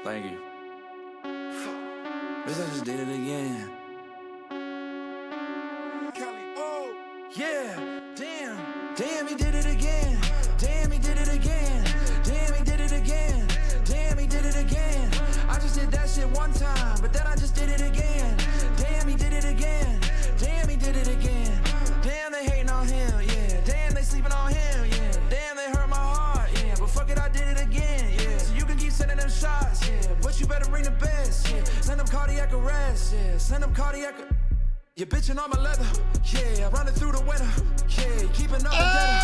Thank you. Bitch, I just did it again. Yeah, damn, he did it again. Damn, he did it again. Damn, he did it again. Damn, he did it again. I just did that shit one time, but then I just did it again. Damn, he did it again. Damn, he did it again. Damn, they hating on him, yeah. Damn, they sleeping on him, yeah. Damn, they hurt my heart, yeah. But fuck it, I did it again, yeah. So you can keep sending them shots, yeah. But you better bring the best, yeah. Send them cardiac arrest, yeah. Send them cardiac. You're bitching on my leather, yeah. Running through the winter, yeah. Keeping up the data,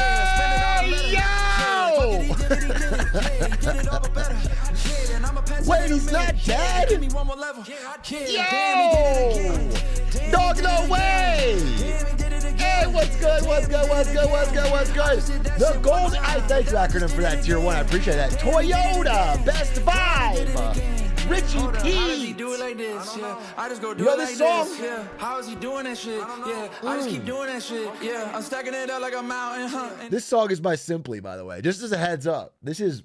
yeah. Spending all the letter, yeah. Fuck it, he did it, yeah. He did it all but better, yeah. And I'm a pencil. Wait, he's not dead? Give me one more level, yeah. Yo! Damn, he did it again. Dog, no way! Hey, what's good? What's good? What's good? What's good? What's good? The gold. Thank you, acronym, for that tier 1. I appreciate that. Toyota, best vibe. Richie P. How does he do it like this? Yeah, I just go do it like this. Yeah, how is he doing that shit? Yeah, I just keep doing that shit. Yeah, I'm stacking it up like a mountain. This song is by Simply, by the way. Just as a heads up, this is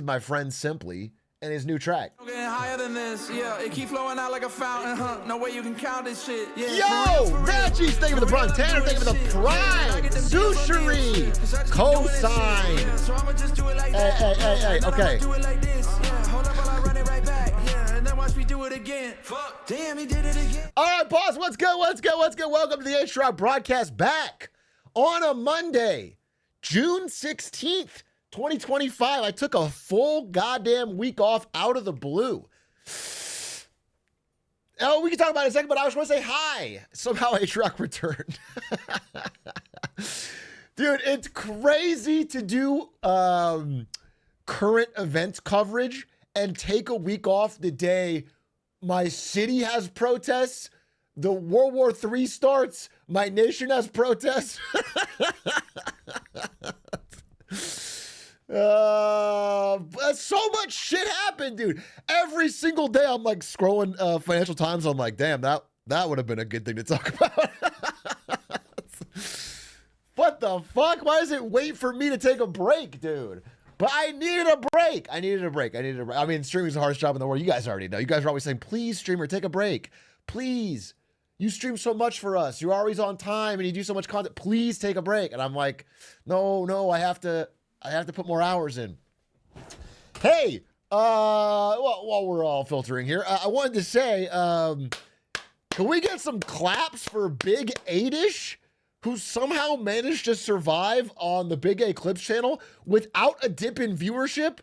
my friend Simply and his new track. I'm getting higher than this. Yeah, it keep flowing out like a fountain. No way you can count this shit. Yeah. Yo, Veggies, thank you for the Prime. Tanner, thank you for the Prime. Sushari, cosign. So I'ma just do it like that. Hey, okay. Do it like this. Yeah, hold up while I run it right back. Yeah, and then watch me do it again. Fuck. Damn, he did it again. All right, pause. What's good? What's good? What's good? Welcome to the Atrioc broadcast back on a Monday, June 16th, 2025. I took a full goddamn week off out of the blue. Oh, we can talk about it in a second, but I just want to say hi. Somehow Atrioc returned. Dude, it's crazy to do current events coverage and take a week off the day my city has protests, the World War III starts, my nation has protests. So much shit happened, dude. Every single day I'm like scrolling Financial Times. I'm like, damn, that would have been a good thing to talk about. What the fuck? Why does it wait for me to take a break, dude? But I needed a break. I mean, streaming is the hardest job in the world. You guys already know. You guys are always saying, please, streamer, take a break. Please. You stream so much for us. You're always on time and you do so much content. Please take a break. And I'm like, no, I have to put more hours in. Hey, while we're all filtering here, I wanted to say, can we get some claps for Big 8ish, who somehow managed to survive on the Big A Clips channel without a dip in viewership,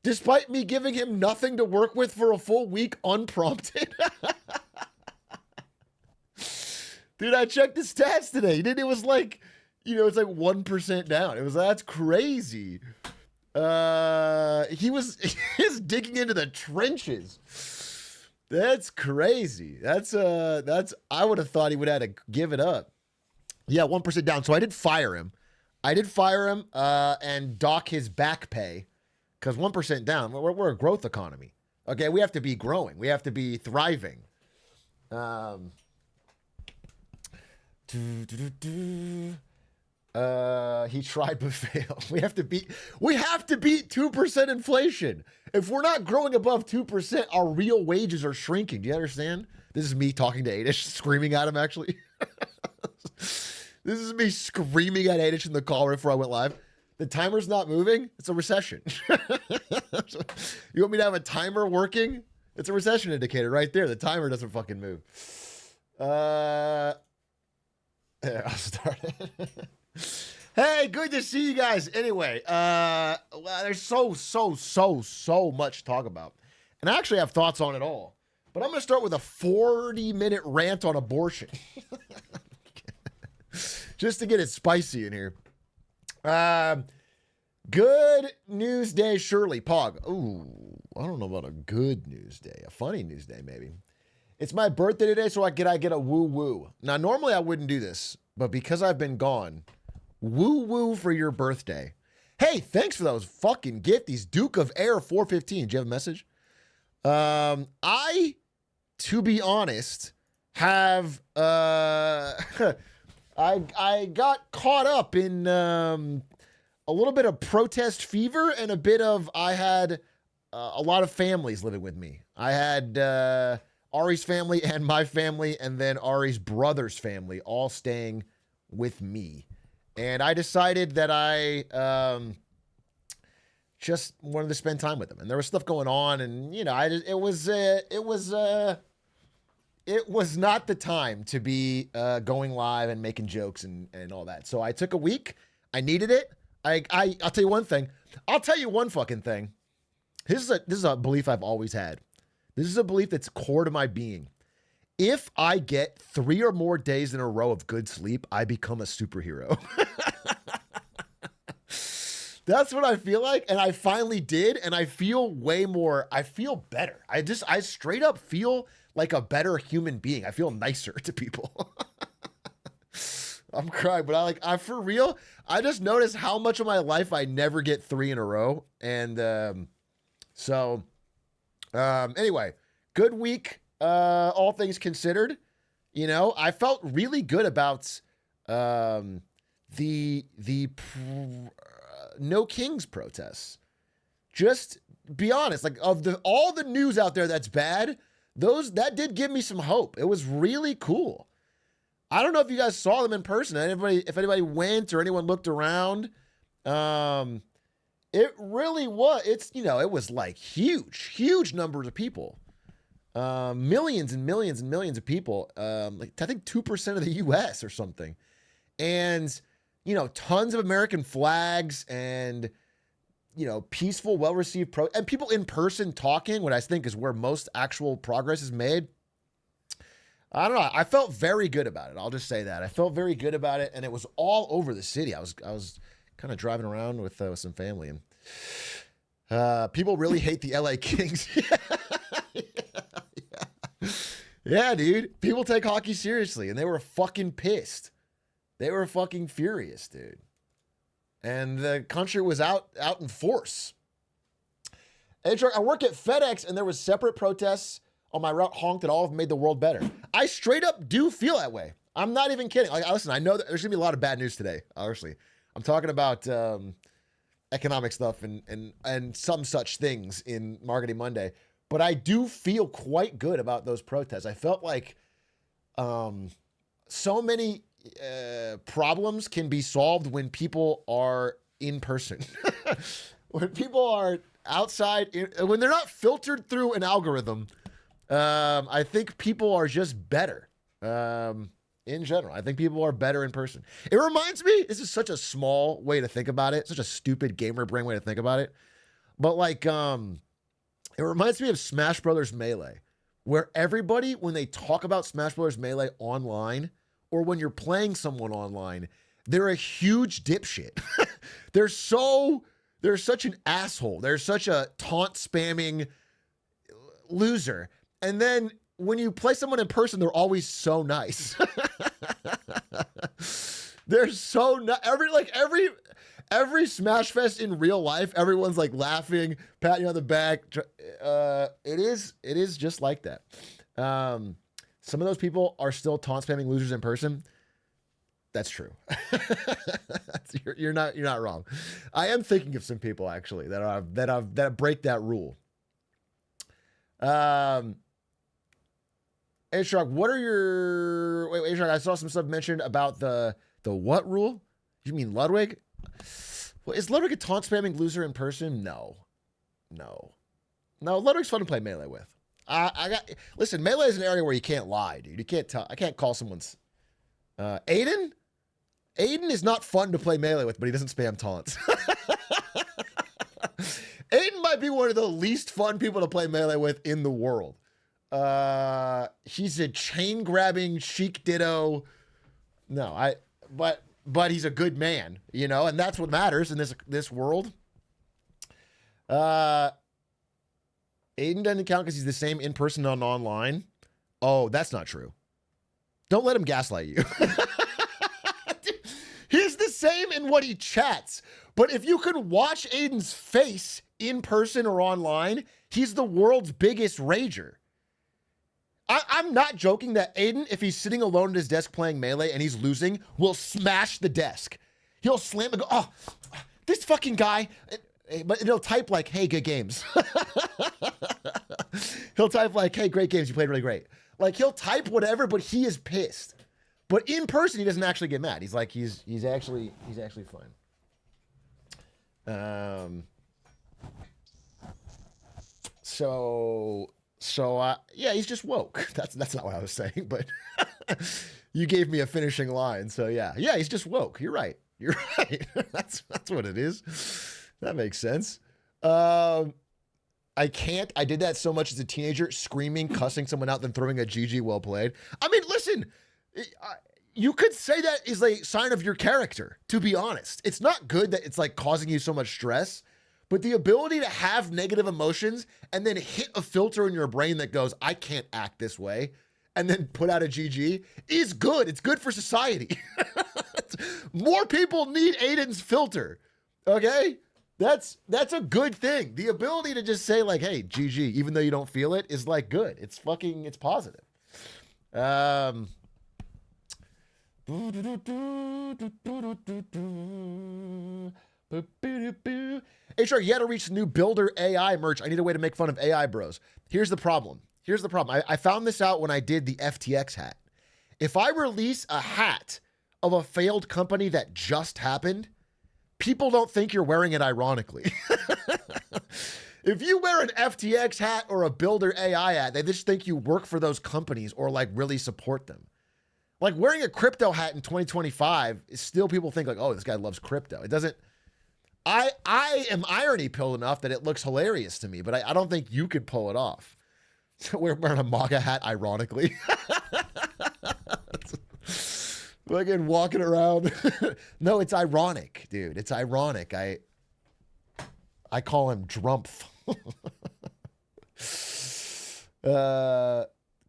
despite me giving him nothing to work with for a full week unprompted? Dude, I checked the stats today. It was like, it's like 1% down. That's crazy. He's digging into the trenches. That's crazy. I would have thought he would have had to give it up. Yeah, 1% down. So I did fire him. And dock his back pay because 1% down. We're a growth economy. Okay, we have to be growing. We have to be thriving. He tried but failed. We have to beat 2% inflation. If we're not growing above 2%, our real wages are shrinking. Do you understand? This is me talking to 8ish, screaming at him, actually. This is me screaming at 8ish in the call right before I went live. The timer's not moving. It's a recession. You want me to have a timer working? It's a recession indicator right there. The timer doesn't fucking move. There, I'll start it. Hey, good to see you guys. Anyway, there's so much to talk about. And I actually have thoughts on it all. But I'm going to start with a 40-minute rant on abortion. Just to get it spicy in here. Good news day, surely. Pog. Ooh, I don't know about a good news day. A funny news day, maybe. It's my birthday today, so I get a woo-woo. Now, normally I wouldn't do this, but because I've been gone, woo-woo for your birthday. Hey, thanks for those fucking gifties. Duke of Air 415. Do you have a message? I, to be honest, have I got caught up in a little bit of protest fever and a bit of I had a lot of families living with me. I had Ari's family and my family, and then Ari's brother's family all staying with me. And I decided that I just wanted to spend time with them. And there was stuff going on, and it was not the time to be going live and making jokes and all that. So I took a week. I needed it. I'll tell you one thing. I'll tell you one fucking thing. This is a belief I've always had. This is a belief that's core to my being. If I get 3 or more days in a row of good sleep, I become a superhero. That's what I feel like. And I finally did. And I feel I feel better. I straight up feel like a better human being. I feel nicer to people. I'm crying, but I for real, I just noticed how much of my life I never get 3 in a row. And anyway, good week, all things considered. I felt really good about the No Kings protests. Just be honest, like of all the news out there that's bad, that did give me some hope. It was really cool. I don't know if you guys saw them in person. If anybody went or anyone looked around, it really was. It was like huge numbers of people, millions and millions and millions of people. Like I think 2% of the U.S. or something, and tons of American flags and peaceful, well-received and people in person talking. What I think is where most actual progress is made. I don't know. I felt very good about it. I'll just say that. I felt very good about it, and it was all over the city. I was kind of driving around with some family, and people really hate the LA Kings. Yeah, dude. People take hockey seriously, and they were fucking pissed. They were fucking furious, dude. And the country was out in force. Atrioc, I work at FedEx, and there was separate protests on my route honked that all have made the world better. I straight up do feel that way. I'm not even kidding. Like, listen, I know that there's gonna be a lot of bad news today. Honestly, I'm talking about economic stuff and some such things in Marketing Monday. But I do feel quite good about those protests. I felt like so many problems can be solved when people are in person. When people are outside, when they're not filtered through an algorithm. I think people are just better in general. I think people are better in person. It reminds me, this is such a small way to think about it, such a stupid gamer brain way to think about it. But like, it reminds me of Smash Brothers Melee, where everybody, when they talk about Smash Brothers Melee online, or when you're playing someone online, they're a huge dipshit. They're such an asshole. They're such a taunt spamming loser. And then when you play someone in person, they're always so nice. They're so nice. Every Smash Fest in real life, everyone's like laughing, patting you on the back. It is just like that. Some of those people are still taunt spamming losers in person. That's true. You're not wrong. I am thinking of some people actually that break that rule. Atrioc, what are your... Wait, Atrioc, I saw some stuff mentioned about the what rule? You mean Ludwig? Well, is Ludwig a taunt spamming loser in person? No. Ludwig's fun to play Melee with. Listen, Melee is an area where you can't lie, dude. You can't tell. I can't call someone's... Aiden is not fun to play Melee with, but he doesn't spam taunts. Aiden might be one of the least fun people to play Melee with in the world. He's a chain grabbing chic ditto. No, but he's a good man, and that's what matters in this world. Aiden doesn't count because he's the same in person and online. Oh, that's not true. Don't let him gaslight you. He's the same in what he chats, but if you could watch Aiden's face in person or online, he's the world's biggest rager. I'm not joking that Aiden, if he's sitting alone at his desk playing Melee and he's losing, will smash the desk. He'll slam and go, oh, this fucking guy. but he'll type like, hey, good games. He'll type like, hey, great games. You played really great. Like he'll type whatever, but he is pissed. But in person, he doesn't actually get mad. He's like, he's actually fine. Yeah, he's just woke. That's not what I was saying, but you gave me a finishing line. So yeah, he's just woke. You're right. That's what it is. That makes sense. I did that so much as a teenager, screaming, cussing someone out, then throwing a GG well played. I mean, listen, you could say that is a sign of your character, to be honest. It's not good that it's like causing you so much stress, but the ability to have negative emotions and then hit a filter in your brain that goes, I can't act this way, and then put out a GG is good. It's good for society. More people need Aiden's filter, okay? That's a good thing. The ability to just say like, hey, GG, even though you don't feel it, is like good. It's positive. Atrioc, you had to reach new builder AI merch. I need a way to make fun of AI bros. Here's the problem. I found this out when I did the FTX hat. If I release a hat of a failed company that just happened, people don't think you're wearing it ironically. If you wear an FTX hat or a Builder AI hat, they just think you work for those companies or like really support them. Like wearing a crypto hat in 2025 is still people think like, oh, this guy loves crypto. It doesn't. I am irony pilled enough that it looks hilarious to me, but I don't think you could pull it off. We're wearing a MAGA hat ironically. Fucking walking around. No, it's ironic, dude. It's ironic. I call him Drumpf.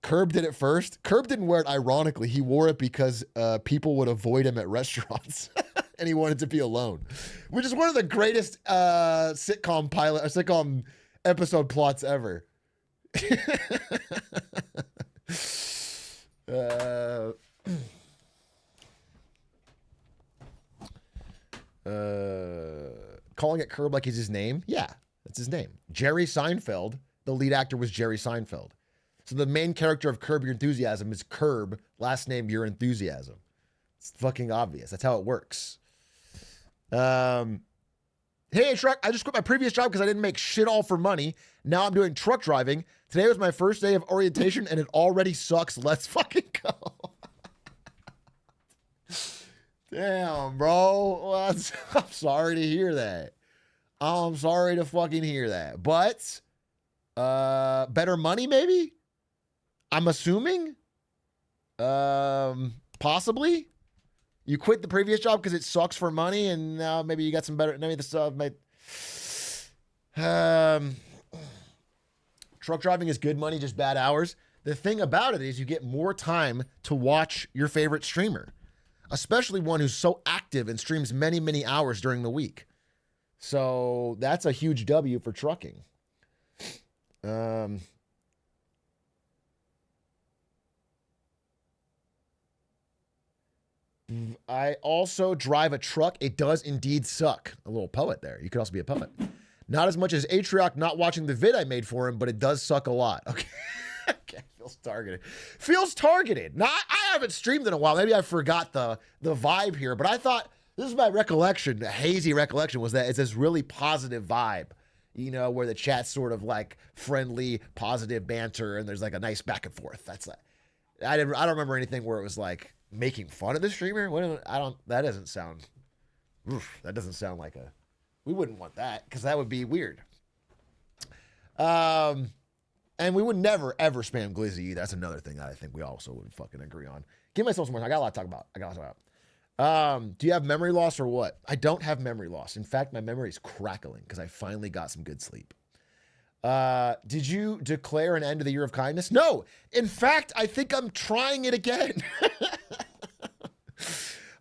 Curb did it first. Curb didn't wear it ironically. He wore it because people would avoid him at restaurants. And he wanted to be alone. Which is one of the greatest sitcom episode plots ever. Calling it Curb like it's his name? Yeah, that's his name. Jerry Seinfeld, the lead actor was Jerry Seinfeld. So the main character of Curb Your Enthusiasm is Curb, last name Your Enthusiasm. It's fucking obvious. That's how it works. Hey, truck, I just quit my previous job because I didn't make shit all for money. Now I'm doing truck driving. Today was my first day of orientation and it already sucks. Let's fucking go. Damn, bro. Well, I'm sorry to hear that. I'm sorry to fucking hear that. But better money, maybe? I'm assuming? Possibly? You quit the previous job because it sucks for money, and now maybe you got some better. Maybe the stuff might. Truck driving is good money, just bad hours. The thing about it is, you get more time to watch your favorite streamer, especially one who's so active and streams many, many hours during the week. So that's a huge W for trucking. I also drive a truck. It does indeed suck. A little poet there. You could also be a poet. Not as much as Atrioc not watching the vid I made for him, but it does suck a lot. Okay. Okay. Feels targeted. Feels targeted. Now, I haven't streamed in a while. Maybe I forgot the vibe here, but I thought, this is my recollection, a hazy recollection, was that it's this really positive vibe, you know, where the chat's sort of like friendly, positive banter, and there's like a nice back and forth. That's like, I don't remember anything where it was like making fun of the streamer. That doesn't sound like we wouldn't want that, because that would be weird. And we would never ever spam Glizzy either. That's another thing that I think we also would fucking agree on. Give myself some more. I got a lot to talk about. Do you have memory loss or what? I don't have memory loss. In fact, my memory is crackling because I finally got some good sleep. Did you declare an end to the year of kindness? No. In fact, I think I'm trying it again.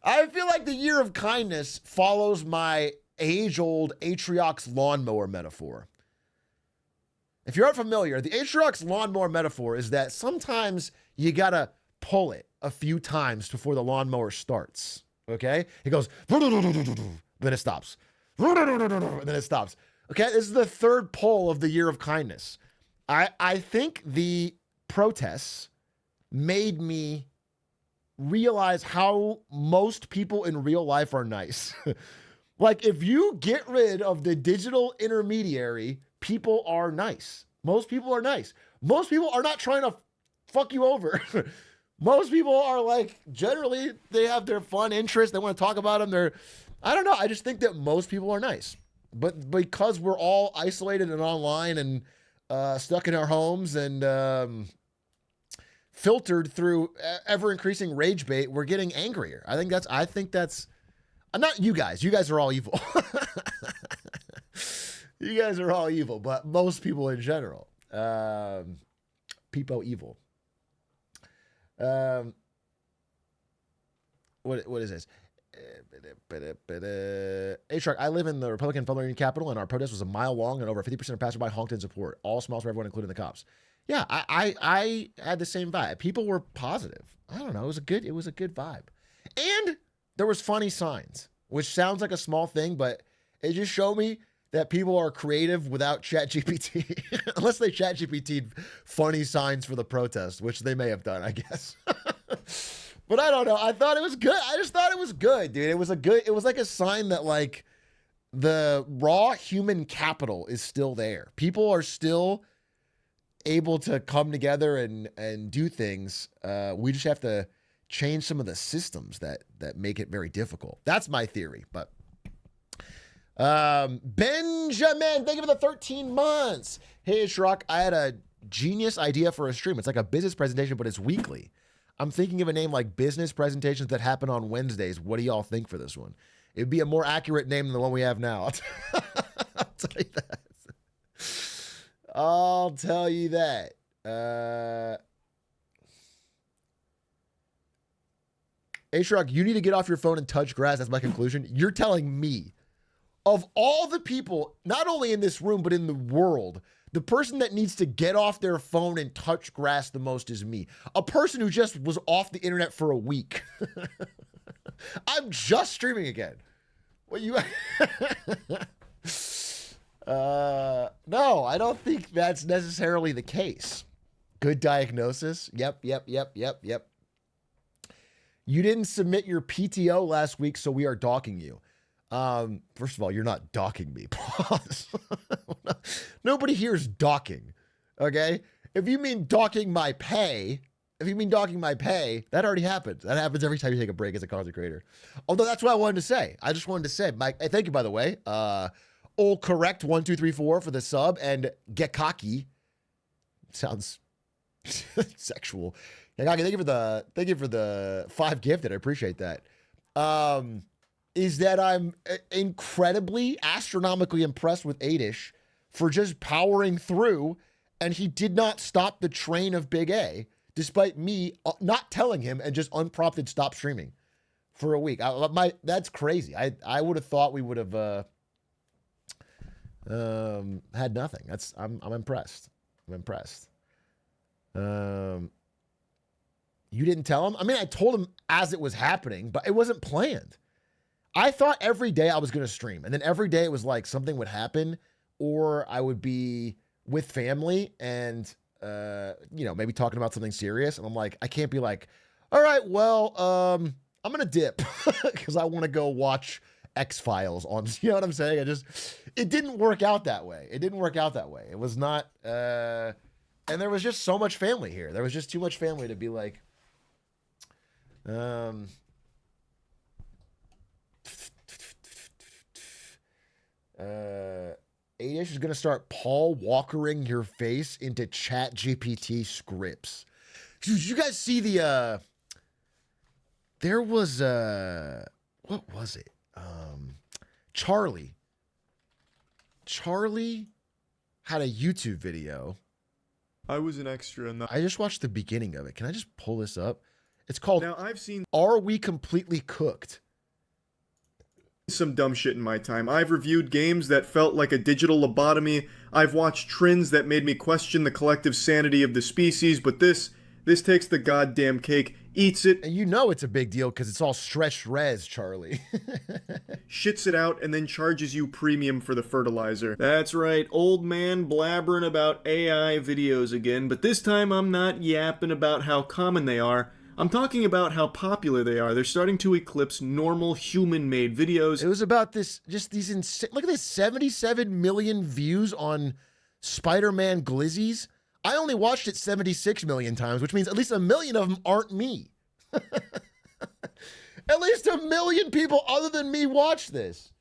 I feel like the year of kindness follows my age-old Atrioc's lawnmower metaphor. If you're unfamiliar, the Atrioc's lawnmower metaphor is that sometimes you gotta pull it a few times before the lawnmower starts. Okay? It goes, then it stops. Then it stops. Okay, this is the third poll of the year of kindness. I think the protests made me realize how most people in real life are nice. Like, if you get rid of the digital intermediary, people are nice. Most people are nice. Most people are not trying to fuck you over. Most people are like, generally, they have their fun interests. They want to talk about them. I don't know. I just think that most people are nice. But because we're all isolated and online and stuck in our homes and filtered through ever increasing rage bait, we're getting angrier. I think that's not you guys. You guys are all evil. You guys are all evil, but most people in general. People evil. What is this? Atrioc, I live in the Republican Philadelphia capital, and our protest was a mile long, and over 50% of passerby honked in support. All smiles for everyone, including the cops. Yeah, I had the same vibe. People were positive. I don't know. It was a good vibe, and there was funny signs, which sounds like a small thing, but it just showed me that people are creative without ChatGPT, unless they ChatGPT'd funny signs for the protest, which they may have done, I guess. But I don't know. I thought it was good. I just thought it was good, dude. It was like a sign that like the raw human capital is still there. People are still able to come together and do things. We just have to change some of the systems that make it very difficult. That's my theory. But Benjamin, thank you for the 13 months. Hey, Atrioc, I had a genius idea for a stream. It's like a business presentation, but it's weekly. I'm thinking of a name like Business Presentations That Happen on Wednesdays. What do y'all think for this one? It'd be a more accurate name than the one we have now. I'll tell you that. I'll tell you that. Atrioc, you need to get off your phone and touch grass. That's my conclusion. You're telling me, of all the people, not only in this room, but in the world, the person that needs to get off their phone and touch grass the most is me. A person who just was off the internet for a week. I'm just streaming again. What you... No, I don't think that's necessarily the case. Good diagnosis. Yep. You didn't submit your PTO last week, so we are docking you. First of all, you're not docking me. Pause. Nobody here is docking. Okay? If you mean docking my pay, that already happens. That happens every time you take a break as a content creator. Although that's what I wanted to say. I just wanted to say, Mike, hey, thank you, by the way. Old correct 1234 for the sub, and get cocky. Sounds sexual. Thank you for the 5 gifted. I appreciate that. Is that I'm incredibly astronomically impressed with Adish for just powering through, and he did not stop the train of Big A, despite me not telling him and just unprompted stop streaming for a week. That's crazy. I would have thought we would have had nothing. I'm impressed. You didn't tell him? I mean, I told him as it was happening, but it wasn't planned. I thought every day I was going to stream, and then every day it was like something would happen, or I would be with family and, maybe talking about something serious. And I'm like, I can't be like, all right, well, I'm going to dip because I want to go watch X-Files on, you know what I'm saying? It didn't work out that way. It was not, and there was just so much family here. There was just too much family to be like, Adish is going to start Paul Walkering your face into Chat GPT scripts. Did you guys see there was, what was it? Charlie had a YouTube video. I was an extra in that. I just watched the beginning of it. Can I just pull this up? It's called, Now, I've seen Are We Completely Cooked? some dumb shit in my time. I've reviewed games that felt like a digital lobotomy. I've watched trends that made me question the collective sanity of the species, but this takes the goddamn cake, eats it. And you know it's a big deal because it's all stretched res, Charlie. shits it out and then charges you premium for the fertilizer. That's right, old man blabbering about AI videos again, but this time I'm not yapping about how common they are. I'm talking about how popular they are. They're starting to eclipse normal human-made videos. It was about this, just these insane, look at this, 77 million views on Spider-Man GLIZZYs. I only watched it 76 million times, which means at least 1 million of them aren't me. At least 1 million people other than me watch this.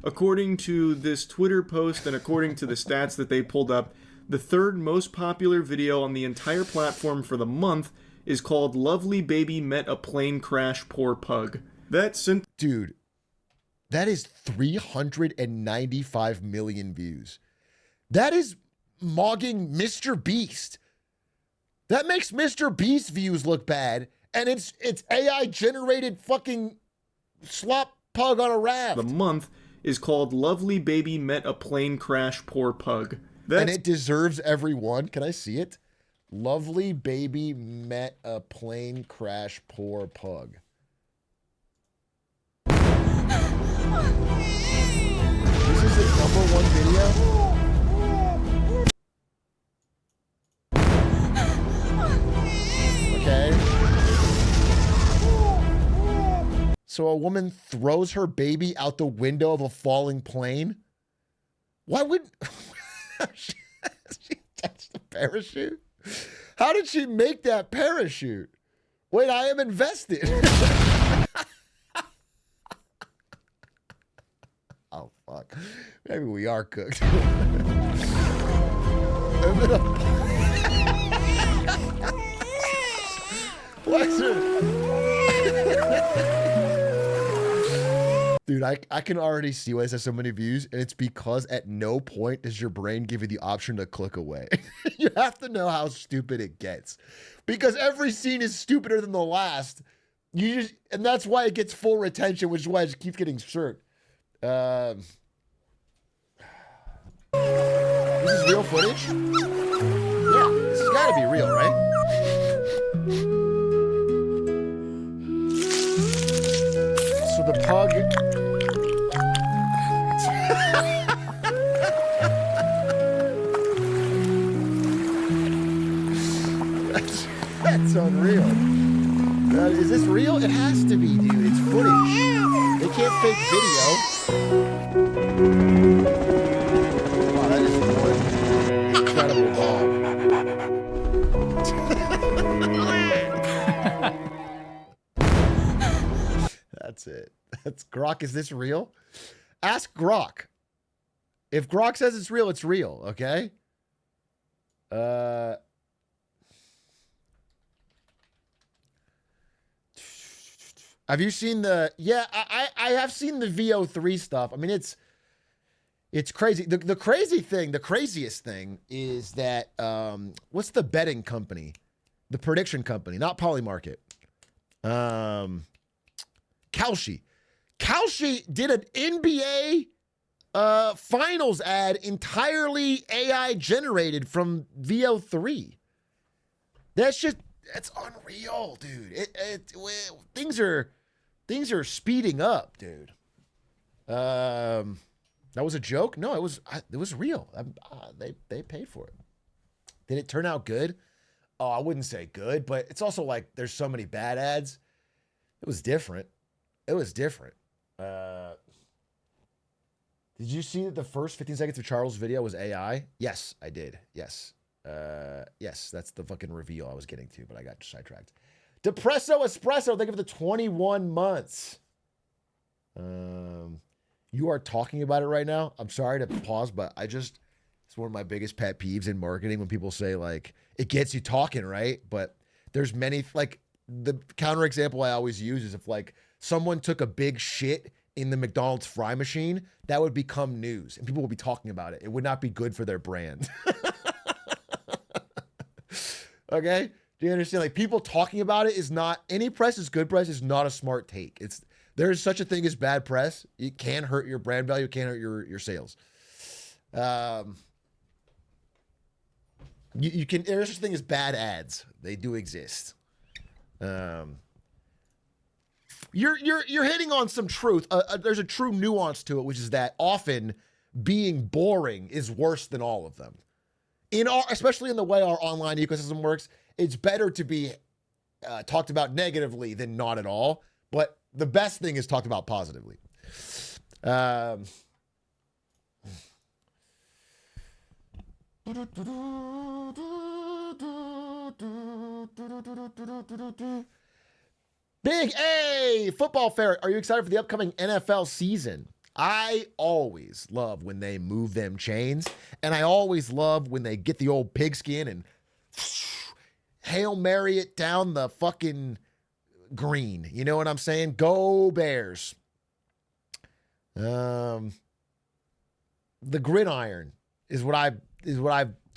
According to this Twitter post and according to the stats that they pulled up, the third most popular video on the entire platform for the month is called Lovely Baby Met a Plane Crash Poor Pug. Dude, that is 395 million views. That is mogging Mr. Beast. That makes Mr. Beast views look bad, and it's AI generated fucking slop pug on a raft. The month is called Lovely Baby Met a Plane Crash Poor Pug. And it deserves every one. Can I see it? Lovely baby met a plane crash poor pug. This is the #1 video? Okay. So a woman throws her baby out the window of a falling plane? Why would she touch the parachute? How did she make that parachute? Wait, I am invested. Oh, fuck. Maybe we are cooked. What's it? Dude, I can already see why this has so many views, and it's because at no point does your brain give you the option to click away. You have to know how stupid it gets. Because every scene is stupider than the last. And that's why it gets full retention, which is why it just keeps getting short. This is real footage? Yeah, this has got to be real, right? So the pug... That's unreal. Is this real? It has to be, dude. It's footage. They can't fake video. Wow, that is one incredible dog. That's it. That's Grok. Is this real? Ask Grok. If Grok says it's real, okay? Have you seen the... Yeah, I have seen the VO3 stuff. I mean, it's crazy. The craziest thing is that, what's the betting company? The prediction company, not Polymarket. Kalshi. Kalshi did an NBA finals ad entirely AI generated from VO3. That's unreal, dude. Things are speeding up, dude. That was a joke? No, it was real. They paid for it. Did it turn out good? Oh, I wouldn't say good, but it's also like there's so many bad ads. It was different. Did you see that the first 15 seconds of Charles' video was AI? Yes, I did. Yes. Yes, that's the fucking reveal I was getting to, but I got sidetracked. Depresso Espresso, thank you for the 21 months. You are talking about it right now. I'm sorry to pause, but it's one of my biggest pet peeves in marketing when people say, like, it gets you talking, right? But there's many, like, the counterexample I always use is if, like, someone took a big shit in the McDonald's fry machine, that would become news, and people will be talking about it. It would not be good for their brand. Okay? Do you understand? Like, people talking about it is not, any press is good press, is not a smart take. There's such a thing as bad press. It can hurt your brand value, it can hurt your sales. There's such a thing as bad ads. They do exist. You're hitting on some truth. There's a true nuance to it, which is that often being boring is worse than all of them. Especially in the way our online ecosystem works, it's better to be talked about negatively than not at all. But the best thing is talked about positively. Big A football fair. Are you excited for the upcoming NFL season? I always love when they move them chains, and I always love when they get the old pigskin and Hail Mary it down the fucking green. You know what I'm saying? Go Bears. The gridiron is what I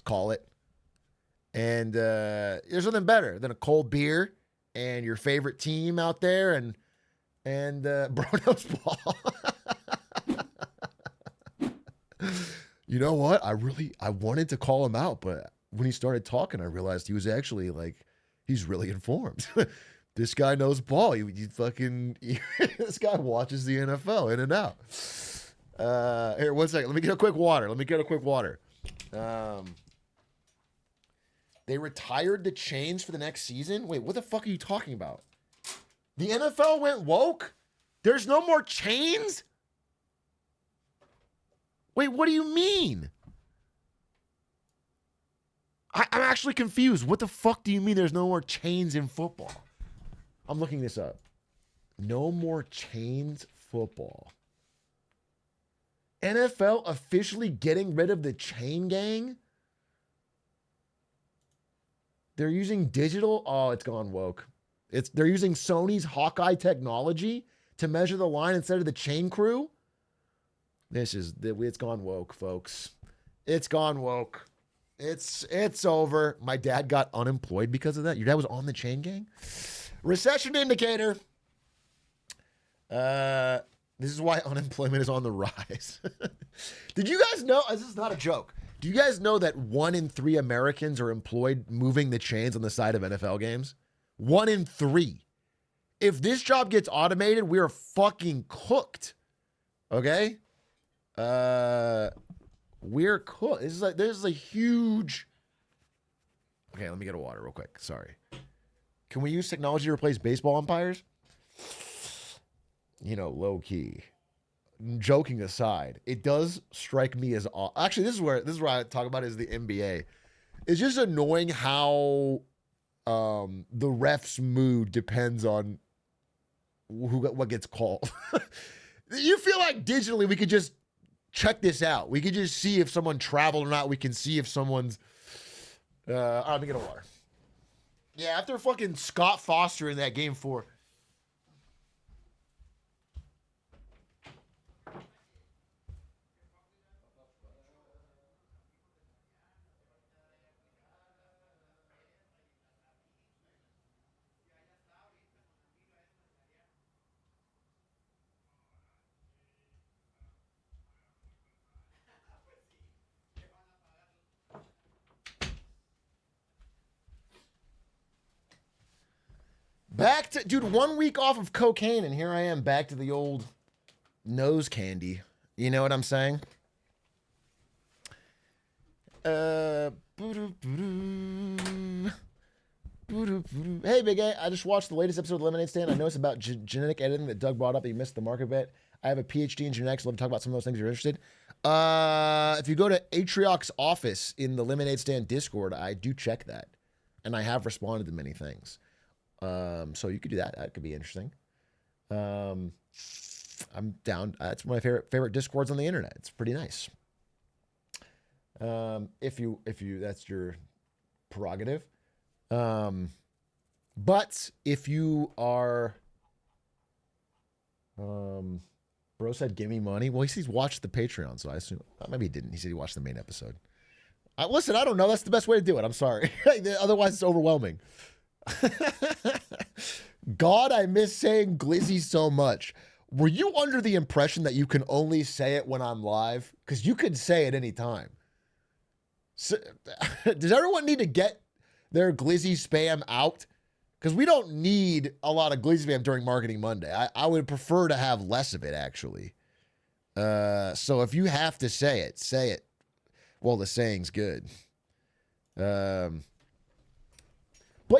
call it. And there's nothing better than a cold beer and your favorite team out there and Brono's ball. You know what? I wanted to call him out, but when he started talking, I realized he was actually he's really informed. This guy knows ball. This guy watches the NFL in and out. Here, 1 second. Let me get a quick water. They retired the chains for the next season? Wait, what the fuck are you talking about? The NFL went woke? There's no more chains? Wait, what do you mean? I'm actually confused. What the fuck do you mean there's no more chains in football? I'm looking this up. No more chains football. NFL officially getting rid of the chain gang? They're using digital. Oh, it's gone woke. They're using Sony's Hawkeye technology to measure the line instead of the chain crew. It's gone woke, folks. It's gone woke. It's over. My dad got unemployed because of that. Your dad was on the chain gang? Recession indicator. This is why unemployment is on the rise. Did you guys know? This is not a joke. Do you guys know that 1 in 3 Americans are employed moving the chains on the side of NFL games? 1 in 3. If this job gets automated, we are fucking cooked. Okay? We're cooked. This is a huge. Okay, let me get a water real quick. Sorry. Can we use technology to replace baseball umpires? Low key. Joking aside, it does strike me as actually this is where I talk about is the NBA. It's just annoying how the ref's mood depends on what gets called. You feel like digitally we could just check this out. We could just see if someone traveled or not. We can see if someone's let me get a water. Yeah, after fucking Scott Foster in that game 4. Back to, dude, 1 week off of cocaine, and here I am back to the old nose candy. You know what I'm saying? Hey, Big A, I just watched the latest episode of Lemonade Stand. I noticed about genetic editing that Doug brought up that you missed the mark a bit. I have a PhD in genetics. Love to talk about some of those things if you're interested. If you go to Atrioc's office in the Lemonade Stand Discord, I do check that. And I have responded to many things. So you could do that. That could be interesting. I'm down. It's one of my favorite Discords on the internet. It's pretty nice. If you that's your prerogative. But if you are, bro said, give me money. Well, he's watched the Patreon, so I assume maybe he didn't. He said he watched the main episode. Listen, I don't know. That's the best way to do it. I'm sorry. Otherwise, it's overwhelming. God, I miss saying GLIZZY so much. Were you under the impression that you can only say it when I'm live? Because you could say it any time. So, does everyone need to get their GLIZZY spam out? Because we don't need a lot of GLIZZY spam during Marketing Monday. I would prefer to have less of it, actually. So if you have to say it, say it. Well, the saying's good. But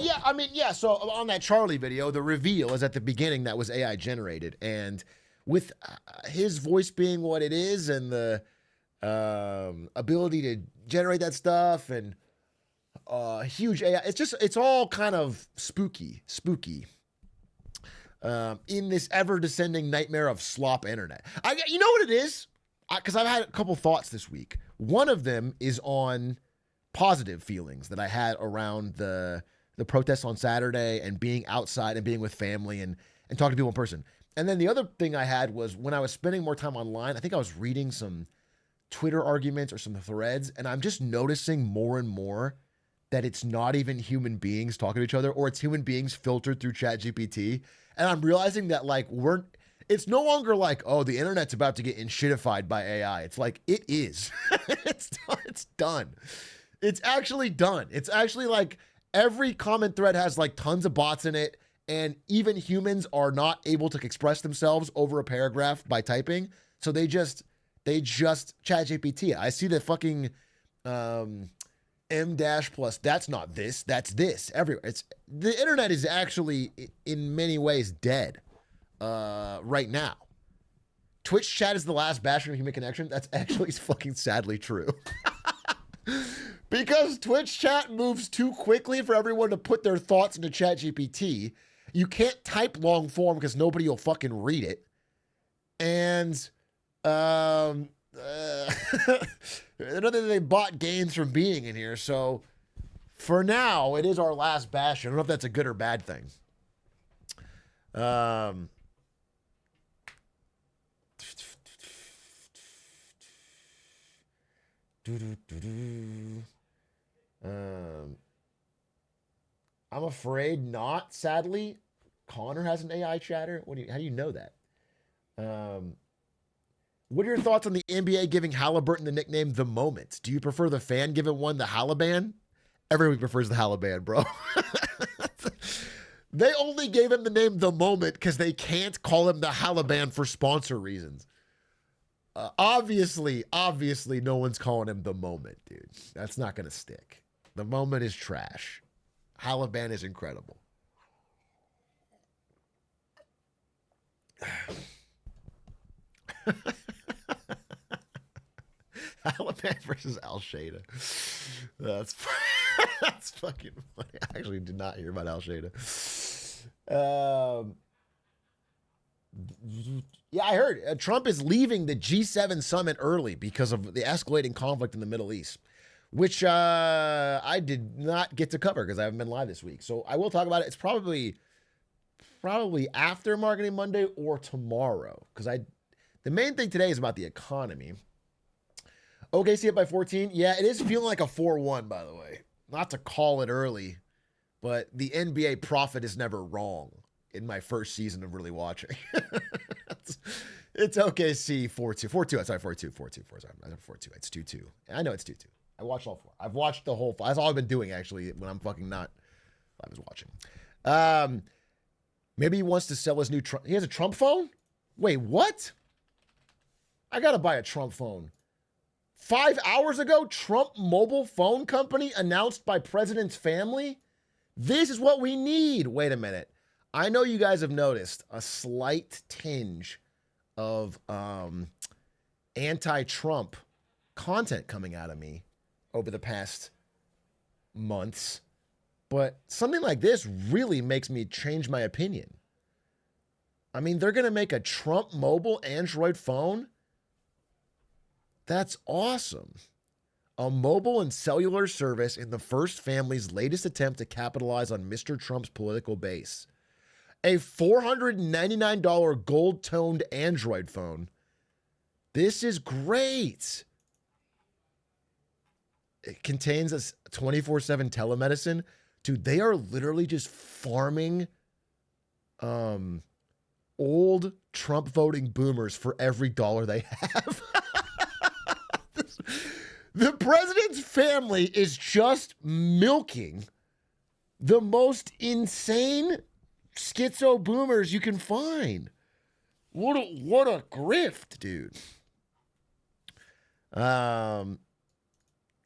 yeah, I mean, yeah, so on that Charlie video, the reveal is at the beginning that was AI generated. And with his voice being what it is and the ability to generate that stuff and huge AI, it's all kind of spooky. In this ever-descending nightmare of slop internet. You know what it is? Because I've had a couple thoughts this week. One of them is on positive feelings that I had around the protests on Saturday and being outside and being with family and talking to people in person. And then the other thing I had was when I was spending more time online, I think I was reading some Twitter arguments or some threads, and I'm just noticing more and more that it's not even human beings talking to each other, or it's human beings filtered through ChatGPT. And I'm realizing that like it's no longer like, oh, the internet's about to get shitified by AI. It's like, it is. It's done. It's actually done. It's actually like every comment thread has like tons of bots in it, and even humans are not able to express themselves over a paragraph by typing. So they just ChatGPT. I see the fucking M dash plus, that's not this, that's this everywhere. The internet is actually in many ways dead right now. Twitch chat is the last bastion of human connection. That's actually fucking sadly true. Because Twitch chat moves too quickly for everyone to put their thoughts into ChatGPT. You can't type long form because nobody will fucking read it. And another thing, they bought gains from being in here. So for now, it is our last bastion. I don't know if that's a good or bad thing. I'm afraid not, sadly. Connor has an AI chatter. How do you know that? What are your thoughts on the NBA giving Halliburton the nickname The Moment? Do you prefer the fan giving one the Halliban? Everyone prefers the Halliban, bro. They only gave him the name The Moment because they can't call him the Halliban for sponsor reasons. Obviously, no one's calling him The Moment, dude. That's not going to stick. The Moment is trash. Halliban is incredible. Halliban versus Al Shada. That's fucking funny. I actually did not hear about Al Shada. Yeah, I heard Trump is leaving the G7 summit early because of the escalating conflict in the Middle East, which I did not get to cover because I haven't been live this week. So I will talk about it. It's probably after Marketing Monday or tomorrow, because the main thing today is about the economy. OKC up by 14. Yeah, it is feeling like a 4-1, by the way. Not to call it early, but the NBA prophet is never wrong in my first season of really watching. It's OKC 4-2. 4-2. Sorry, 4-2. 4-2. 4-2. It's 2-2. I know it's 2-2. I watched all four. I've watched the whole. That's all I've been doing, actually, when I'm fucking not. I was watching. Maybe he wants to sell his new Trump. He has a Trump phone? Wait, what? I got to buy a Trump phone. 5 hours ago, Trump mobile phone company announced by president's family. This is what we need. Wait a minute. I know you guys have noticed a slight tinge of anti-Trump content coming out of me over the past months, but something like this really makes me change my opinion. I mean, they're going to make a Trump mobile Android phone. That's awesome. A mobile and cellular service in the first family's latest attempt to capitalize on Mr. Trump's political base. A $499 gold-toned Android phone. This is great. It contains a 24/7 telemedicine. Dude, they are literally just farming old Trump voting boomers for every dollar they have. The president's family is just milking The most insane schizo boomers you can find. What a grift, dude.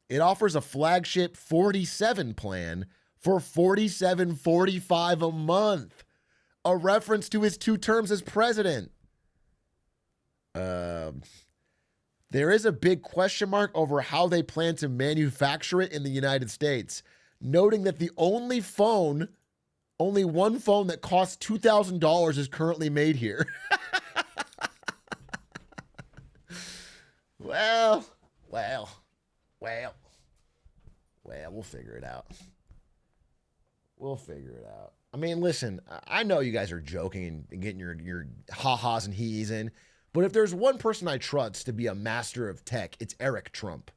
It offers a flagship 47 plan for $47.45 a month, a reference to his 2 terms as president. There is a big question mark over how they plan to manufacture it in the United States, noting that the only one phone that costs $2,000 is currently made here. Well, we'll figure it out. I mean, listen, I know you guys are joking and getting your ha-has and he's in, but if there's one person I trust to be a master of tech, it's Eric Trump.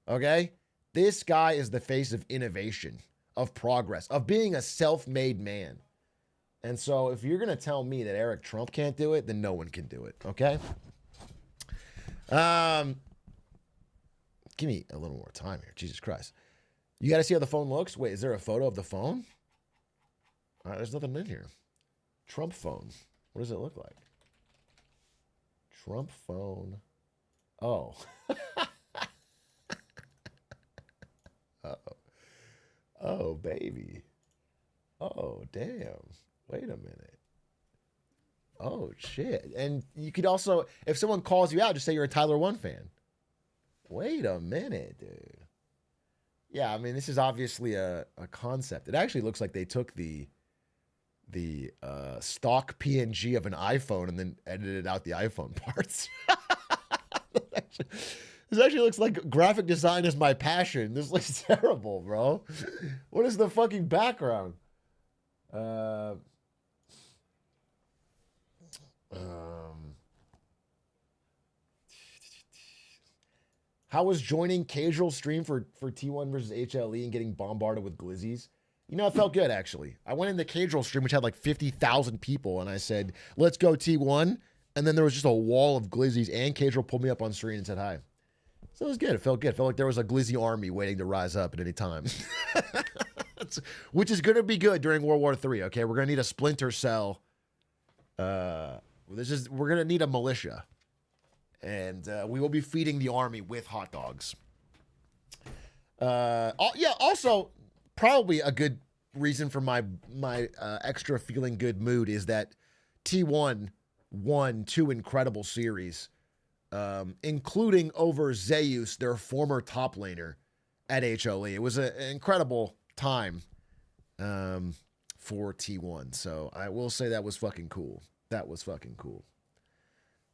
Okay? This guy is the face of innovation, of progress, of being a self-made man. And so if you're going to tell me that Eric Trump can't do it, then no one can do it. Okay? Give me a little more time here. Jesus Christ. You got to see how the phone looks? Wait, is there a photo of the phone? All right, there's nothing in here. Trump phone. What does it look like? Trump phone. Oh. Uh-oh. Oh, baby. Oh, damn. Wait a minute. Oh, shit. And you could also, if someone calls you out, just say you're a Tyler 1 fan. Wait a minute, dude. Yeah, I mean, this is obviously a concept. It actually looks like they took the stock PNG of an iPhone and then edited out the iPhone parts. This actually looks like graphic design is my passion. This looks terrible, bro. What is the fucking background? How was joining casual stream for T1 versus HLE and getting bombarded with glizzies? You know, it felt good, actually. I went into casual stream, which had like 50,000 people, and I said, let's go T1. And then there was just a wall of glizzies, and casual pulled me up on screen and said hi. So it was good. It felt good. It felt like there was a glizzy army waiting to rise up at any time. Which is going to be good during World War III, okay? We're going to need a splinter cell. We're going to need a militia. And we will be feeding the army with hot dogs. Also, probably a good reason for my extra feeling good mood is that T1 won 2 incredible series, including over Zeus, their former top laner at HLE. It was an incredible time for T1. So I will say that was fucking cool. That was fucking cool.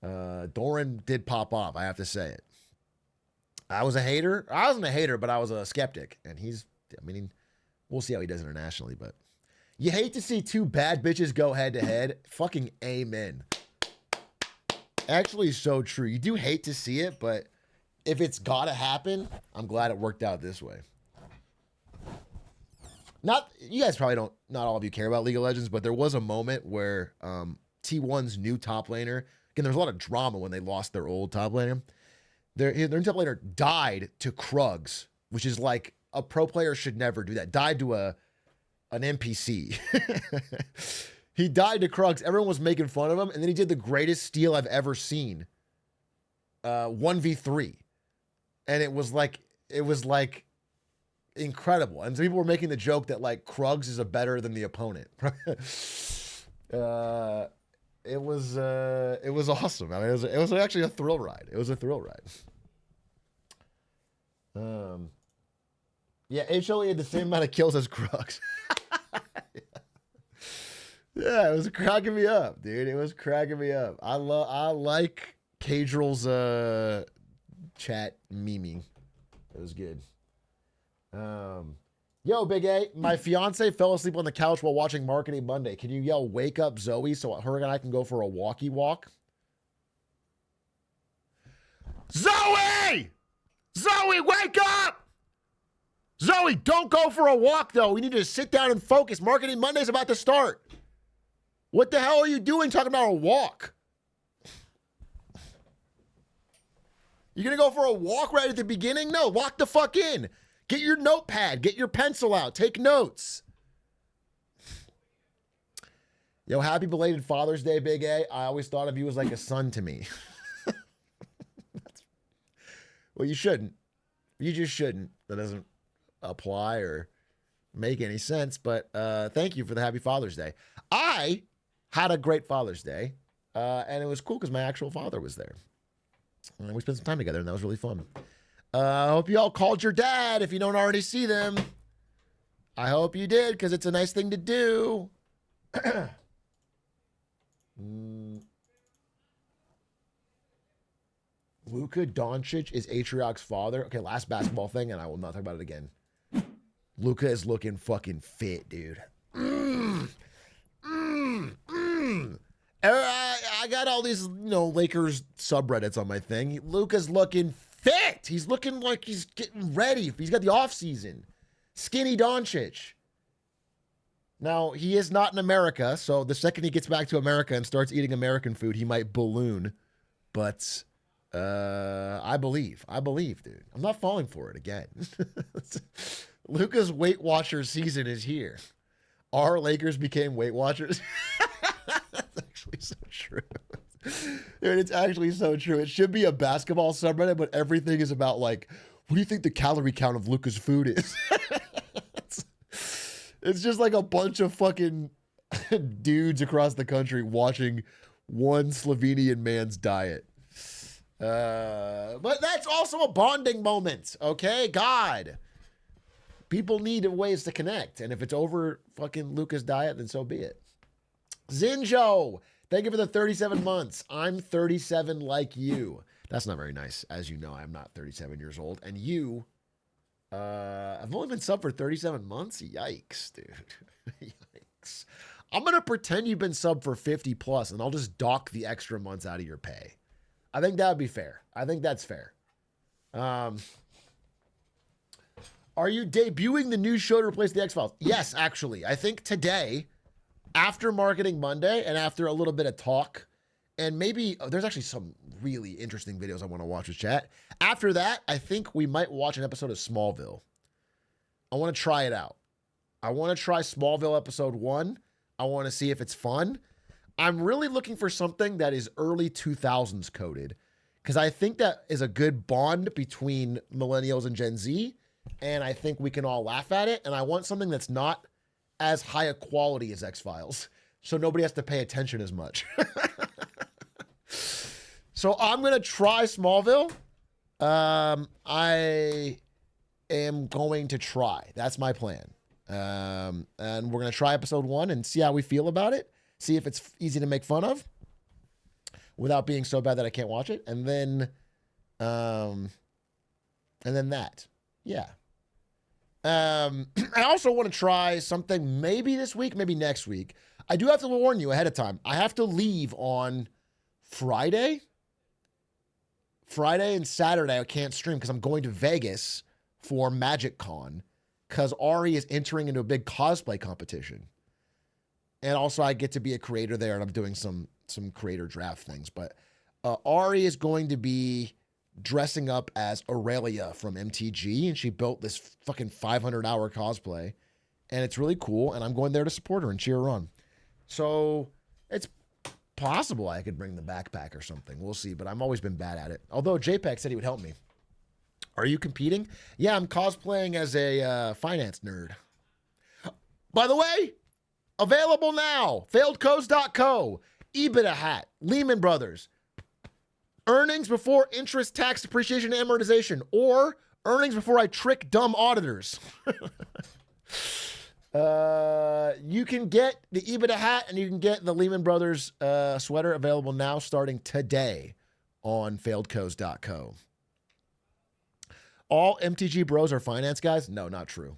Doran did pop off, I have to say it. I was a hater. I wasn't a hater, but I was a skeptic. And we'll see how he does internationally, but you hate to see 2 bad bitches go head to head. Fucking amen. Actually, so true. You do hate to see it, but if it's gotta happen, I'm glad it worked out this way. You guys probably don't, not all of you care about League of Legends, but there was a moment where T1's new top laner, again, there's a lot of drama when they lost their old top laner. Their new top laner died to Krugs, which is like a pro player should never do that. Died to an NPC. He died to Krugs. Everyone was making fun of him, and then he did the greatest steal I've ever seen. 1v3. And it was like incredible. And so people were making the joke that like Krugs is better than the opponent. It was awesome. I mean, it was actually a thrill ride. It was a thrill ride. Yeah, HLE had the same amount of kills as Crux. Yeah, it was cracking me up, dude. It was cracking me up. I like Cadrill's chat memeing. It was good. Yo, Big A, my fiance fell asleep on the couch while watching Marketing Monday. Can you yell, wake up, Zoe, so her and I can go for a walkie walk? Zoe! Zoe, wake up! Zoe, don't go for a walk, though. We need to sit down and focus. Marketing Monday's about to start. What the hell are you doing talking about a walk? You gonna go for a walk right at the beginning? No, walk the fuck in. Get your notepad. Get your pencil out. Take notes. Yo, happy belated Father's Day, Big A. I always thought of you as like a son to me. Well, you shouldn't. You just shouldn't. That doesn't apply or make any sense. But thank you for the happy Father's Day. I had a great Father's Day, and it was cool because my actual father was there. And we spent some time together, and that was really fun. I hope you all called your dad if you don't already see them. I hope you did because it's a nice thing to do. Luka Doncic is Atrioc's father. Okay, last basketball thing, and I will not talk about it again. Luka is looking fucking fit, dude. I got all these, Lakers subreddits on my thing. Luka's looking fit. He's looking like he's getting ready. He's got the off season. Skinny Doncic. Now, he is not in America, so the second he gets back to America and starts eating American food, he might balloon. But I believe, dude. I'm not falling for it again. Luka's Weight Watchers season is here. Our Lakers became Weight Watchers. That's actually so true. Dude, it's actually so true. It should be a basketball subreddit, but everything is about like, what do you think the calorie count of Luka's food is? It's just like a bunch of fucking dudes across the country watching one Slovenian man's diet. But that's also a bonding moment, okay? God. People need ways to connect. And if it's over fucking Luka's diet, then so be it. Zinjo, thank you for the 37 months. I'm 37 like you. That's not very nice. As you know, I'm not 37 years old. And you... I've only been sub for 37 months. Yikes, dude. Yikes. I'm going to pretend you've been sub for 50 plus and I'll just dock the extra months out of your pay. I think that would be fair. I think that's fair. Are you debuting the new show to replace the X-Files? Yes, actually. I think today, after Marketing Monday and after a little bit of talk, and maybe there's actually some really interesting videos I want to watch with chat. After that, I think we might watch an episode of Smallville. I want to try it out. I want to try Smallville episode 1. I want to see if it's fun. I'm really looking for something that is early 2000s coded because I think that is a good bond between millennials and Gen Z, and I think we can all laugh at it, and I want something that's not as high a quality as X-Files, so nobody has to pay attention as much. So I'm going to try Smallville. I am going to try. That's my plan. And we're going to try episode 1 and see how we feel about it. See if it's easy to make fun of without being so bad that I can't watch it. And then that. Yeah. I also want to try something maybe this week, maybe next week. I do have to warn you ahead of time. I have to leave on Friday and Saturday. I can't stream because I'm going to Vegas for Magic Con because Ari is entering into a big cosplay competition. And also I get to be a creator there and I'm doing some creator draft things. But Ari is going to be dressing up as Aurelia from MTG, and she built this fucking 500-hour cosplay. And it's really cool, and I'm going there to support her and cheer her on. So it's possible I could bring the backpack or something. We'll see, but I've always been bad at it. Although JPEG said he would help me. Are you competing? Yeah, I'm cosplaying as a finance nerd. By the way, available now. Failedcodes.co, EBITDA hat, Lehman Brothers, earnings before interest, tax, depreciation, and amortization, or earnings before I trick dumb auditors. You can get the EBITDA hat and you can get the Lehman Brothers sweater available now starting today on failedcodes.co. All MTG bros are finance guys? No, not true.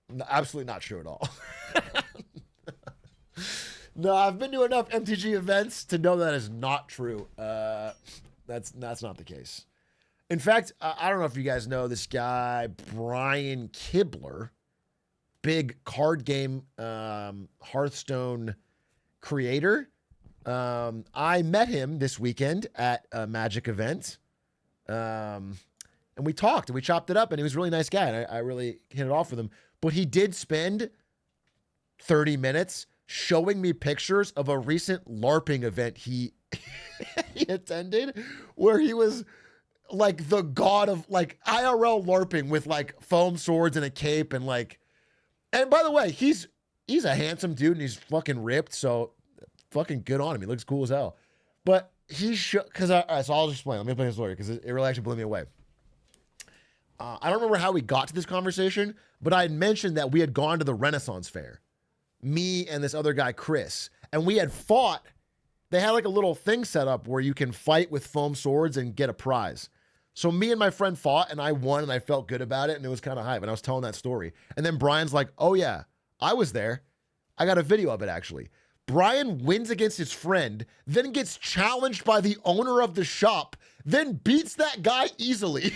No, absolutely not true at all. No, I've been to enough MTG events to know that is not true. That's not the case. In fact, I don't know if you guys know this guy, Brian Kibler, big card game Hearthstone creator. I met him this weekend at a Magic event. And we talked and we chopped it up, and he was a really nice guy. And I really hit it off with him. But he did spend 30 minutes showing me pictures of a recent LARPing event he he attended, where he was like the god of like IRL LARPing with like foam swords and a cape and like. And by the way, he's a handsome dude and he's fucking ripped, so fucking good on him. He looks cool as hell. But he should, because all right, so I'll just explain. Let me explain the story because it really actually blew me away. I don't remember how we got to this conversation, but I had mentioned that we had gone to the Renaissance Fair, me and this other guy, Chris, and we had fought. They had like a little thing set up where you can fight with foam swords and get a prize. So me and my friend fought and I won and I felt good about it and it was kind of hype and I was telling that story. And then Brian's like, oh yeah, I was there. I got a video of it actually. Brian wins against his friend, then gets challenged by the owner of the shop, then beats that guy easily.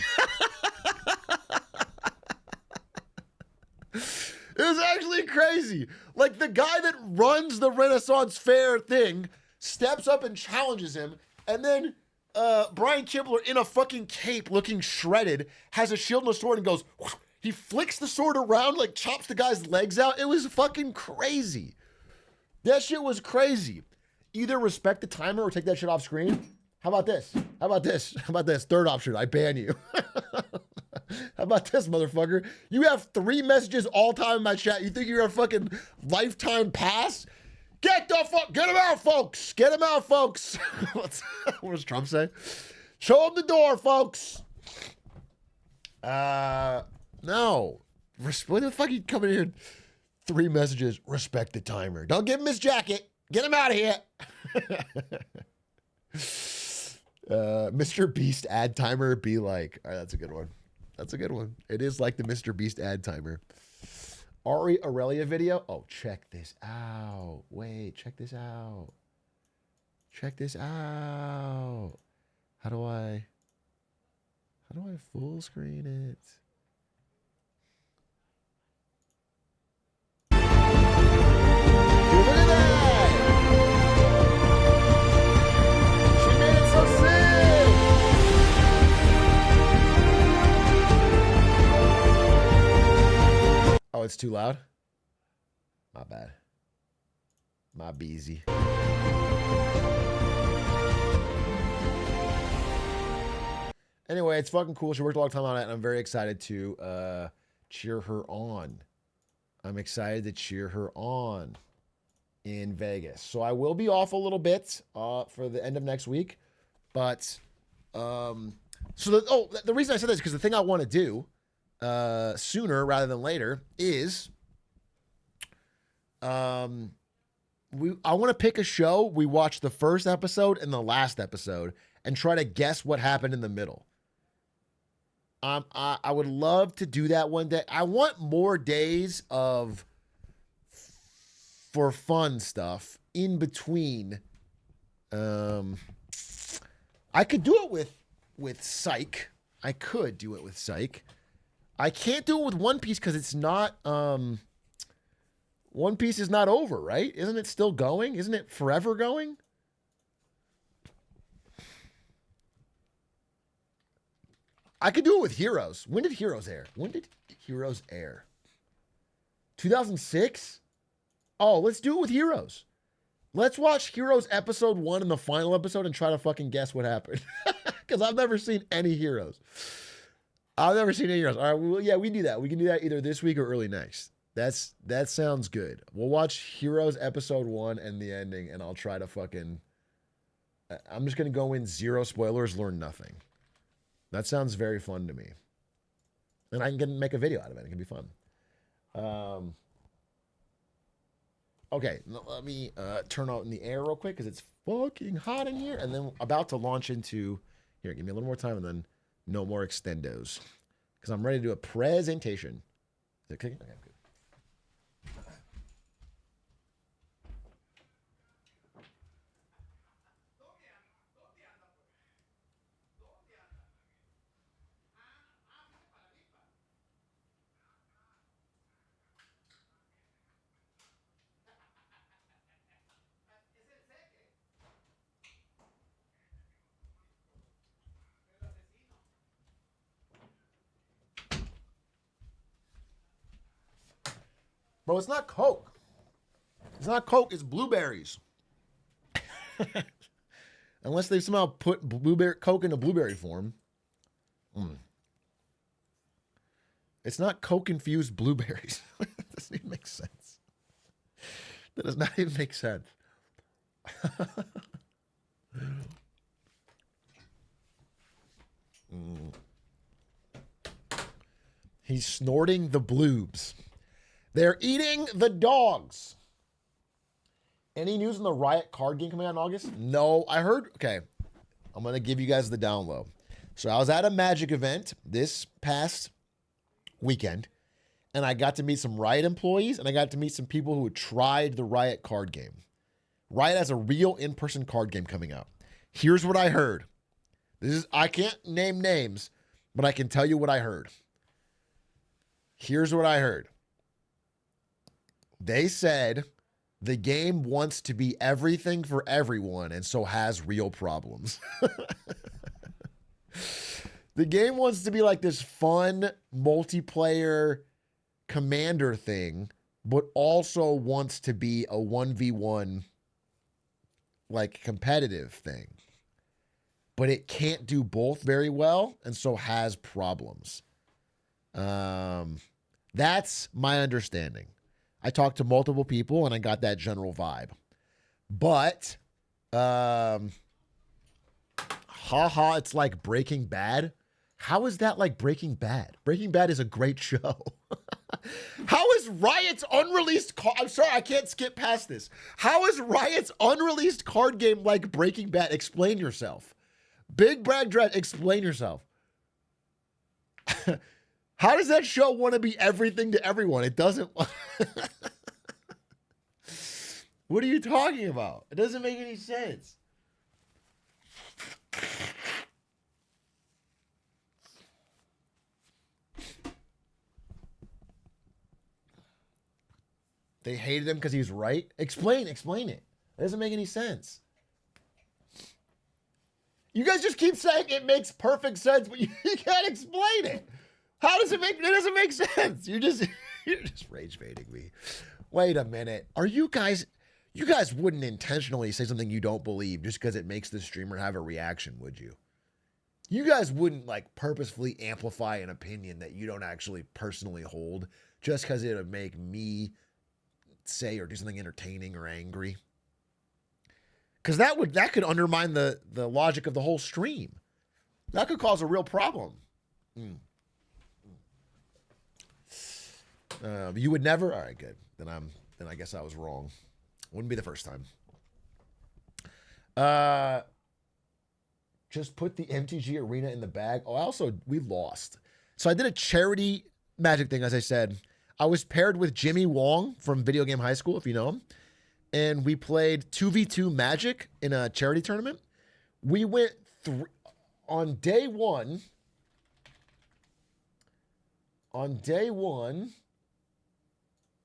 It was actually crazy. Like the guy that runs the Renaissance Fair thing steps up and challenges him, and then Brian Kibler in a fucking cape looking shredded has a shield and a sword and goes, whoosh, he flicks the sword around, like chops the guy's legs out. It was fucking crazy. That shit was crazy. Either respect the timer or take that shit off screen. How about this? How about this? How about this? Third option, I ban you. How about this, motherfucker? You have 3 messages all time in my chat. You think you're a fucking lifetime pass? Get the fuck, get him out, folks. Get him out, folks. What does Trump say? Show him the door, folks. No. What the fuck you coming here? 3 messages, respect the timer. Don't give him his jacket. Get him out of here. Mr. Beast ad timer be like, all right, that's a good one. That's a good one. It is like the Mr. Beast ad timer. Ari Aurelia video. Oh, check this out. Wait, check this out. Check this out. How do I full screen it? Dude, look at that! She made it so sick! Oh, it's too loud? My bad. My beezy. Anyway, it's fucking cool. She worked a long time on it, and I'm very excited to cheer her on. I'm excited to cheer her on in Vegas. So I will be off a little bit for the end of next week. But, the reason I said this is because the thing I want to do sooner rather than later is I want to pick a show. We watch the first episode and the last episode and try to guess what happened in the middle. I would love to do that one day. I want more days of for fun stuff in between. I could do it with Psych. I could do it with Psych. I can't do it with One Piece because it's not One Piece is not over, right? Isn't it still going? Isn't it forever going? I could do it with Heroes. When did Heroes air? When did Heroes air? 2006? Oh, let's do it with Heroes. Let's watch Heroes episode 1 and the final episode and try to fucking guess what happened. Because I've never seen any Heroes. I've never seen any Heroes. All right, well, yeah, we do that. We can do that either this week or early next. That sounds good. We'll watch Heroes episode 1 and the ending, and I'll try to fucking... I'm just going to go in 0 spoilers, learn nothing. That sounds very fun to me. And I can make a video out of it. It can be fun. Okay, let me turn on the air real quick because it's fucking hot in here. And then about to launch into... Here, give me a little more time and then no more extendos. Because I'm ready to do a presentation. Is it clicking? Okay, good. Bro, it's not Coke. It's not Coke, it's blueberries. Unless they somehow put Coke into blueberry form. It's not Coke-infused blueberries. That doesn't even make sense. That does not even make sense. He's snorting the bloobs. They're eating the dogs. Any news on the Riot card game coming out in August? No, I heard. Okay, I'm going to give you guys the down low. So I was at a Magic event this past weekend, and I got to meet some Riot employees, and I got to meet some people who had tried the Riot card game. Riot has a real in-person card game coming out. Here's what I heard. I can't name names, but I can tell you what I heard. Here's what I heard. They said the game wants to be everything for everyone and so has real problems. The game wants to be like this fun multiplayer commander thing, but also wants to be a 1v1 like competitive thing. But it can't do both very well and so has problems. That's my understanding. I talked to multiple people and I got that general vibe. But, it's like Breaking Bad. How is that like Breaking Bad? Breaking Bad is a great show. How is Riot's unreleased I'm sorry, I can't skip past this. How is Riot's unreleased card game like Breaking Bad? Explain yourself. Big Brad Dread, explain yourself. How does that show want to be everything to everyone? It doesn't. What are you talking about? It doesn't make any sense. They hated him because he was right? Explain it. It doesn't make any sense. You guys just keep saying it makes perfect sense, but you can't explain it. How does it doesn't make sense. You're just rage baiting me. Wait a minute. You guys wouldn't intentionally say something you don't believe just because it makes the streamer have a reaction, would you? You guys wouldn't like purposefully amplify an opinion that you don't actually personally hold just because it would make me say or do something entertaining or angry. Because that could undermine the logic of the whole stream. That could cause a real problem. You would never. All right, good. Then I guess I was wrong. Wouldn't be the first time. Just put the MTG Arena in the bag. Oh, we lost. So I did a charity Magic thing, as I said. I was paired with Jimmy Wong from Video Game High School, if you know him. And we played 2v2 Magic in a charity tournament. We went on day one. On day one,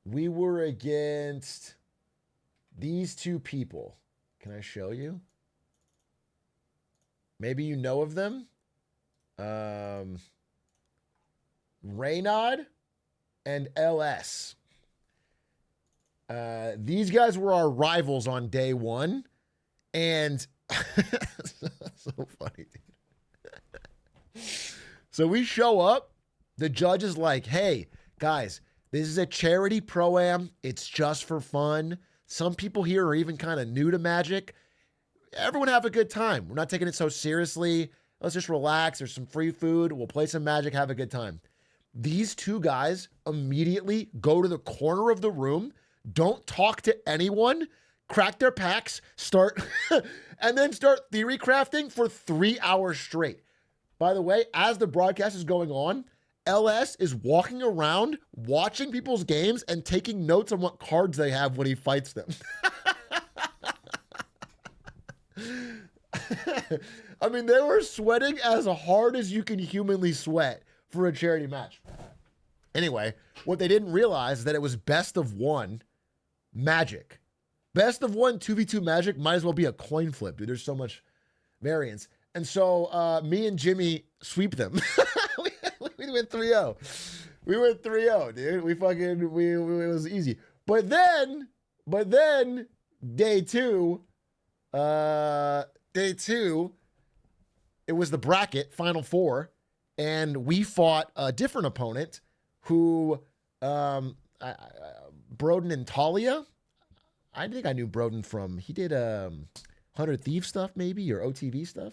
we were against these two people. Can I show you? Maybe you know of them. Reynad and LS. These guys were our rivals on day one. And so funny. So we show up. The judge is like, hey, guys, this is a charity pro-am. It's just for fun. Some people here are even kind of new to Magic. Everyone have a good time. We're not taking it so seriously. Let's just relax. There's some free food. We'll play some Magic, have a good time. These two guys immediately go to the corner of the room, don't talk to anyone, crack their packs, and then start theory crafting for 3 hours straight. By the way, as the broadcast is going on, LS is walking around, watching people's games, and taking notes on what cards they have when he fights them. I mean, they were sweating as hard as you can humanly sweat for a charity match. Anyway, what they didn't realize is that it was best of one Magic. Best of one 2v2 Magic might as well be a coin flip, dude. There's so much variance. And so me and Jimmy sweep them. We went 3-0. We went 3-0, dude. It was easy. But then But then day two, it was the bracket final four, and we fought a different opponent who, Broden and Talia. I think I knew Broden from, he did 100 Thieves stuff maybe, or OTV stuff.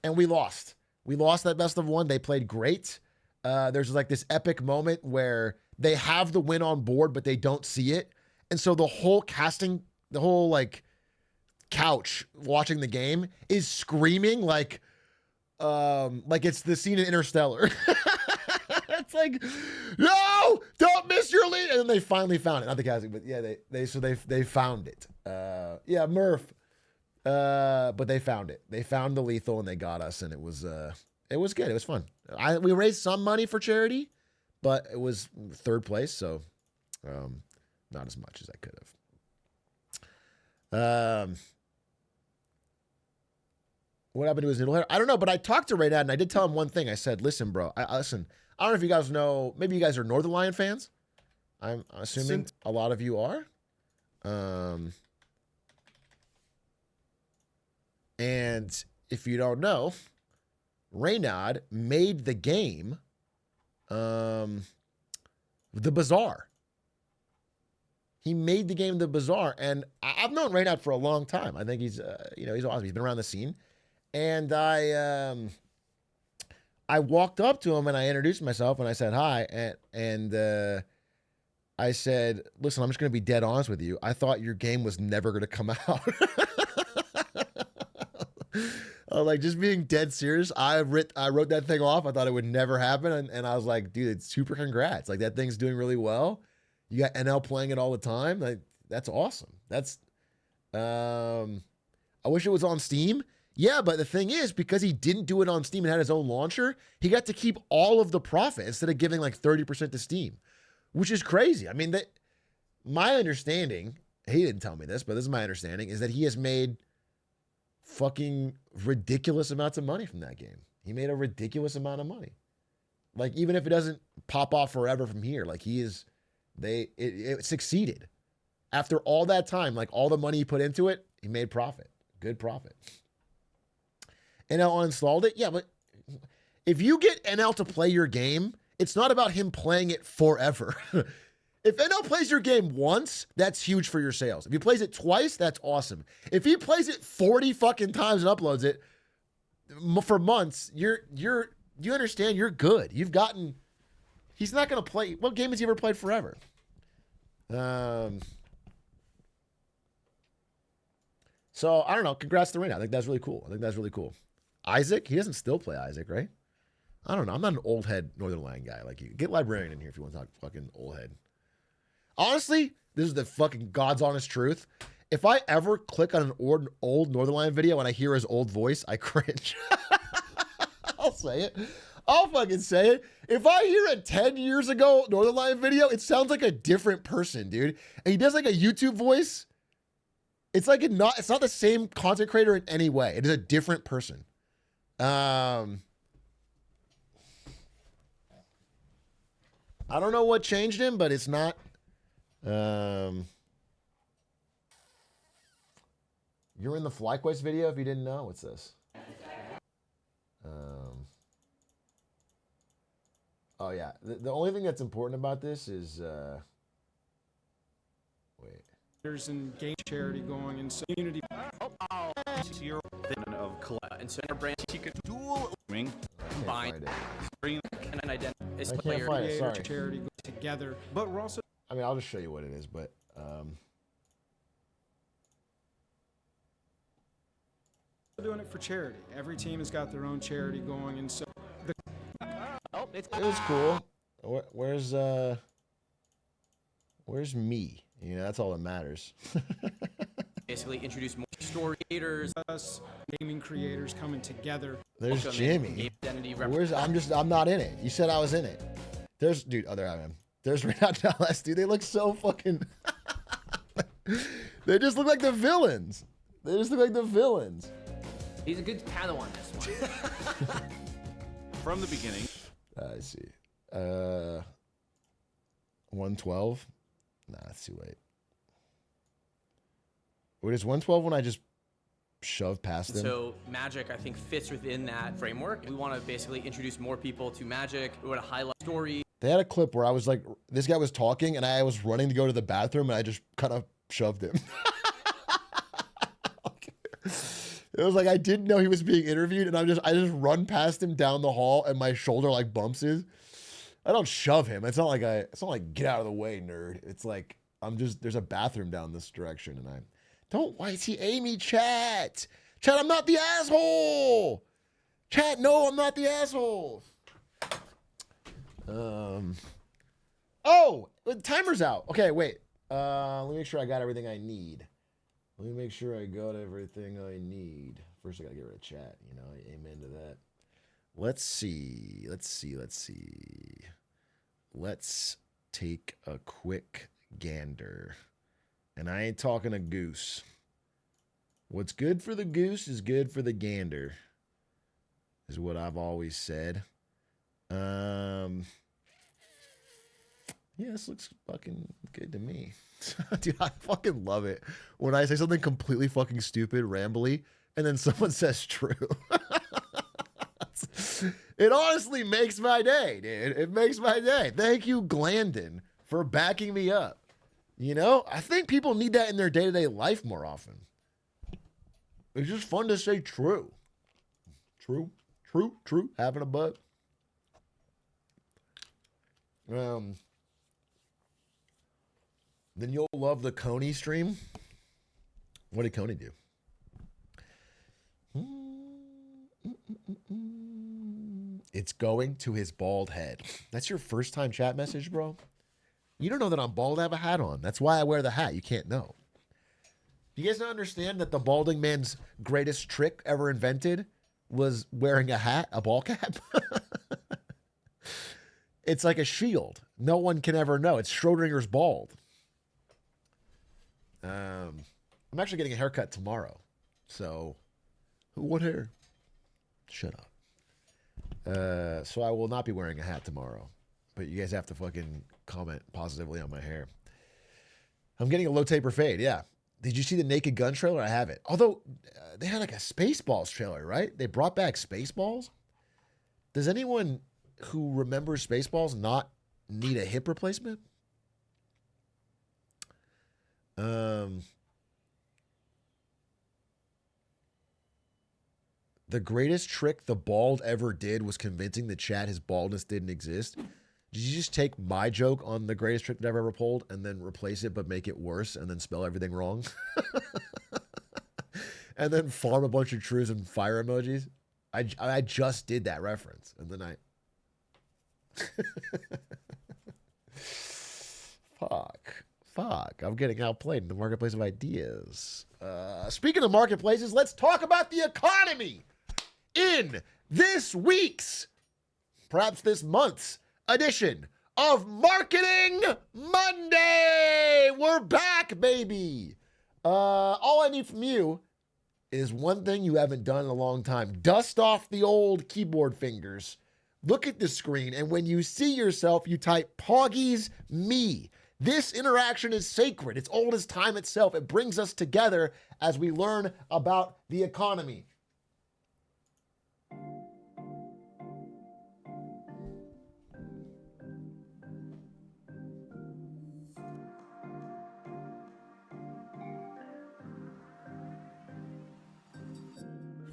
And we lost. We lost that best of one. They played great. There's like this epic moment where they have the win on board, but they don't see it. And so the whole casting, the whole like couch watching the game is screaming like it's the scene in Interstellar. It's like, no, don't miss your lead. And then they finally found it. Not the casting, but yeah, they found it. Yeah, Murph. But they found it. They found the lethal and they got us, and it was good. It was fun. We raised some money for charity, but it was third place, so not as much as I could have. What happened to his middle hair? I don't know, but I talked to Ray Dad and I did tell him one thing. I said, listen, bro, listen, I don't know if you guys know, maybe you guys are Northern Lion fans. I'm assuming a lot of you are. And if you don't know, Reynad made the game, The Bazaar. He made the game The Bazaar, and I've known Reynad for a long time. I think he's, he's awesome. He's been around the scene, and I walked up to him and I introduced myself and I said hi, and I said, listen, I'm just going to be dead honest with you. I thought your game was never going to come out. Like, just being dead serious, I wrote that thing off. I thought it would never happen. And I was like, dude, it's super congrats. Like, that thing's doing really well. You got NL playing it all the time. Like, that's awesome. That's, I wish it was on Steam. Yeah, but the thing is, because he didn't do it on Steam and had his own launcher, he got to keep all of the profit instead of giving like 30% to Steam, which is crazy. I mean, my understanding, he didn't tell me this, but this is my understanding, is that he has made fucking ridiculous amounts of money from that game. He made a ridiculous amount of money. Like, even if it doesn't pop off forever from here, like it succeeded. After all that time, like all the money he put into it, he made profit. Good profit. NL uninstalled it? Yeah, but if you get NL to play your game, it's not about him playing it forever. If NL plays your game once, that's huge for your sales. If he plays it twice, that's awesome. If he plays it 40 fucking times and uploads it for months, you understand you're good. He's not going to play. What game has he ever played forever? So I don't know. Congrats to Rena. I think that's really cool. Isaac, he doesn't still play Isaac, right? I don't know. I'm not an old head Northern Lion guy like you. Get Librarian in here if you want to talk fucking old head. Honestly, this is the fucking God's honest truth. If I ever click on an old Northern Lion video and I hear his old voice, I cringe. I'll say it. I'll fucking say it. If I hear a 10 years ago Northern Lion video, it sounds like a different person, dude. And he does like a YouTube voice. It's like it's not the same content creator in any way. It is a different person. I don't know what changed him, but it's not. You're in the FlyQuest video if you didn't know. What's this? Oh yeah. The only thing that's important about this is wait. There's an game charity going and so community. Your of collect and so brand you could dual ring combine bring an identity Sorry. Charity go together, but we're also. I mean, I'll just show you what it is, but doing it for charity. Every team has got their own charity going, and so it was cool. Where's me? You know, that's all that matters. basically introduce more story creators, us gaming creators coming together. There's Jimmy. I'm not in it. You said I was in it. There's there I am. There's Renat Dallas, dude. They look so fucking. They just look like the villains. He's a good Padawan this one. From the beginning. I see. 112. Nah, that's too late. What is 112 when I just shove past them? So Magic, I think, fits within that framework. We want to basically introduce more people to Magic. We want to highlight story. They had a clip where I was like, this guy was talking and I was running to go to the bathroom and I just kind of shoved him. It was like I didn't know he was being interviewed and I just run past him down the hall and my shoulder like bumps his. I don't shove him. It's not like get out of the way, nerd. It's like there's a bathroom down this direction and why is he Amy, chat? Chat, I'm not the asshole. Chat, no, I'm not the asshole. Oh, the timer's out. Okay, wait. Let me make sure I got everything I need. Let me make sure I got everything I need. First, I gotta get rid of chat. You know, amen to that. Let's see. Let's take a quick gander. And I ain't talking a goose. What's good for the goose is good for the gander, is what I've always said. Yeah, this looks fucking good to me. Dude, I fucking love it when I say something completely fucking stupid, rambly, and then someone says true. It honestly makes my day, dude. It makes my day. Thank you, Glandon, for backing me up. You know, I think people need that in their day-to-day life more often. It's just fun to say true. True. Having a butt. Then you'll love the Coney stream. What did Coney do? It's going to his bald head. That's your first time chat message, bro? You don't know that I'm bald. I have a hat on. That's why I wear the hat. You can't know. Do you guys not understand that the balding man's greatest trick ever invented was wearing a hat, a ball cap? It's like a shield. No one can ever know. It's Schrodinger's bald. I'm actually getting a haircut tomorrow. So, what hair? Shut up. So I will not be wearing a hat tomorrow. But you guys have to fucking comment positively on my hair. I'm getting a low taper fade, yeah. Did you see the Naked Gun trailer? I have it. Although, they had like a Spaceballs trailer, right? They brought back Spaceballs? Does anyone who remembers Spaceballs not need a hip replacement? The greatest trick the bald ever did was convincing the chat his baldness didn't exist. Did you just take my joke on the greatest trick that I've ever pulled and then replace it but make it worse and then spell everything wrong? And then farm a bunch of trues and fire emojis? I just did that reference. And then Fuck. I'm getting outplayed in the marketplace of ideas. Speaking of marketplaces, let's talk about the economy in this week's, perhaps this month's, edition of Marketing Monday. We're back, baby. All I need from you is one thing you haven't done in a long time. Dust off the old keyboard fingers. Look at the screen, and when you see yourself, you type Poggy's me. This interaction is sacred. It's old as time itself. It brings us together as we learn about the economy.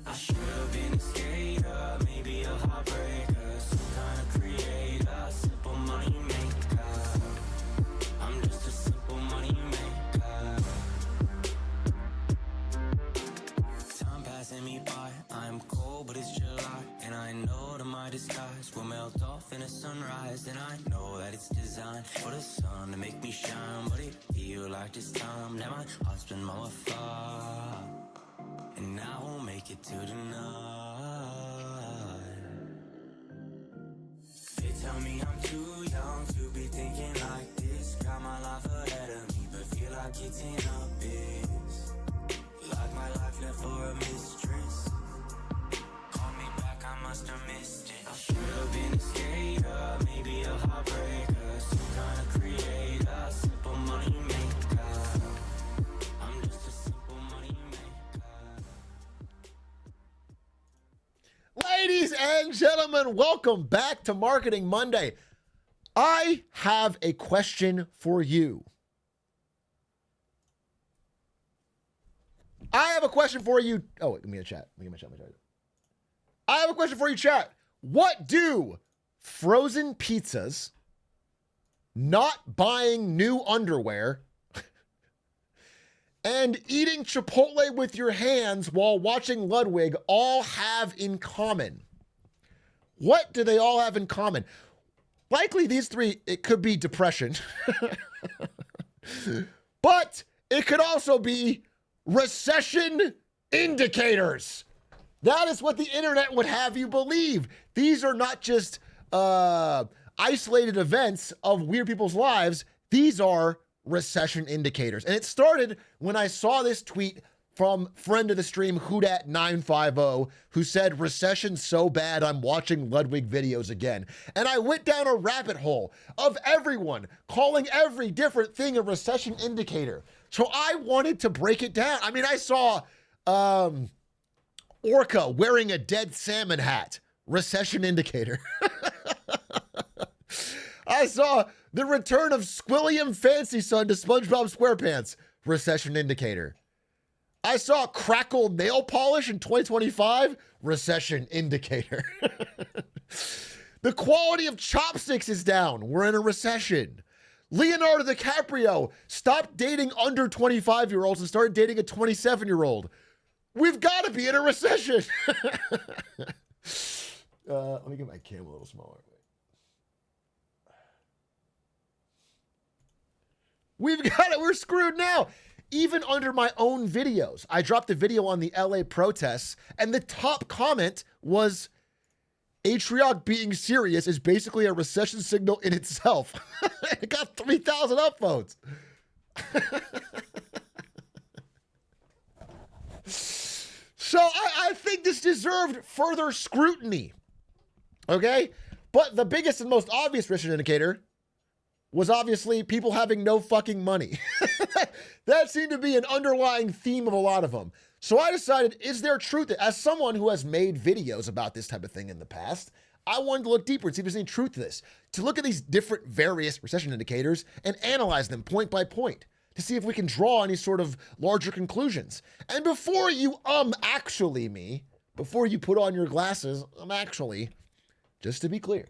I should have been a skater, maybe a heartbreaker, some kind of creator, simple money maker. I'm just a simple money maker. Time passing me by, I'm cold but it's July, and I know that my disguise will melt off in a sunrise, and I know that it's designed for the sun to make me shine, but it feel like this time that my heart's been mummified. And I won't make it to the night. They tell me I'm too young to be thinking like this. Got my life ahead of me, but feel like it's in abyss. Like my life left for a mistress. Call me back, I must have missed it. I should have been a skater, maybe a heartbreaker, some kind of creator, simple money maker. I'm just a simple Ladies and gentlemen, welcome back to Marketing Monday. I have a question for you. I have a question for you. Oh, wait, give me a chat. I have a question for you, chat. What do frozen pizzas, not buying new underwear, and eating Chipotle with your hands while watching Ludwig all have in common? What do they all have in common? Likely these three, it could be depression. But it could also be recession indicators. That is what the internet would have you believe. These are not just isolated events of weird people's lives. These are recession indicators. And it started when I saw this tweet from friend of the stream, Hoodat950, who said, recession so bad I'm watching Ludwig videos again. And I went down a rabbit hole of everyone calling every different thing a recession indicator. So I wanted to break it down. I mean, I saw Orca wearing a dead salmon hat, recession indicator. I saw the return of Squilliam Fancy Son to SpongeBob SquarePants, recession indicator. I saw Crackle nail polish in 2025, recession indicator. The quality of chopsticks is down. We're in a recession. Leonardo DiCaprio stopped dating under 25-year-olds and started dating a 27-year-old. We've got to be in a recession. Let me get my camera a little smaller. We've got it. We're screwed now. Even under my own videos, I dropped a video on the LA protests, and the top comment was, Atrioc being serious is basically a recession signal in itself. It got 3,000 upvotes. So I think this deserved further scrutiny. Okay? But the biggest and most obvious recession indicator was obviously people having no fucking money. That seemed to be an underlying theme of a lot of them. So I decided, is there truth? As someone who has made videos about this type of thing in the past, I wanted to look deeper and see if there's any truth to this. To look at these different various recession indicators and analyze them point by point to see if we can draw any sort of larger conclusions. And before you actually me, before you put on your glasses, actually, just to be clear,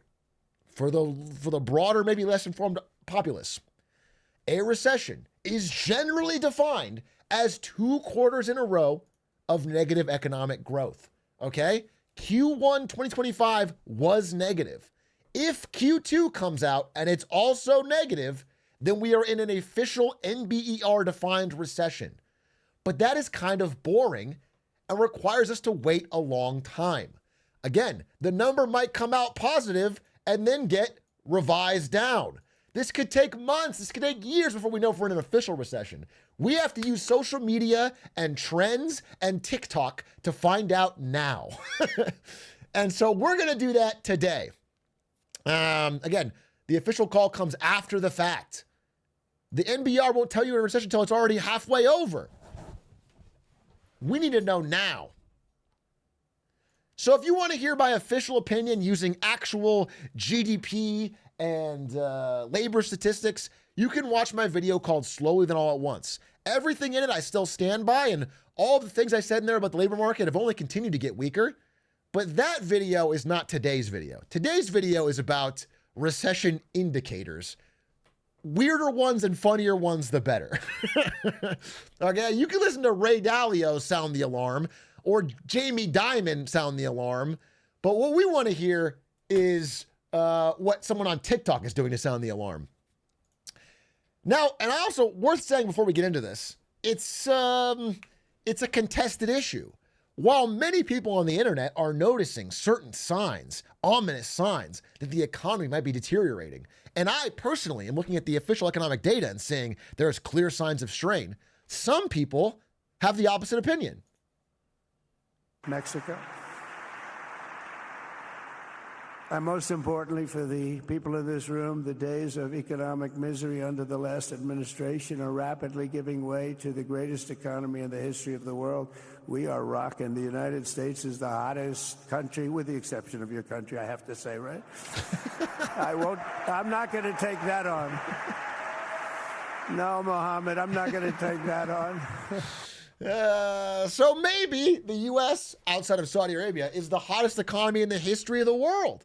for the broader, maybe less informed populace, a recession is generally defined as 2 quarters in a row of negative economic growth, okay? Q1 2025 was negative. If Q2 comes out and it's also negative, then we are in an official NBER-defined recession. But that is kind of boring and requires us to wait a long time. Again, the number might come out positive and then get revised down. This could take months, this could take years before we know if we're in an official recession. We have to use social media and trends and TikTok to find out now. And so we're gonna do that today. Again, the official call comes after the fact. The NBR won't tell you in a recession until it's already halfway over. We need to know now. So if you want to hear my official opinion using actual GDP and labor statistics, you can watch my video called Slowly Then All at Once. Everything in it I still stand by, and all the things I said in there about the labor market have only continued to get weaker. But that video is not today's video. Today's video is about recession indicators. Weirder ones and funnier ones, the better. Okay, you can listen to Ray Dalio sound the alarm, or Jamie Dimon sound the alarm, but what we want to hear is what someone on TikTok is doing to sound the alarm. Now, and I also, worth saying before we get into this, it's a contested issue. While many people on the internet are noticing certain signs, ominous signs, that the economy might be deteriorating, and I personally am looking at the official economic data and saying there's clear signs of strain, some people have the opposite opinion. Mexico. And most importantly, for the people in this room, the days of economic misery under the last administration are rapidly giving way to the greatest economy in the history of the world. We are rocking. The United States is the hottest country, with the exception of your country, I have to say, right? I'm not going to take that on. No, Mohammed, I'm not going to take that on. So maybe the U.S., outside of Saudi Arabia, is the hottest economy in the history of the world.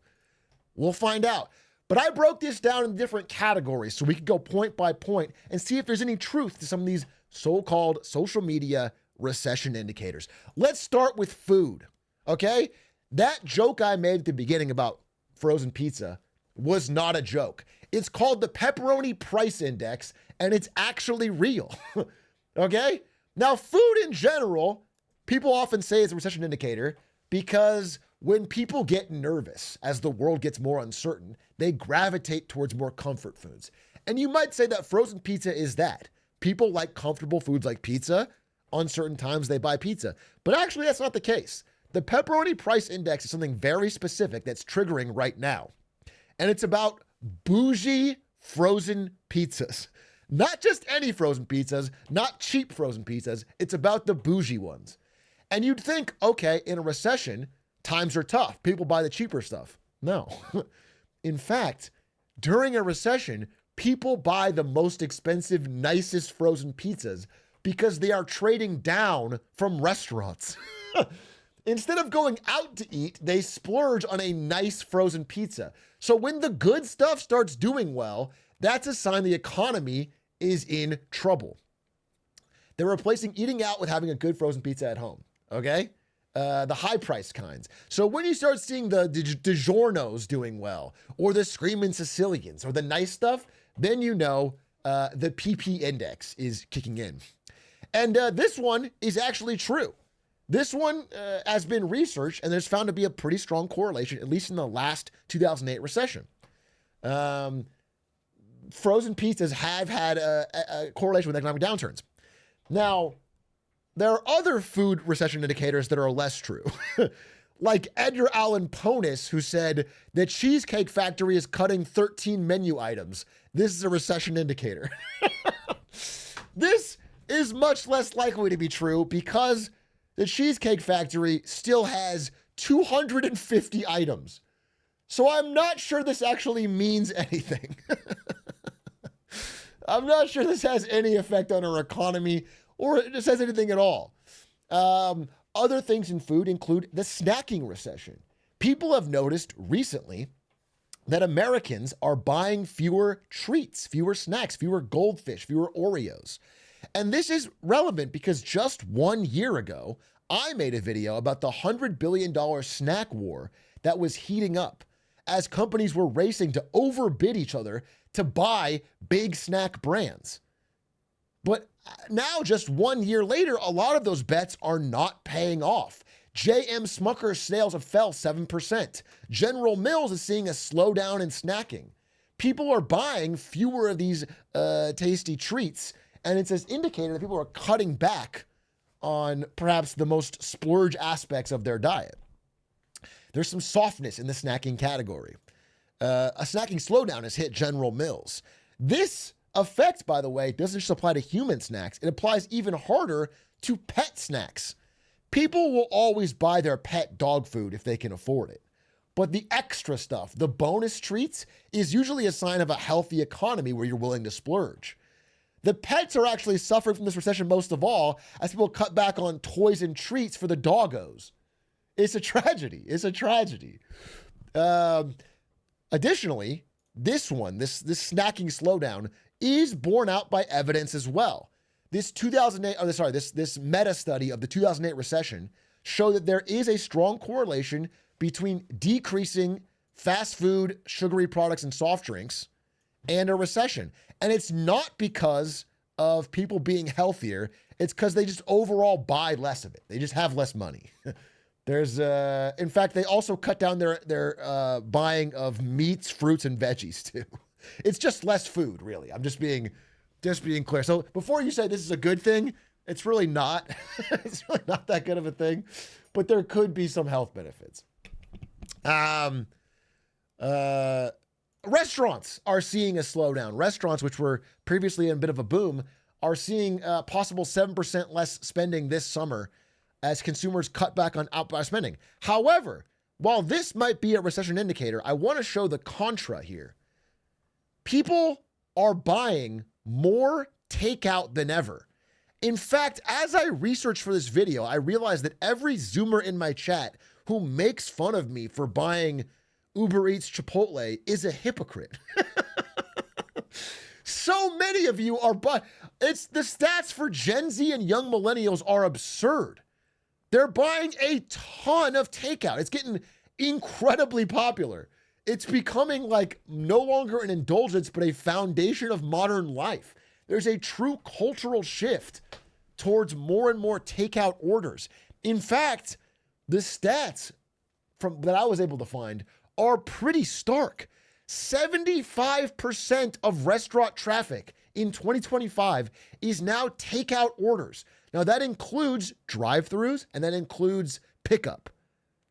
We'll find out. But I broke this down in different categories so we could go point by point and see if there's any truth to some of these so-called social media recession indicators. Let's start with food, okay? That joke I made at the beginning about frozen pizza was not a joke. It's called the Pepperoni Price Index, and it's actually real, okay? Now, food in general, people often say it's a recession indicator because when people get nervous as the world gets more uncertain, they gravitate towards more comfort foods. And you might say that frozen pizza is that. People like comfortable foods like pizza. On certain times, they buy pizza. But actually, that's not the case. The Pepperoni Price Index is something very specific that's triggering right now. And it's about bougie frozen pizzas. Not just any frozen pizzas, not cheap frozen pizzas. It's about the bougie ones. And you'd think, okay, in a recession, times are tough. People buy the cheaper stuff. No. In fact, during a recession, people buy the most expensive, nicest frozen pizzas because they are trading down from restaurants. Instead of going out to eat, they splurge on a nice frozen pizza. So when the good stuff starts doing well, that's a sign the economy is in trouble. They're replacing eating out with having a good frozen pizza at home, okay? The high-priced kinds. So when you start seeing the DiGiorno's doing well, or the Screamin' Sicilians, or the nice stuff, then you know the PP index is kicking in. And this one is actually true. This one has been researched, and there's found to be a pretty strong correlation, at least in the last 2008 recession. Frozen pizzas have had a correlation with economic downturns. Now, there are other food recession indicators that are less true. Like Edgar Allan Ponis, who said the Cheesecake Factory is cutting 13 menu items. This is a recession indicator. This is much less likely to be true because the Cheesecake Factory still has 250 items. So I'm not sure this actually means anything. I'm not sure this has any effect on our economy or it just has anything at all. Other things in food include the snacking recession. People have noticed recently that Americans are buying fewer treats, fewer snacks, fewer goldfish, fewer Oreos. And this is relevant because just 1 year ago, I made a video about the $100 billion snack war that was heating up as companies were racing to overbid each other to buy big snack brands. But now, just 1 year later, a lot of those bets are not paying off. J.M. Smucker's sales have fell 7%. General Mills is seeing a slowdown in snacking. People are buying fewer of these tasty treats, and it's an indicator that people are cutting back on perhaps the most splurge aspects of their diet. There's some softness in the snacking category. A snacking slowdown has hit General Mills. This effect, by the way, doesn't just apply to human snacks. It applies even harder to pet snacks. People will always buy their pet dog food if they can afford it. But the extra stuff, the bonus treats, is usually a sign of a healthy economy where you're willing to splurge. The pets are actually suffering from this recession most of all as people cut back on toys and treats for the doggos. It's a tragedy. It's a tragedy. Additionally, this snacking slowdown is borne out by evidence as well. This meta study of the 2008 recession showed that there is a strong correlation between decreasing fast food, sugary products, and soft drinks and a recession. And it's not because of people being healthier. It's because they just overall buy less of it. They just have less money. In fact, they also cut down their buying of meats, fruits, and veggies too. It's just less food, really. I'm just being clear. So before you say this is a good thing, it's really not. It's really not that good of a thing, but there could be some health benefits. Restaurants are seeing a slowdown. Restaurants, which were previously in a bit of a boom, are seeing possible 7% less spending this summer as consumers cut back on outbound spending. However, while this might be a recession indicator, I want to show the contra here. People are buying more takeout than ever. In fact, as I researched for this video, I realized that every Zoomer in my chat who makes fun of me for buying Uber Eats Chipotle is a hypocrite. So many of you are it's the stats for Gen Z and young millennials are absurd. They're buying a ton of takeout. It's getting incredibly popular. It's becoming like no longer an indulgence, but a foundation of modern life. There's a true cultural shift towards more and more takeout orders. In fact, the stats that I was able to find are pretty stark. 75% of restaurant traffic in 2025 is now takeout orders. Now that includes drive-thrus and that includes pickup.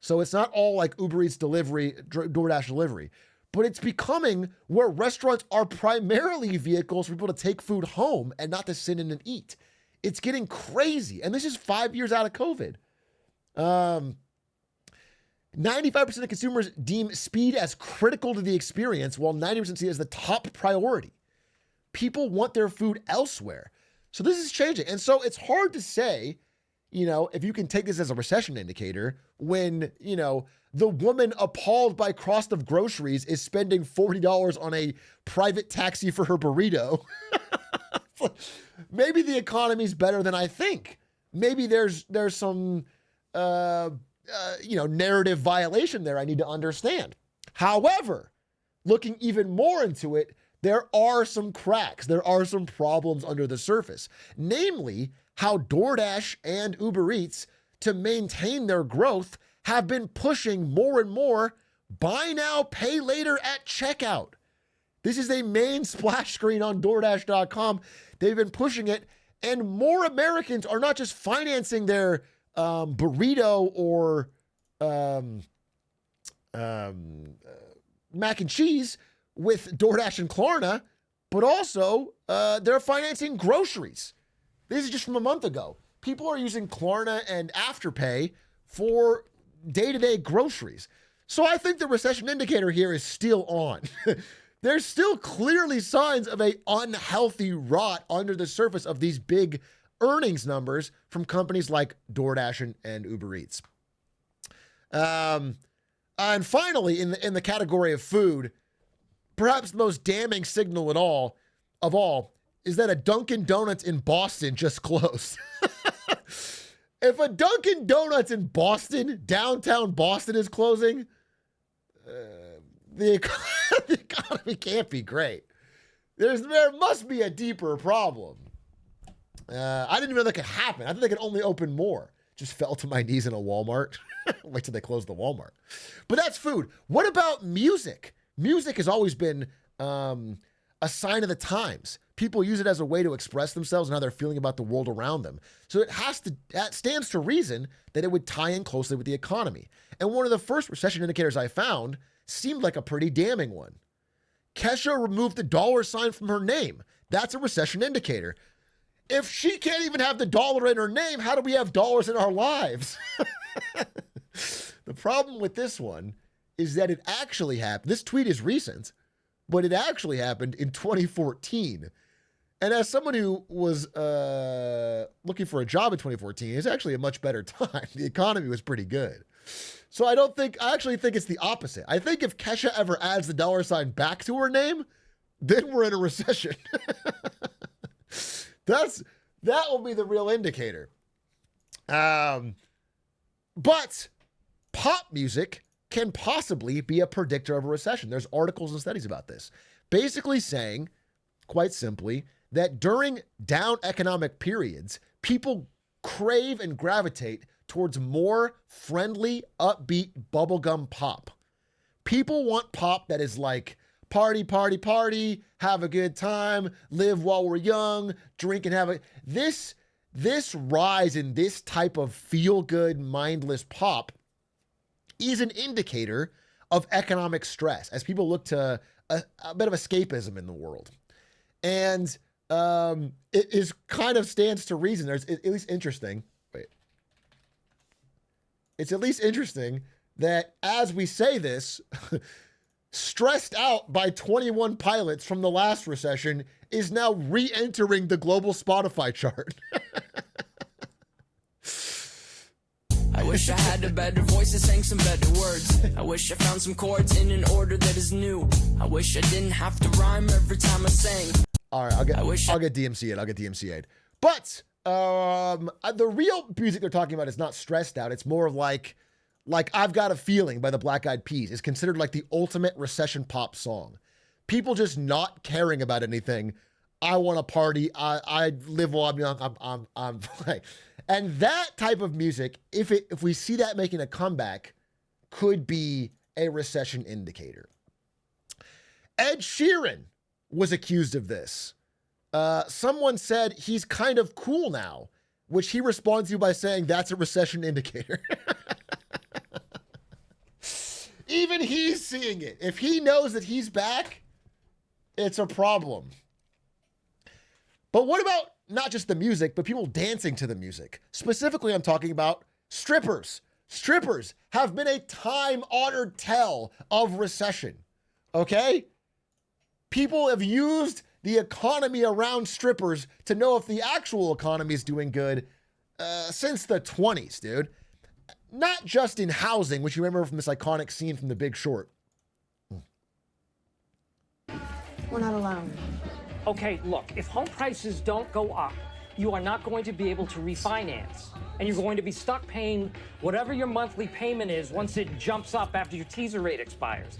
So it's not all like Uber Eats delivery, DoorDash delivery, but it's becoming where restaurants are primarily vehicles for people to take food home and not to sit in and eat. It's getting crazy. And this is 5 years out of COVID. 95% of consumers deem speed as critical to the experience, while 90% see it as the top priority. People want their food elsewhere. So this is changing. And so it's hard to say, if you can take this as a recession indicator when, the woman appalled by cost of groceries is spending $40 on a private taxi for her burrito. Maybe the economy's better than I think. Maybe there's some, narrative violation there I need to understand. However, looking even more into it, there are some cracks. There are some problems under the surface. Namely, how DoorDash and Uber Eats, to maintain their growth, have been pushing more and more buy now, pay later at checkout. This is a main splash screen on DoorDash.com. They've been pushing it, and more Americans are not just financing their burrito or mac and cheese with DoorDash and Klarna, but also they're financing groceries. This is just from a month ago. People are using Klarna and Afterpay for day-to-day groceries. So I think the recession indicator here is still on. There's still clearly signs of a unhealthy rot under the surface of these big earnings numbers from companies like DoorDash and Uber Eats. And finally, in the category of food, perhaps the most damning signal of all is that a Dunkin' Donuts in Boston just closed. If a Dunkin' Donuts in Boston, downtown Boston, is closing, the economy can't be great. There must be a deeper problem. I didn't even know that could happen. I thought they could only open more. Just fell to my knees in a Walmart. Wait till they close the Walmart. But that's food. What about music? Music has always been a sign of the times. People use it as a way to express themselves and how they're feeling about the world around them. So that stands to reason that it would tie in closely with the economy. And one of the first recession indicators I found seemed like a pretty damning one. Kesha removed the dollar sign from her name. That's a recession indicator. If she can't even have the dollar in her name, how do we have dollars in our lives? The problem with this one is that it actually happened. This tweet is recent, but it actually happened in 2014. And as someone who was looking for a job in 2014, it's actually a much better time. The economy was pretty good. So I actually think it's the opposite. I think if Kesha ever adds the dollar sign back to her name, then we're in a recession. That will be the real indicator. But pop music can possibly be a predictor of a recession. There's articles and studies about this, basically saying, quite simply, that during down economic periods, people crave and gravitate towards more friendly, upbeat bubblegum pop. People want pop that is like party, party, party, have a good time, live while we're young, drink and have a... This rise in this type of feel-good, mindless pop is an indicator of economic stress as people look to a bit of escapism in the world. And it is kind of stands to reason. There's at least interesting. Wait. It's at least interesting that as we say this, stressed out by 21 pilots from the last recession is now re-entering the global Spotify chart. I wish I had a better voice that sang some better words. I wish I found some chords in an order that is new. I wish I didn't have to rhyme every time I sang. All right, I'll get DMCA'd. I'll get DMCA'd. But the real music they're talking about is not stressed out. It's more of like I've Got a Feeling by the Black Eyed Peas is considered like the ultimate recession pop song. People just not caring about anything. I want to party. I live while I'm young. I'm like, and that type of music, if we see that making a comeback, could be a recession indicator. Ed Sheeran was accused of this. Someone said he's kind of cool now, which he responds to by saying that's a recession indicator. Even he's seeing it. If he knows that he's back, it's a problem. But what about not just the music, but people dancing to the music? Specifically, I'm talking about strippers. Strippers have been a time-honored tell of recession, okay? People have used the economy around strippers to know if the actual economy is doing good since the 20s, dude. Not just in housing, which you remember from this iconic scene from The Big Short. We're not alone. Okay, look, if home prices don't go up, you are not going to be able to refinance. And you're going to be stuck paying whatever your monthly payment is once it jumps up after your teaser rate expires.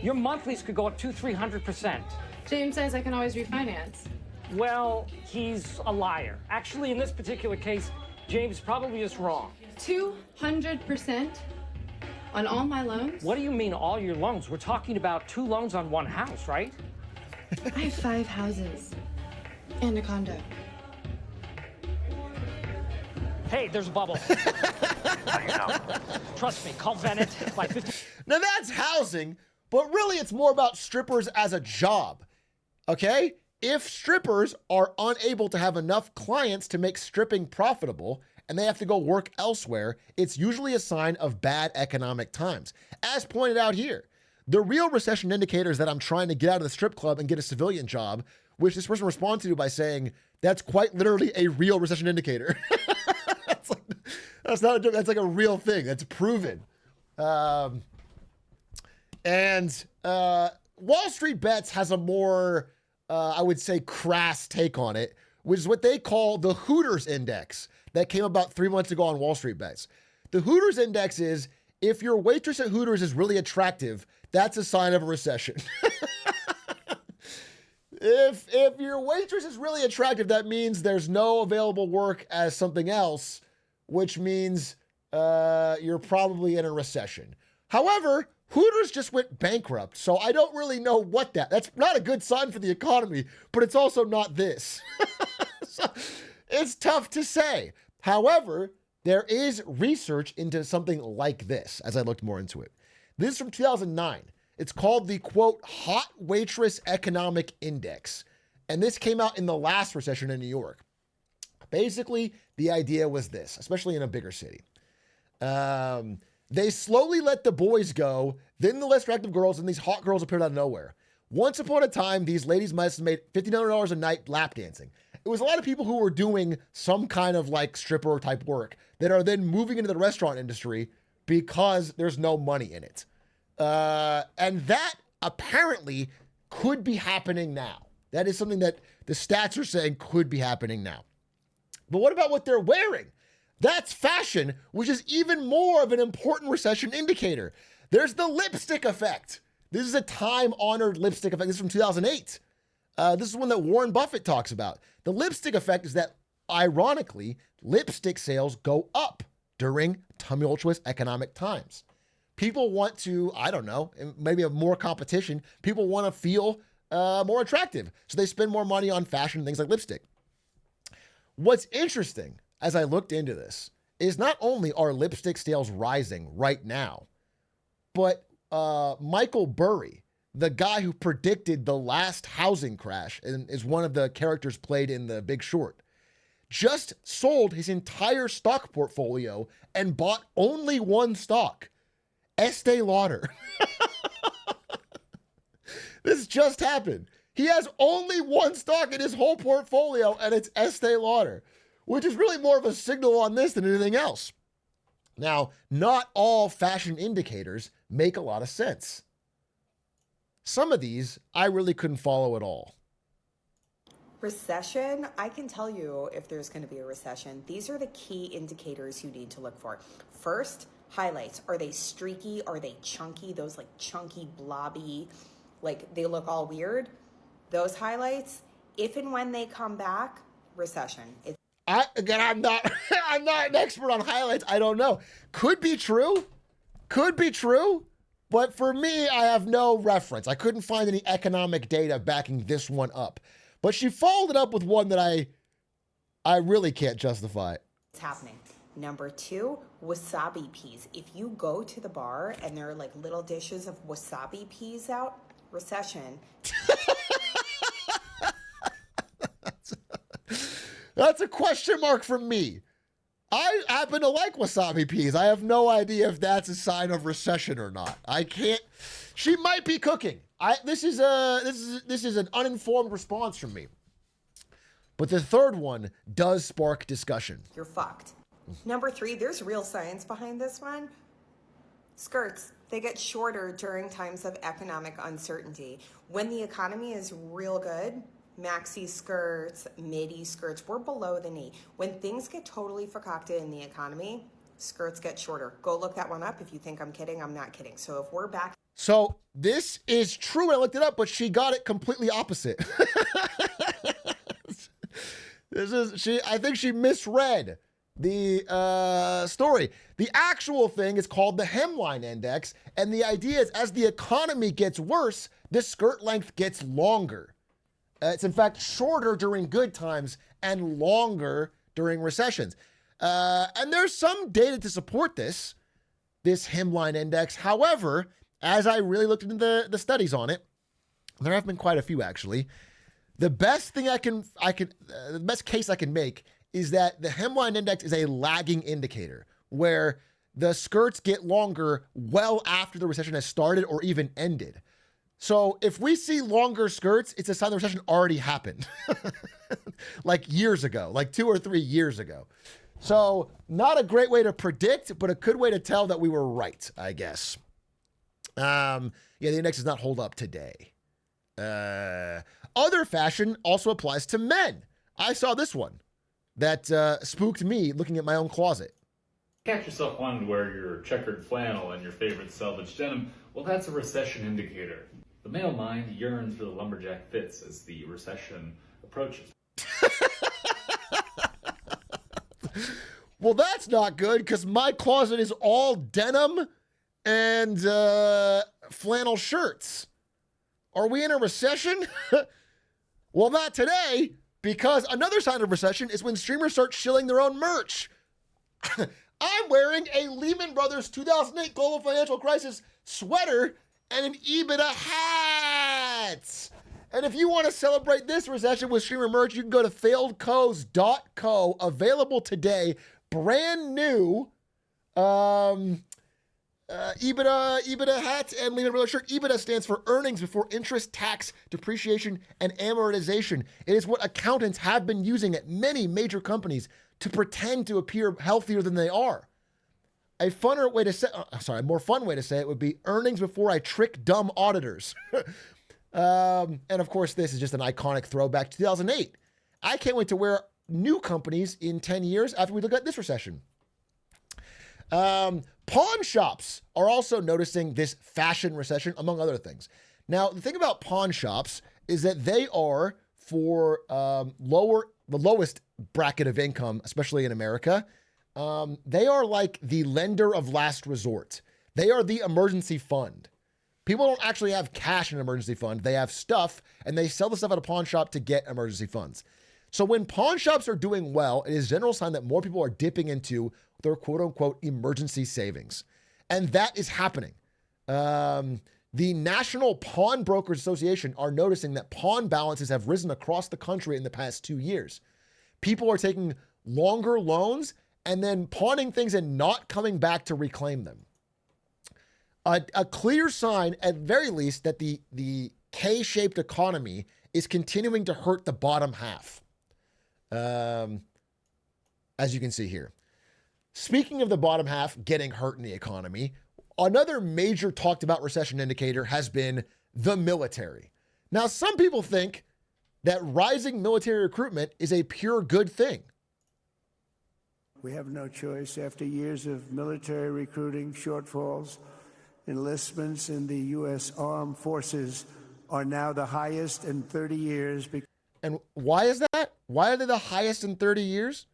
Your monthlies could go up 200-300%. James says I can always refinance. Well, he's a liar. Actually, in this particular case, James probably is wrong. 200% on all my loans? What do you mean all your loans? We're talking about 2 loans on 1 house, right? I have 5 houses and a condo. Hey, there's a bubble. Trust me, call Bennett by 50. Now that's housing, but really it's more about strippers as a job, okay? If strippers are unable to have enough clients to make stripping profitable and they have to go work elsewhere, it's usually a sign of bad economic times. As pointed out here, the real recession indicator is that I'm trying to get out of the strip club and get a civilian job, which this person responds to by saying, that's quite literally a real recession indicator. That's like a real thing. That's proven. Wall Street Bets has a more, I would say, crass take on it, which is what they call the Hooters Index that came about 3 months ago on Wall Street Bets. The Hooters Index is, if your waitress at Hooters is really attractive, that's a sign of a recession. If your waitress is really attractive, that means there's no available work as something else, which means you're probably in a recession. However, Hooters just went bankrupt, so I don't really know what that's not a good sign for the economy, but it's also not this. So it's tough to say. However, there is research into something like this as I looked more into it. This is from 2009. It's called the, quote, Hot Waitress Economic Index. And this came out in the last recession in New York. Basically, the idea was this, especially in a bigger city. They slowly let the boys go, then the less attractive girls, and these hot girls appeared out of nowhere. Once upon a time, these ladies must have made $1,500 a night lap dancing. It was a lot of people who were doing some kind of like stripper type work that are then moving into the restaurant industry because there's no money in it. And that apparently could be happening now. That is something that the stats are saying could be happening now. But what about what they're wearing? That's fashion, which is even more of an important recession indicator. There's the lipstick effect. This is a time-honored lipstick effect. This is from 2008. This is one that Warren Buffett talks about. The lipstick effect is that, ironically, lipstick sales go up during tumultuous economic times. People want to, I don't know, maybe have more competition. People want to feel more attractive. So they spend more money on fashion and things like lipstick. What's interesting, as I looked into this, is not only are lipstick sales rising right now, but Michael Burry, the guy who predicted the last housing crash and is one of the characters played in The Big Short, just sold his entire stock portfolio and bought only one stock, Estee Lauder. This just happened. He has only one stock in his whole portfolio, and it's Estee Lauder, which is really more of a signal on this than anything else. Now, not all fashion indicators make a lot of sense. Some of these I really couldn't follow at all. Recession, I can tell you if there's going to be a recession. These are the key indicators you need to look for. First, highlights. Are they streaky? Are they chunky? Those like chunky, blobby, like they look all weird. Those highlights, if and when they come back, recession. I'm not an expert on highlights. I don't know. Could be true. But for me, I have no reference. I couldn't find any economic data backing this one up. But she followed it up with one that I really can't justify. It's happening. Number 2, wasabi peas. If you go to the bar and there are like little dishes of wasabi peas out, recession. That's a question mark from me. I happen to like wasabi peas. I have no idea if that's a sign of recession or not. I can't. She might be cooking. This is an uninformed response from me. But the third one does spark discussion. You're fucked. Number 3, there's real science behind this one. Skirts, they get shorter during times of economic uncertainty. When the economy is real good, maxi skirts, midi skirts, we're below the knee. When things get totally fakakta in the economy, skirts get shorter. Go look that one up. If you think I'm kidding, I'm not kidding. So if we're back. So this is true. I looked it up, but she got it completely opposite. I think she misread the story. The actual thing is called the hemline index. And the idea is as the economy gets worse, the skirt length gets longer. It's in fact shorter during good times and longer during recessions. And there's some data to support this hemline index. However, as I really looked into the studies on it, there have been quite a few actually. The best thing the best case I can make is that the hemline index is a lagging indicator where the skirts get longer well after the recession has started or even ended. So if we see longer skirts, it's a sign the recession already happened. Like years ago, like 2 or 3 years ago. So not a great way to predict, but a good way to tell that we were right, I guess. The index does not hold up today. Other fashion also applies to men. I saw this one that spooked me looking at my own closet. Catch yourself wanting to wear your checkered flannel and your favorite selvage denim. Well, that's a recession indicator. The male mind yearns for the lumberjack fits as the recession approaches. Well, that's not good because my closet is all denim and flannel shirts. Are we in a recession? Well, not today, because another sign of recession is when streamers start shilling their own merch. I'm wearing a Lehman Brothers 2008 global financial crisis sweater and an EBITDA hat. And if you want to celebrate this recession with streamer merch, you can go to failedcos.co, available today, brand new EBITDA hats and Lehman Brothers shirt. EBITDA stands for earnings before interest, tax, depreciation, and amortization. It is what accountants have been using at many major companies to pretend to appear healthier than they are. A more fun way to say it would be earnings before I trick dumb auditors. And of course, this is just an iconic throwback to 2008. I can't wait to wear new companies in 10 years after we look at this recession. Pawn shops are also noticing this fashion recession, among other things. Now, the thing about pawn shops is that they are for the lowest bracket of income, especially in America. They are like the lender of last resort. They are the emergency fund. People don't actually have cash in an emergency fund. They have stuff, and they sell the stuff at a pawn shop to get emergency funds. So when pawn shops are doing well, it is a general sign that more people are dipping into their quote-unquote emergency savings. And that is happening. The National Pawnbrokers Association are noticing that pawn balances have risen across the country in the past 2 years. People are taking longer loans and then pawning things and not coming back to reclaim them. A clear sign, at very least, that the K-shaped economy is continuing to hurt the bottom half. As you can see here. Speaking of the bottom half getting hurt in the economy, another major talked about recession indicator has been the military. Now, some people think that rising military recruitment is a pure good thing. We have no choice. After years of military recruiting shortfalls, enlistments in the U.S. Armed Forces are now the highest in 30 years. And why is that? Why are they the highest in 30 years?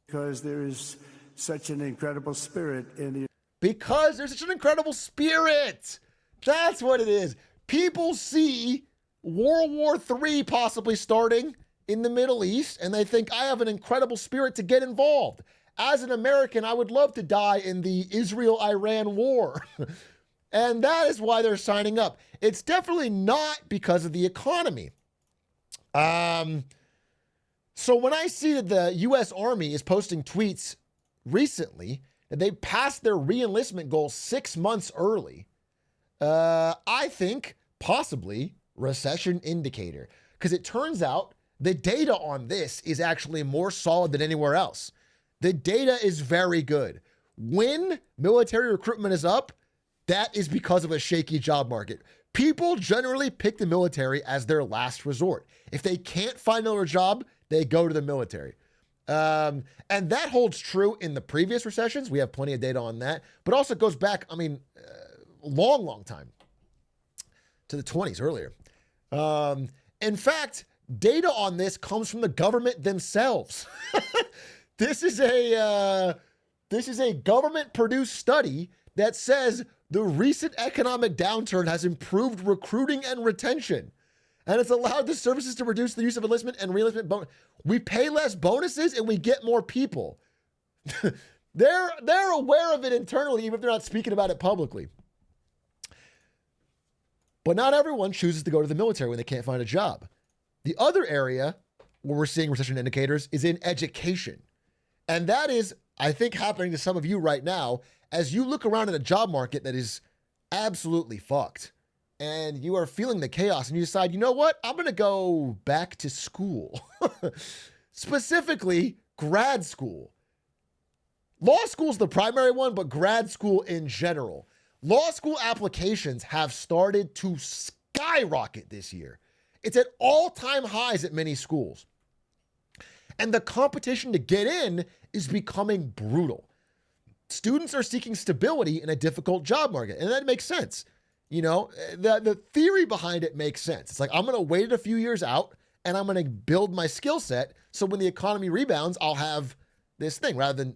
Because there is such an incredible spirit in the... Because there's such an incredible spirit. That's what it is. People see World War III possibly starting in the Middle East, and they think, I have an incredible spirit to get involved. As an American, I would love to die in the Israel-Iran war. And that is why they're signing up. It's definitely not because of the economy. So when I see that the U.S. Army is posting tweets recently that they passed their re-enlistment goal 6 months early, I think possibly recession indicator. Because it turns out the data on this is actually more solid than anywhere else. The data is very good. When military recruitment is up, that is because of a shaky job market. People generally pick the military as their last resort. If they can't find another job, they go to the military. And that holds true in the previous recessions. We have plenty of data on that, but also goes back, long time to the 20s earlier. In fact, data on this comes from the government themselves. This is a government-produced study that says the recent economic downturn has improved recruiting and retention, and it's allowed the services to reduce the use of enlistment and re-enlistment bonus. We pay less bonuses and we get more people. They're aware of it internally, even if they're not speaking about it publicly. But not everyone chooses to go to the military when they can't find a job. The other area where we're seeing recession indicators is in education. And that is, I think, happening to some of you right now as you look around at a job market that is absolutely fucked. And you are feeling the chaos and you decide, you know what? I'm going to go back to school. Specifically, grad school. Law school is the primary one, but grad school in general. Law school applications have started to skyrocket this year. It's at all-time highs at many schools. And the competition to get in is becoming brutal. Students are seeking stability in a difficult job market, and that makes sense. You know, the theory behind it makes sense. It's like, I'm going to wait it a few years out, and I'm going to build my skill set, so when the economy rebounds, I'll have this thing rather than...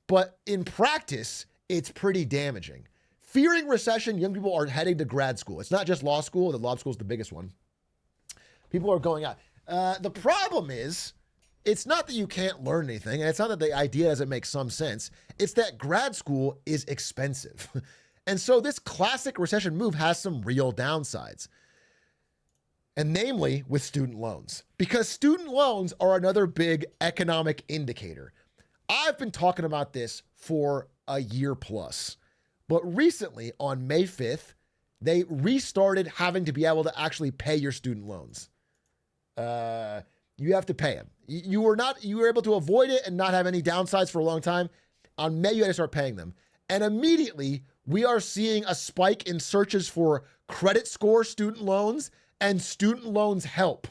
But in practice, it's pretty damaging. Fearing recession, young people are heading to grad school. It's not just law school. The law school is the biggest one. People are going out. The problem is, it's not that you can't learn anything, and it's not that the idea doesn't make some sense. It's that grad school is expensive. And so this classic recession move has some real downsides. And namely with student loans. Because student loans are another big economic indicator. I've been talking about this for a year plus. But recently, on May 5th, they restarted having to be able to actually pay your student loans. You have to pay them. You were able to avoid it and not have any downsides for a long time. On May, you had to start paying them. And immediately, we are seeing a spike in searches for credit score student loans and student loans help.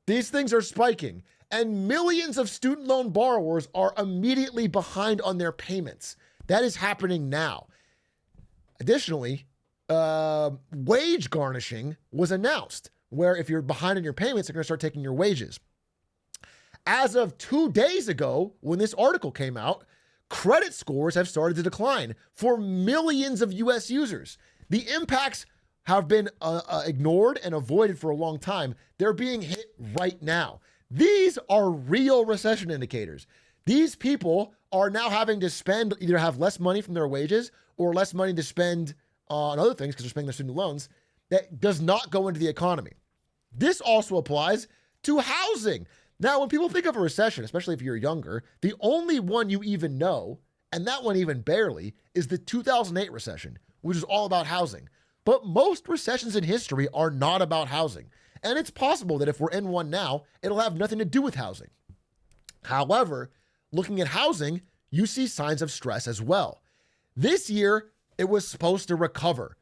These things are spiking. And millions of student loan borrowers are immediately behind on their payments. That is happening now. Additionally, wage garnishing was announced, where if you're behind on your payments, they're going to start taking your wages. As of 2 days ago, when this article came out, credit scores have started to decline for millions of U.S. users. The impacts have been ignored and avoided for a long time. They're being hit right now. These are real recession indicators. These people are now having to spend, either have less money from their wages or less money to spend on other things because they're paying their student loans, that does not go into the economy. This also applies to housing. Now, when people think of a recession, especially if you're younger, the only one you even know, and that one even barely, is the 2008 recession, which is all about housing. But most recessions in history are not about housing. And it's possible that if we're in one now, it'll have nothing to do with housing. However, looking at housing, you see signs of stress as well. This year, it was supposed to recover.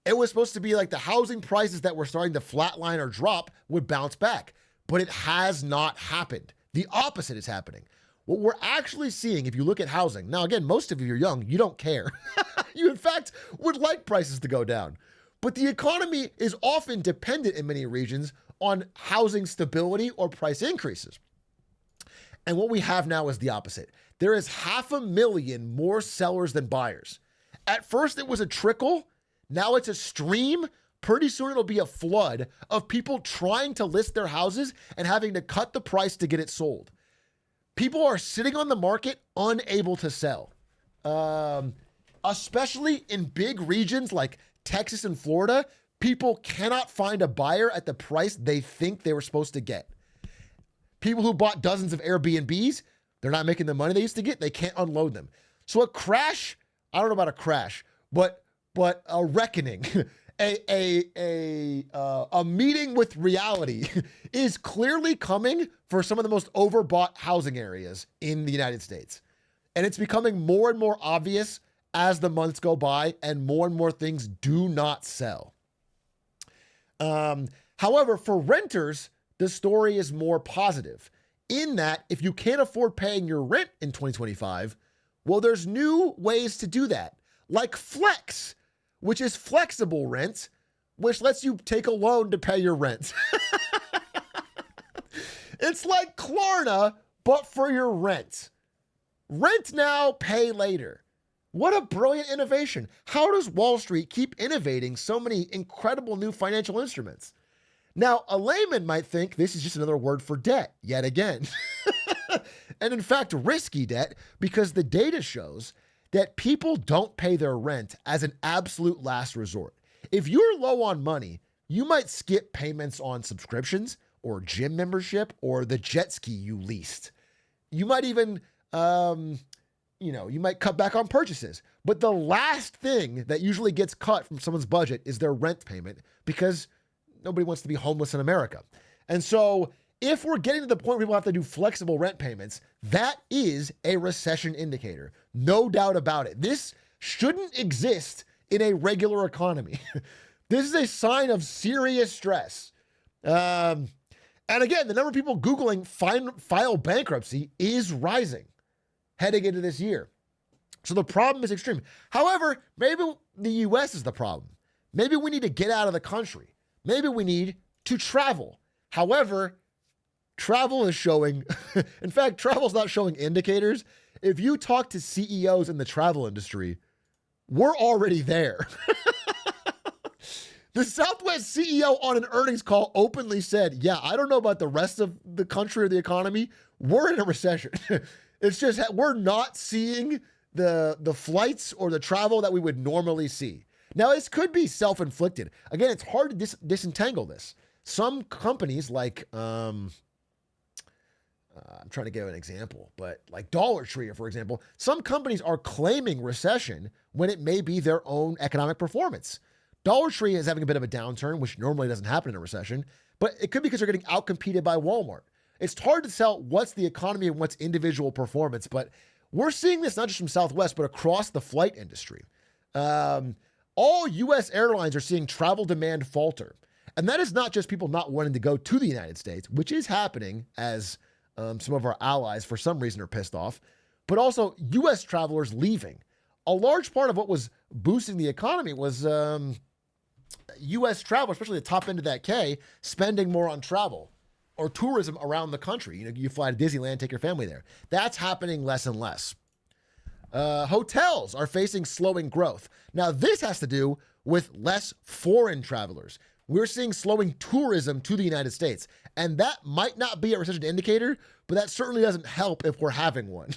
It was supposed to be like the housing prices that were starting to flatline or drop would bounce back, but it has not happened. The opposite is happening. What we're actually seeing, if you look at housing, now again, most of you are young, you don't care. You in fact would like prices to go down. But the economy is often dependent in many regions on housing stability or price increases. And what we have now is the opposite. There is 500,000 more sellers than buyers. At first it was a trickle, now it's a stream. Pretty soon it'll be a flood of people trying to list their houses and having to cut the price to get it sold. People are sitting on the market unable to sell, especially in big regions like Texas and Florida. People cannot find a buyer at the price they think they were supposed to get. People who bought dozens of Airbnbs, they're not making the money they used to get. They can't unload them. So a crash, I don't know about a crash, but a reckoning, a meeting with reality is clearly coming for some of the most overbought housing areas in the United States. And it's becoming more and more obvious as the months go by and more things do not sell. However, for renters, the story is more positive in that if you can't afford paying your rent in 2025, well, there's new ways to do that, like Flex, which is flexible rent, which lets you take a loan to pay your rent. It's like Klarna, but for your rent. Rent now, pay later. What a brilliant innovation. How does Wall Street keep innovating so many incredible new financial instruments? Now, a layman might think this is just another word for debt, yet again. And in fact, risky debt, because the data shows that people don't pay their rent as an absolute last resort. If you're low on money, you might skip payments on subscriptions or gym membership or the jet ski you leased. You might even, you might cut back on purchases. But the last thing that usually gets cut from someone's budget is their rent payment, because nobody wants to be homeless in America. And so if we're getting to the point where people have to do flexible rent payments, that is a recession indicator. No doubt about it. This shouldn't exist in a regular economy. This is a sign of serious stress. And again, the number of people Googling file bankruptcy is rising heading into this year. So the problem is extreme. However, maybe the US is the problem. Maybe we need to get out of the country. Maybe we need to travel. However, travel is showing, in fact, travel's not showing indicators. If you talk to CEOs in the travel industry, we're already there. The Southwest CEO on an earnings call openly said, yeah, I don't know about the rest of the country or the economy. We're in a recession. It's just we're not seeing the flights or the travel that we would normally see. Now, this could be self-inflicted. Again, it's hard to disentangle this. Some companies like, I'm trying to give an example, but like Dollar Tree, for example, some companies are claiming recession when it may be their own economic performance. Dollar Tree is having a bit of a downturn, which normally doesn't happen in a recession, but it could be because they're getting outcompeted by Walmart. It's hard to tell what's the economy and what's individual performance, but we're seeing this not just from Southwest, but across the flight industry. All U.S. airlines are seeing travel demand falter. And that is not just people not wanting to go to the United States, which is happening as some of our allies for some reason are pissed off, but also U.S. travelers leaving. A large part of what was boosting the economy was U.S. travel, especially the top end of that K, spending more on travel or tourism around the country. You know, you fly to Disneyland, take your family there. That's happening less and less. Hotels are facing slowing growth. Now, this has to do with less foreign travelers. We're seeing slowing tourism to the United States. And that might not be a recession indicator, but that certainly doesn't help if we're having one.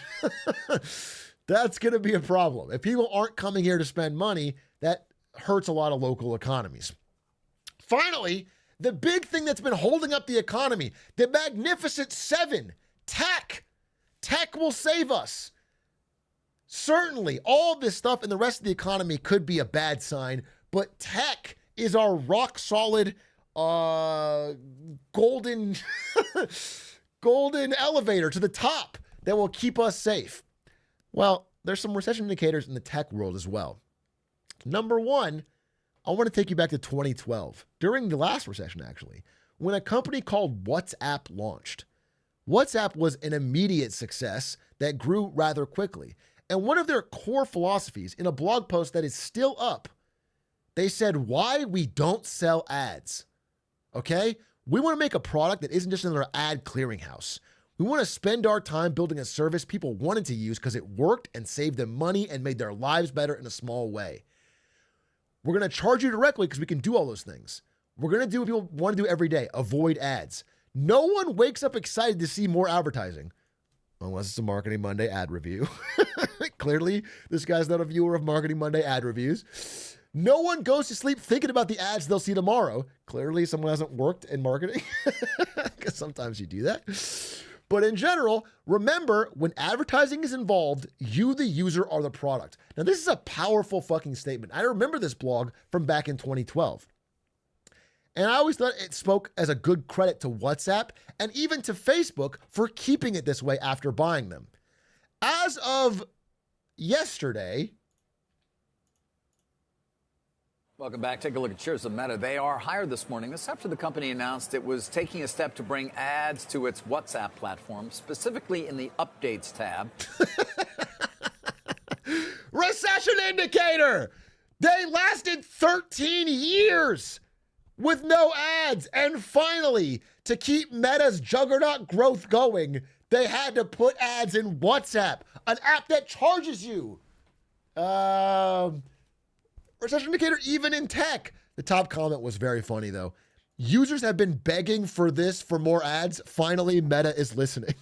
That's going to be a problem. If people aren't coming here to spend money, that hurts a lot of local economies. Finally, the big thing that's been holding up the economy, the Magnificent Seven, tech. Tech will save us. Certainly, all this stuff in the rest of the economy could be a bad sign, but tech is our rock solid golden golden elevator to the top that will keep us safe. Well, there's some recession indicators in the tech world as well. Number one, I want to take you back to 2012, during the last recession actually, when a company called WhatsApp launched. WhatsApp was an immediate success that grew rather quickly. And one of their core philosophies in a blog post that is still up, they said why we don't sell ads. Okay? We want to make a product that isn't just another ad clearinghouse. We want to spend our time building a service people wanted to use because it worked and saved them money and made their lives better in a small way. We're going to charge you directly because we can do all those things. We're going to do what people want to do every day, avoid ads. No one wakes up excited to see more advertising, unless it's a Marketing Monday ad review. Clearly, this guy's not a viewer of Marketing Monday ad reviews. No one goes to sleep thinking about the ads they'll see tomorrow. Clearly, someone hasn't worked in marketing, because sometimes you do that. But in general, remember, when advertising is involved, you, the user, are the product. Now, this is a powerful fucking statement. I remember this blog from back in 2012. And I always thought it spoke as a good credit to WhatsApp and even to Facebook for keeping it this way after buying them. As of yesterday... Welcome back. Take a look at shares of Meta. They are higher this morning. This after the company announced it was taking a step to bring ads to its WhatsApp platform, specifically in the Updates tab. Recession indicator! They lasted 13 years with no ads. And finally, to keep Meta's juggernaut growth going, they had to put ads in WhatsApp, an app that charges you. Recession indicator even in tech. The top comment was very funny though. Users have been begging for this for more ads. Finally, Meta is listening.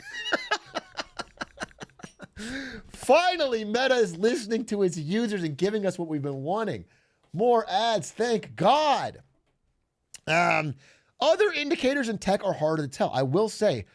Finally, Meta is listening to its users and giving us what we've been wanting. More ads, thank God. Other indicators in tech are harder to tell. I will say,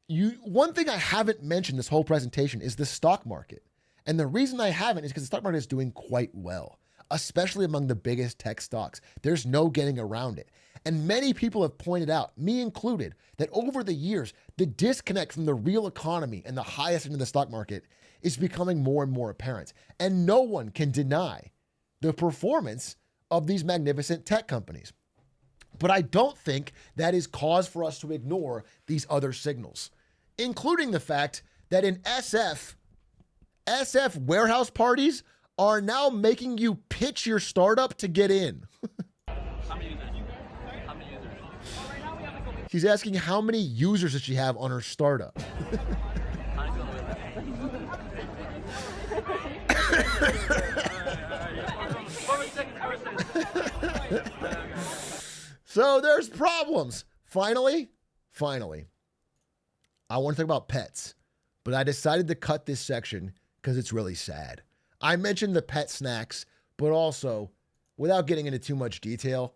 one thing I haven't mentioned this whole presentation is the stock market. And the reason I haven't is because the stock market is doing quite well, especially among the biggest tech stocks. There's no getting around it. And many people have pointed out, me included, that over the years, the disconnect from the real economy and the highest end of the stock market is becoming more and more apparent. And no one can deny the performance of these magnificent tech companies. But I don't think that is cause for us to ignore these other signals, including the fact that in SF warehouse parties are now making you pitch your startup to get in. She's asking how many users does she have on her startup. So there's problems. Finally, I want to talk about pets, but I decided to cut this section because it's really sad. I mentioned the pet snacks, but also, without getting into too much detail,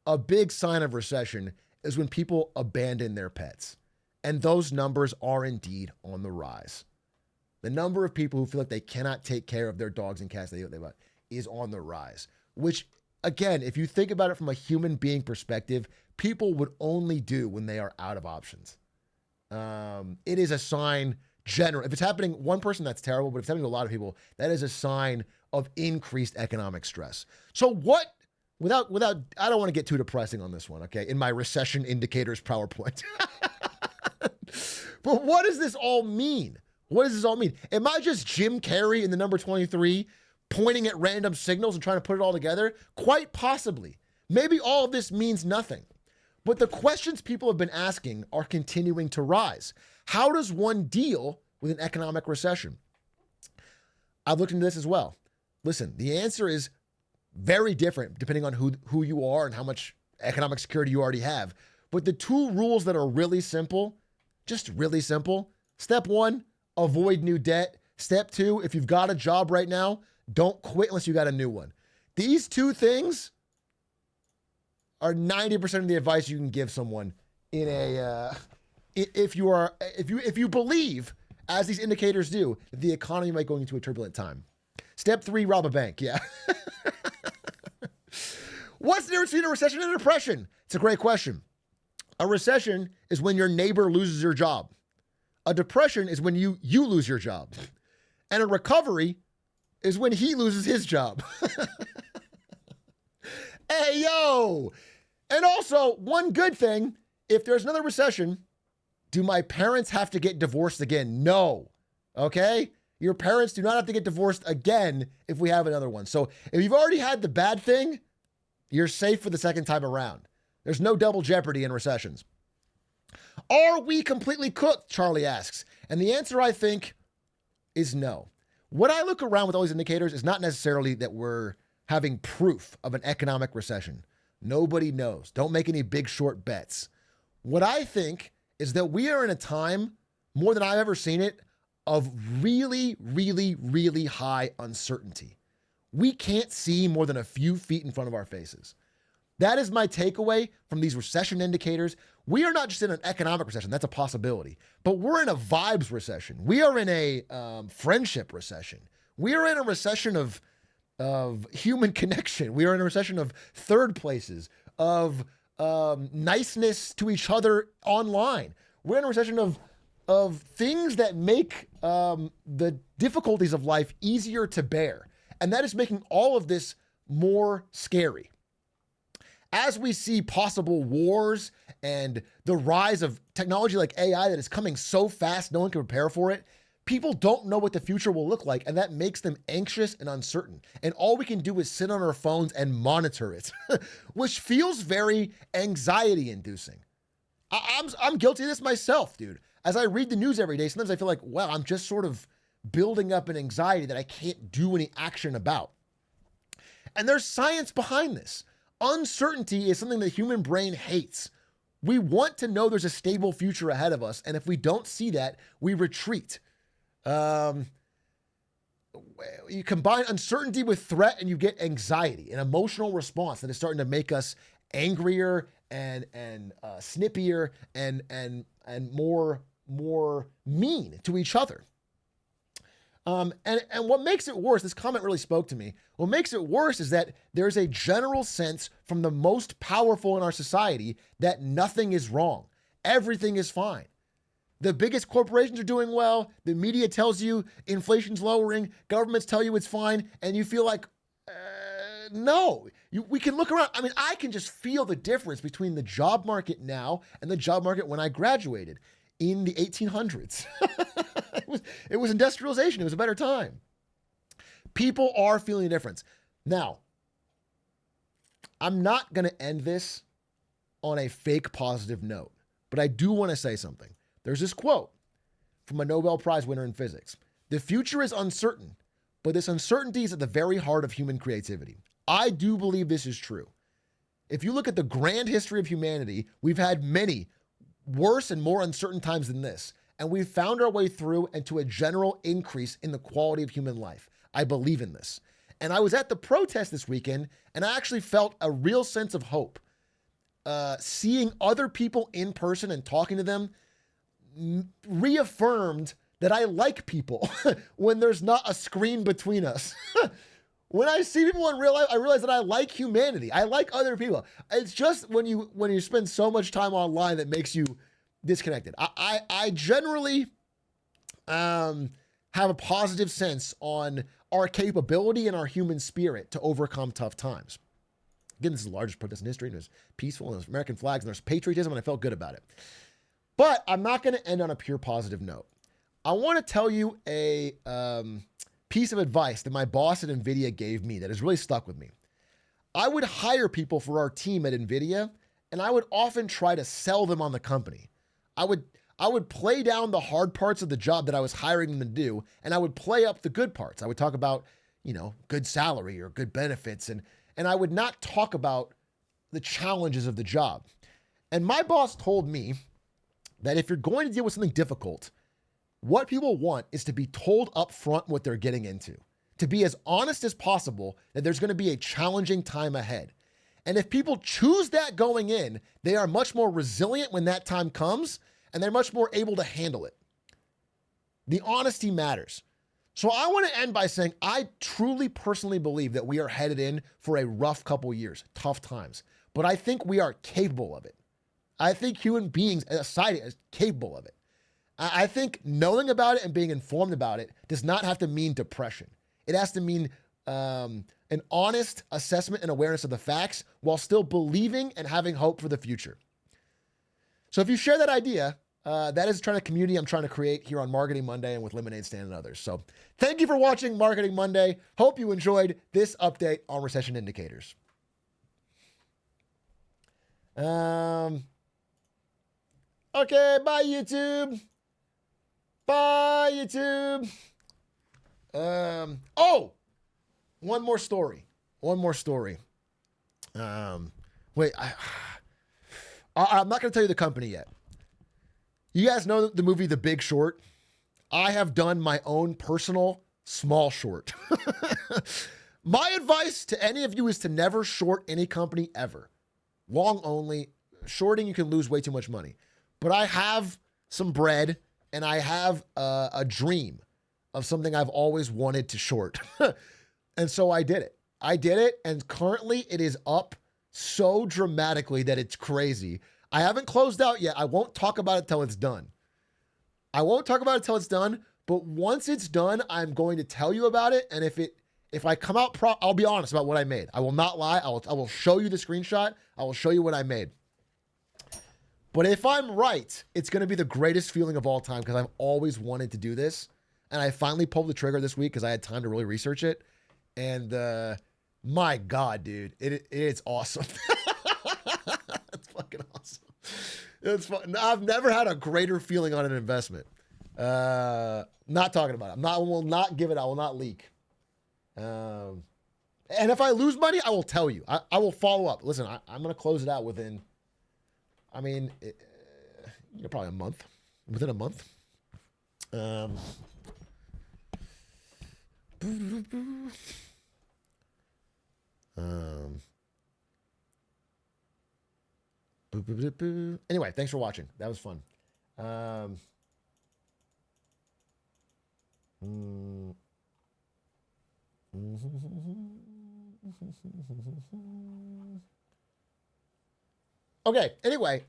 a big sign of recession is when people abandon their pets. And those numbers are indeed on the rise. The number of people who feel like they cannot take care of their dogs and cats they want is on the rise. Which, again, if you think about it from a human being perspective, people would only do when they are out of options. It is a sign, if it's happening one person, that's terrible, but if it's happening to a lot of people, that is a sign of increased economic stress. So what, without, I don't want to get too depressing on this one, okay, in my recession indicators PowerPoint. But what does this all mean? What does this all mean? Am I just Jim Carrey in the number 23 pointing at random signals and trying to put it all together? Quite possibly. Maybe all of this means nothing. But the questions people have been asking are continuing to rise. How does one deal with an economic recession? I've looked into this as well. Listen, the answer is very different depending on who you are and how much economic security you already have. But the two rules that are really simple, just really simple. Step one, avoid new debt. Step two, if you've got a job right now, don't quit unless you got a new one. These two things are 90% of the advice you can give someone in a if you believe, as these indicators do, that the economy might go into a turbulent time. Step 3, rob a bank. Yeah. What's the difference between a recession and a depression? It's a great question. A recession is when your neighbor loses your job. A depression is when you lose your job. And a recovery is when he loses his job. Hey, yo. And also, one good thing, if there's another recession, do my parents have to get divorced again? No. Okay? Your parents do not have to get divorced again if we have another one. So if you've already had the bad thing, you're safe for the second time around. There's no double jeopardy in recessions. Are we completely cooked? Charlie asks. And the answer, I think, is no. What I look around with all these indicators is not necessarily that we're having proof of an economic recession. Nobody knows. Don't make any big short bets. What I think is that we are in a time, more than I've ever seen it, of really, really, really high uncertainty. We can't see more than a few feet in front of our faces. That is my takeaway from these recession indicators. We are not just in an economic recession, that's a possibility, but we're in a vibes recession. We are in a friendship recession. We are in a recession of human connection. We are in a recession of third places, of niceness to each other online. We're in a recession of things that make the difficulties of life easier to bear. And that is making all of this more scary. As we see possible wars and the rise of technology like AI that is coming so fast, no one can prepare for it, people don't know what the future will look like, and that makes them anxious and uncertain. And all we can do is sit on our phones and monitor it, which feels very anxiety-inducing. I'm guilty of this myself, dude. As I read the news every day, sometimes I feel like, wow, I'm just sort of building up an anxiety that I can't do any action about. And there's science behind this. Uncertainty is something the human brain hates. We want to know there's a stable future ahead of us, and if we don't see that, we retreat. You combine uncertainty with threat and you get anxiety, an emotional response that is starting to make us angrier and snippier and more mean to each other. And what makes it worse, this comment really spoke to me. What makes it worse is that there's a general sense from the most powerful in our society that nothing is wrong. Everything is fine. The biggest corporations are doing well. The media tells you inflation's lowering. Governments tell you it's fine. And you feel like, no. We can look around. I mean, I can just feel the difference between the job market now and the job market when I graduated in the 1800s. It was industrialization. It was a better time. People are feeling the difference. Now, I'm not going to end this on a fake positive note, but I do want to say something. There's this quote from a Nobel Prize winner in physics. The future is uncertain, but this uncertainty is at the very heart of human creativity. I do believe this is true. If you look at the grand history of humanity, we've had many worse and more uncertain times than this. And we've found our way through and to a general increase in the quality of human life. I believe in this. And I was at the protest this weekend, and I actually felt a real sense of hope. Seeing other people in person and talking to them reaffirmed that I like people when there's not a screen between us. When I see people in real life, I realize that I like humanity. I like other people. It's just when you spend so much time online that makes you disconnected. I generally have a positive sense on our capability and our human spirit to overcome tough times. Again, this is the largest protest in history, and it was peaceful, and there's American flags, and there's patriotism, and I felt good about it. But I'm not going to end on a pure positive note. I want to tell you a piece of advice that my boss at NVIDIA gave me that has really stuck with me. I would hire people for our team at NVIDIA, and I would often try to sell them on the company. I would play down the hard parts of the job that I was hiring them to do, and I would play up the good parts. I would talk about, good salary or good benefits, and I would not talk about the challenges of the job. And my boss told me that if you're going to deal with something difficult, what people want is to be told up front what they're getting into, to be as honest as possible that there's going to be a challenging time ahead. And if people choose that going in, they are much more resilient when that time comes, and they're much more able to handle it. The honesty matters. So I want to end by saying I truly personally believe that we are headed in for a rough couple years, tough times. But I think we are capable of it. I think human beings, society, is capable of it. I think knowing about it and being informed about it does not have to mean depression. It has to mean an honest assessment and awareness of the facts while still believing and having hope for the future. So if you share that idea, that is the kind of community I'm trying to create here on Marketing Monday and with Lemonade Stand and others. So thank you for watching Marketing Monday. Hope you enjoyed this update on recession indicators. Okay, bye YouTube. Bye YouTube. Oh, one more story. Wait, I'm not going to tell you the company yet. You guys know the movie The Big Short? I have done my own personal small short. My advice to any of you is to never short any company ever. Long only. Shorting, you can lose way too much money. But I have some bread and I have a dream of something I've always wanted to short. And so I did it. And currently it is up so dramatically that it's crazy. I haven't closed out yet. I won't talk about it till it's done. But once it's done, I'm going to tell you about it. And if I come out, I'll be honest about what I made. I will not lie. I will show you the screenshot. I will show you what I made. But if I'm right, it's going to be the greatest feeling of all time because I've always wanted to do this. And I finally pulled the trigger this week because I had time to really research it. And my God, dude, it's awesome. It's fucking awesome. It's fun. I've never had a greater feeling on an investment. Not talking about it. I will not give it. I will not leak. And if I lose money, I will tell you. I will follow up. Listen, I'm going to close it out within, probably a month. Within a month. Anyway, thanks for watching. That was fun. Okay, anyway,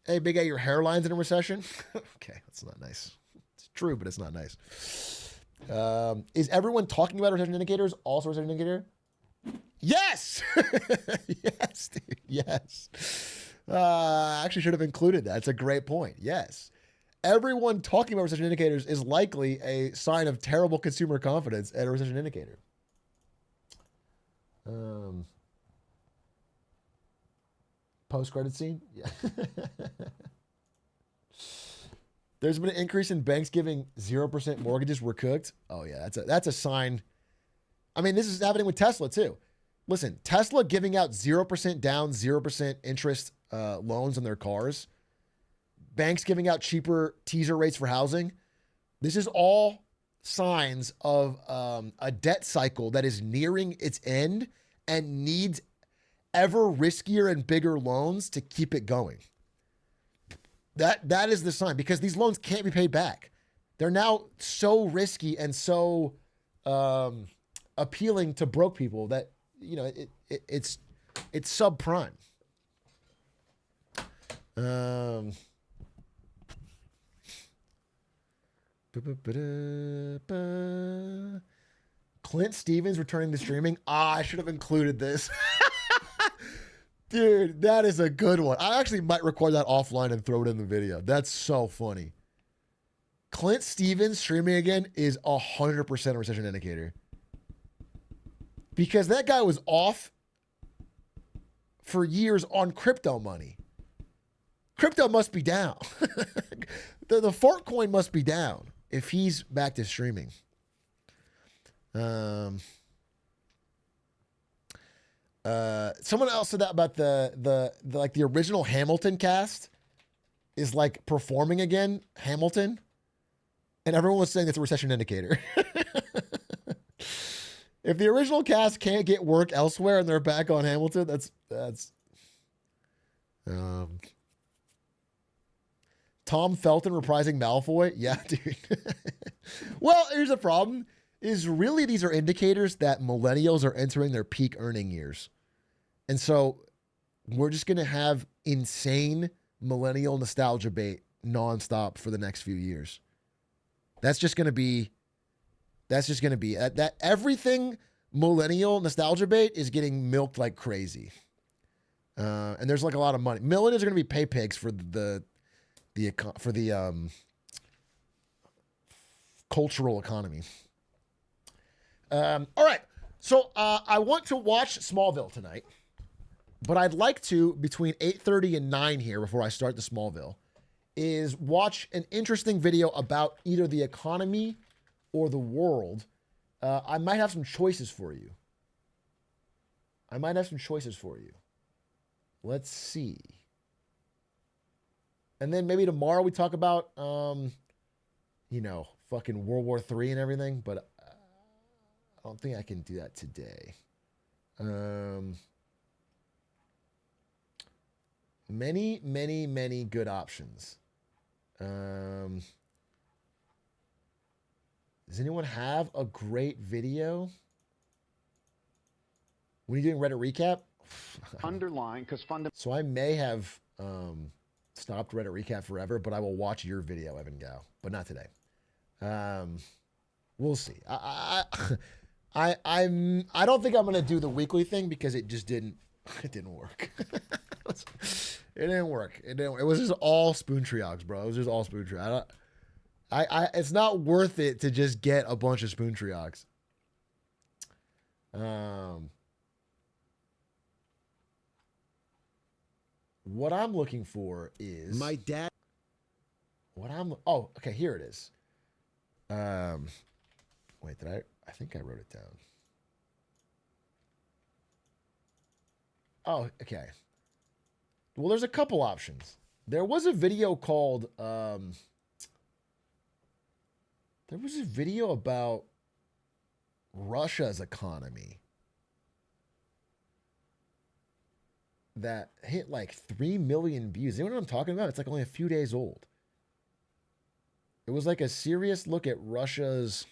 hey, Big A, your hairline's in a recession? Okay, that's not nice. It's true, but it's not nice. Is everyone talking about recession indicators also a recession indicator? Yes! Yes, dude, yes. I actually should have included that. It's a great point. Yes. Everyone talking about recession indicators is likely a sign of terrible consumer confidence at a recession indicator. Post-credit scene? Yeah. There's been an increase in banks giving 0% mortgages were cooked. Oh, yeah, that's a sign. I mean, this is happening with Tesla, too. Listen, Tesla giving out 0% down, 0% interest loans on their cars. Banks giving out cheaper teaser rates for housing. This is all signs of a debt cycle that is nearing its end and needs ever riskier and bigger loans to keep it going. That is the sign, because these loans can't be paid back. They're now so risky and so appealing to broke people that, it's subprime. Clint Stevens returning to streaming. I should have included this. Dude, that is a good one. I actually might record that offline and throw it in the video. That's so funny. Clint Stevens streaming again is 100% a recession indicator. Because that guy was off for years on crypto money. Crypto must be down. The fork coin must be down if he's back to streaming. Someone else said that about the original Hamilton cast is like performing again, Hamilton, and everyone was saying it's a recession indicator. If the original cast can't get work elsewhere and they're back on Hamilton, that's Tom Felton reprising Malfoy. Yeah, dude. Well, here's the problem: is really these are indicators that millennials are entering their peak earning years, and so we're just gonna have insane millennial nostalgia bait nonstop for the next few years. That's just gonna be that everything millennial nostalgia bait is getting milked like crazy. And there's like a lot of money. Millennials are going to be pay pigs for the cultural economy. All right. So I want to watch Smallville tonight, but I'd like to, between 8:30 and 9 here before I start the Smallville, is watch an interesting video about either the economy or the world. I might have some choices for you. Let's see. And then maybe tomorrow we talk about, fucking World War III and everything, but I don't think I can do that today. Many good options. Does anyone have a great video? When are you doing Reddit recap? Underline, because So I may have stopped Reddit recap forever, but I will watch your video, Evan Gao, but not today. We'll see. I don't think I'm gonna do the weekly thing because it didn't work. It didn't work. It was just all spoon triocs, bro. It was just all spoon triocs. It's not worth it to just get a bunch of spoon triocs. What I'm looking for is my dad. Okay, here it is. Wait, I think I wrote it down. Oh, okay. Well, there's a couple options. There was a video called, there was a video about Russia's economy that hit like 3 million views. You know what I'm talking about? It's like only a few days old. It was like a serious look at Russia's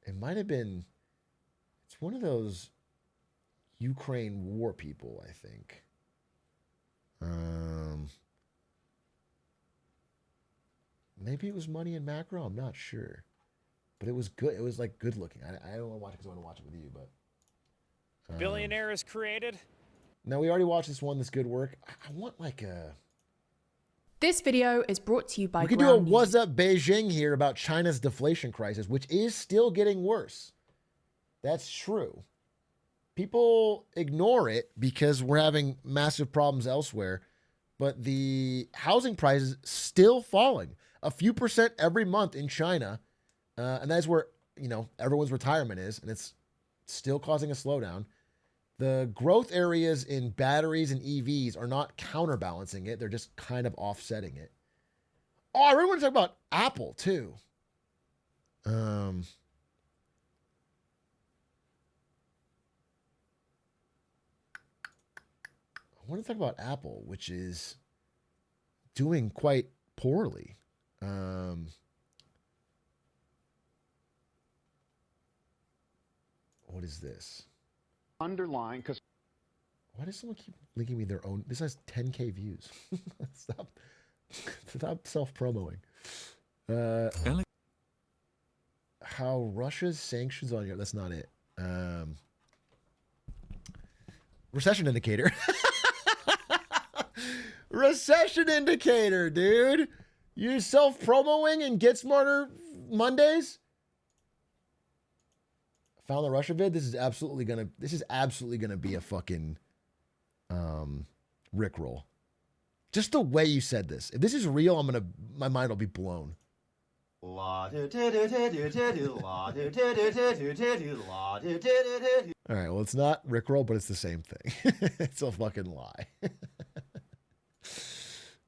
it might have been, it's one of those Ukraine war people, I think. Maybe it was Money and Macro. I'm not sure, but it was good. It was like good looking. I don't want to watch it because I want to watch it with you, but Billionaire is created. Now we already watched this one. This good work. I want like a. This video is brought to you by. We could do a What's Up Beijing here about China's deflation crisis, which is still getting worse. That's true. People ignore it because we're having massive problems elsewhere, but the housing prices still falling a few percent every month in China, and that's where everyone's retirement is, and it's still causing a slowdown. The growth areas in batteries and EVs are not counterbalancing it; they're just kind of offsetting it. Oh, I really want to talk about Apple too. I want to talk about Apple, which is doing quite poorly. What is this? Underline, because. Why does someone keep linking me their own? This has 10K views. Stop self-promoting. How Russia's sanctions on Europe. That's not it. Recession indicator. Recession indicator, dude. You self-promoing and Get Smarter Mondays? Found the Russia vid. This is absolutely gonna be a fucking Rickroll. Just the way you said this. If this is real, my mind will be blown. All right, well, it's not Rickroll, but it's the same thing. It's a fucking lie.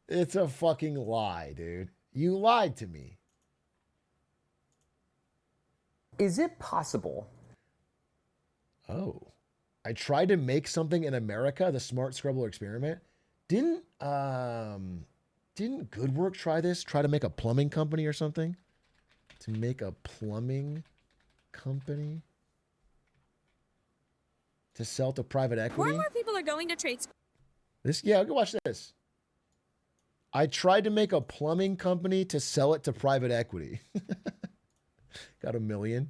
It's a fucking lie, dude. You lied to me. Is it possible? Oh. I tried to make something in America, the Smart Scrubble experiment. Didn't Goodwork try this? Try to make a plumbing company or something? To make a plumbing company? To sell to private equity? More and more people are going to trade school. Yeah, go watch this. I tried to make a plumbing company to sell it to private equity. Got $1 million.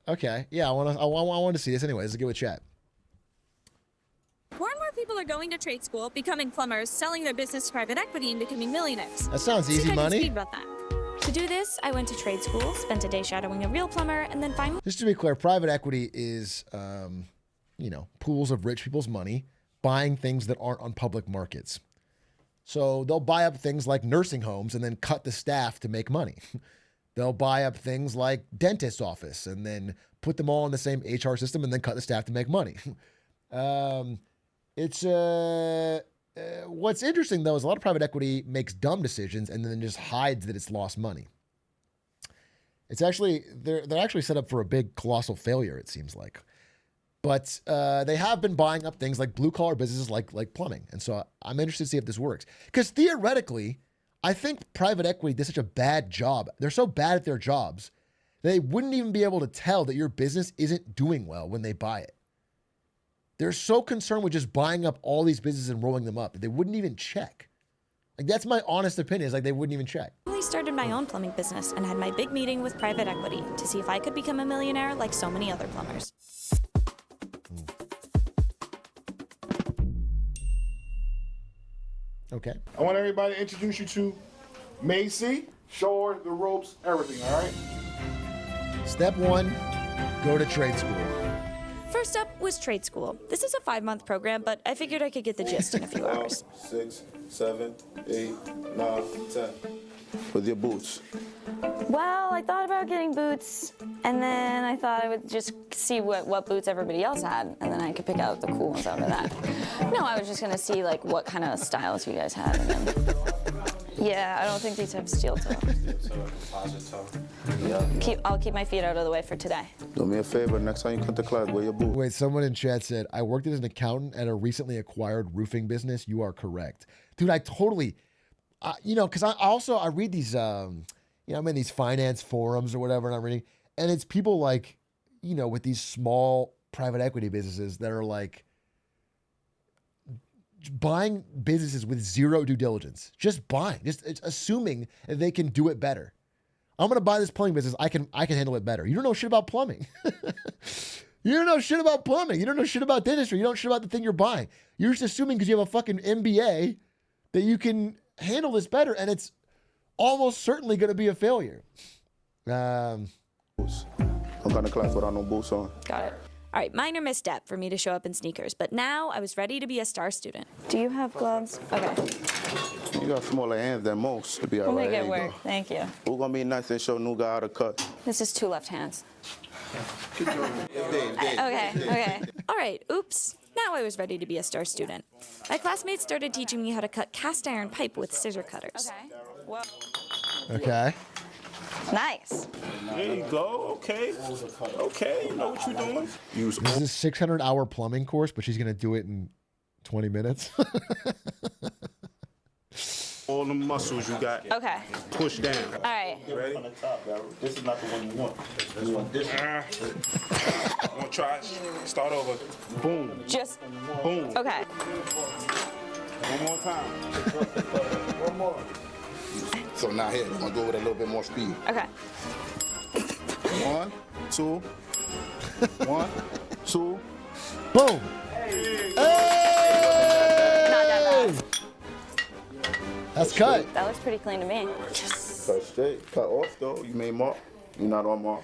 Okay. Yeah, I want to see this anyways. Let's give it a chat. More and more people are going to trade school, becoming plumbers, selling their business to private equity, and becoming millionaires. That sounds See if easy I can money. speed about that. To do this, I went to trade school, spent a day shadowing a real plumber, and then finally... Just to be clear, private equity is, pools of rich people's money buying things that aren't on public markets. So they'll buy up things like nursing homes and then cut the staff to make money. They'll buy up things like dentist's office and then put them all in the same HR system and then cut the staff to make money. What's interesting though is a lot of private equity makes dumb decisions and then just hides that it's lost money. It's actually they're actually set up for a big colossal failure, it seems like. But they have been buying up things like blue collar businesses like plumbing, and so I'm interested to see if this works. Because theoretically, I think private equity did such a bad job. They're so bad at their jobs, they wouldn't even be able to tell that your business isn't doing well when they buy it. They're so concerned with just buying up all these businesses and rolling them up that they wouldn't even check. Like that's my honest opinion. Is like they wouldn't even check. I started my own plumbing business and had my big meeting with private equity to see if I could become a millionaire like so many other plumbers. Okay. I want everybody to introduce you to Macy. Show her the ropes, everything, all right? Step 1, go to trade school. First up was trade school. This is a 5-month program, but I figured I could get the gist in a few hours. 6, 7, 8, 9, 10. With your boots. Well, I thought about getting boots, and then I thought I would just see what boots everybody else had, and then I could pick out the cool ones out of that. No, I was just gonna see like what kind of styles you guys had. And then... Yeah, I don't think these have steel toe. I'll keep my feet out of the way for today. Do me a favor, next time you come to class, wear your boots. Wait, someone in chat said, I worked as an accountant at a recently acquired roofing business. You are correct. Dude, I totally, because I read these, I'm in these finance forums or whatever, and I'm reading, and it's people like, with these small private equity businesses that are like, buying businesses with zero due diligence, just assuming that they can do it better. I'm going to buy this plumbing business. I can handle it better. You don't know shit about plumbing. You don't know shit about plumbing. You don't know shit about dentistry. You don't know shit about the thing you're buying. You're just assuming because you have a fucking MBA that you can handle this better. And it's almost certainly going to be a failure. I'm going to class without no boots on. Got it. All right, minor misstep for me to show up in sneakers, but now I was ready to be a star student. Do you have gloves? Okay. You got smaller hands than most to be all right. We'll make it work. Thank you. We're going to be nice and show new guy how to cut. This is 2 left hands. Okay. All right, oops. Now I was ready to be a star student. My classmates started teaching me how to cut cast iron pipe with scissor cutters. Okay. Well. Okay. Nice. There you go. Okay, you know what you're doing. This is a 600-hour plumbing course, but she's going to do it in 20 minutes. All the muscles you got. Okay. Push down. All right. You ready? This is not the one you want. You want this one. You want to try it? Start over. Boom. Just. Boom. Okay. One more time. One more. So now here, we're going to go with a little bit more speed. Okay. 1, 2. 1, 2. Boom. Hey! Not that bad. That's cut. That looks pretty clean to me. Yes. Cut straight. Cut off, though. You may mark. You're not on mark.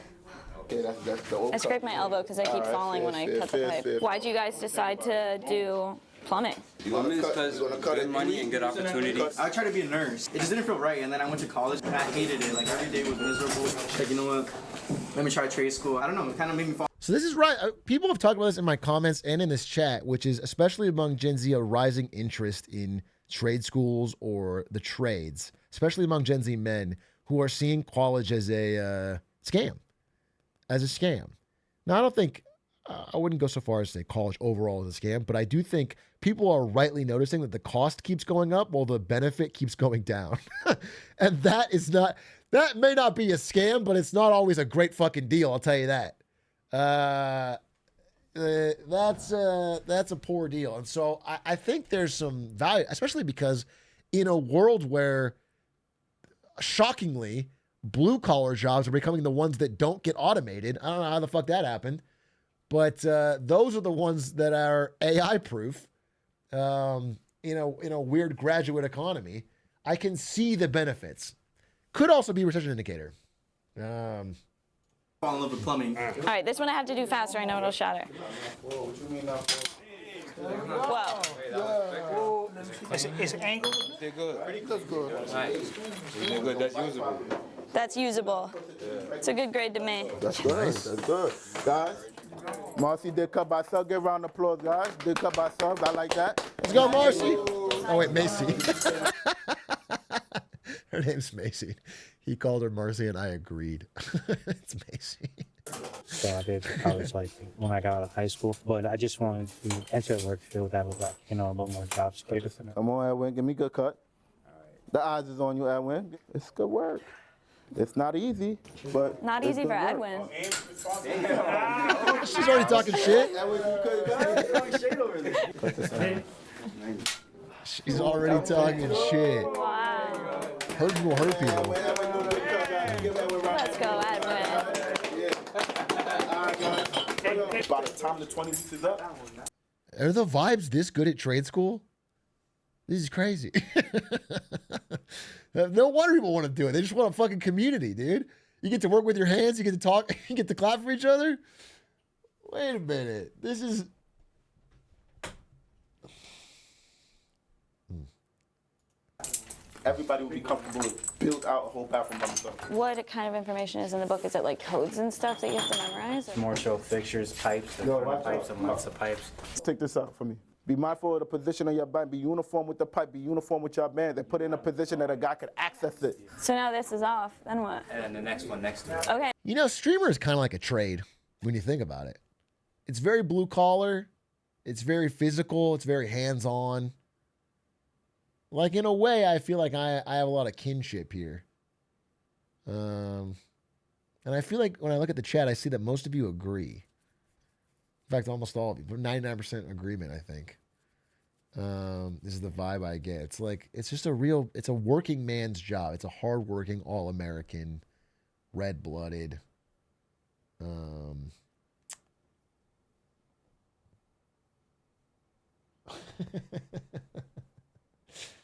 Okay, that's the old I scraped my elbow because I keep falling when I cut the pipe. Why'd you guys decide to do plumbing. Plumbing is because good money and good opportunity. I tried to be a nurse. It just didn't feel right, and then I went to college, and I hated it. Like, every day was miserable. Like, you know what? Let me try trade school. I don't know. It kind of made me fall. So this is right. People have talked about this in my comments and in this chat, which is especially among Gen Z, a rising interest in trade schools or the trades, especially among Gen Z men who are seeing college as a scam. Now, I don't think, I wouldn't go so far as to say college overall is a scam, but I do think people are rightly noticing that the cost keeps going up while the benefit keeps going down. And that may not be a scam, but it's not always a great fucking deal, I'll tell you that. That's a poor deal. And so I think there's some value, especially because in a world where, shockingly, blue collar jobs are becoming the ones that don't get automated. I don't know how the fuck that happened, but those are the ones that are AI proof. In a weird graduate economy, I can see the benefits. Could also be a recession indicator. Fall in love with plumbing. All right, this one I have to do fast or I know it'll shatter. Whoa, what you mean not? Whoa. Is it angled? They're good. That's good. Nice. They're good. That's usable. That's usable. It's a good grade to me. That's good. That's good. Guys, Marcy did cut by sub. Give a round of applause, guys. Did cut by subs. I like that. Let's go, Marcy. Oh, wait, Macy. Her name's Macy. He called her Marcy, and I agreed. It's Macy. So I did college like when I got out of high school, but I just wanted to enter the work field that was like, a little more job security for me. Come on, Edwin. Give me a good cut. The eyes is on you, Edwin. It's good work. It's not easy, but not easy for Edwin. She's already talking shit. She's already talking shit. Wow. Hurt people hurt people. Let's go, Edwin. By the time the 20 weeks is up. Are the vibes this good at trade school? This is crazy. No wonder people want to do it. They just want a fucking community, dude. You get to work with your hands. You get to talk. You get to clap for each other. Wait a minute. This is... Everybody will be comfortable to build out a whole bathroom by themselves. What kind of information is in the book? Is it like codes and stuff that you have to memorize? Or? More so fixtures, pipes, and pipes, and lots of pipes. Let's take this out for me. Be mindful of the position of your band. Be uniform with the pipe. Be uniform with your band. They put it in a position that a guy could access it. So now this is off. Then what? And the next one next to it. Okay. You know, streamer is kind of like a trade when you think about it. It's very blue collar. It's very physical. It's very hands-on. Like, in a way, I feel like I have a lot of kinship here. And I feel like when I look at the chat, I see that most of you agree. In fact, almost all of you. 99% agreement, I think. This is the vibe I get. It's like, it's just it's a working man's job. It's a hardworking, all-American, red-blooded,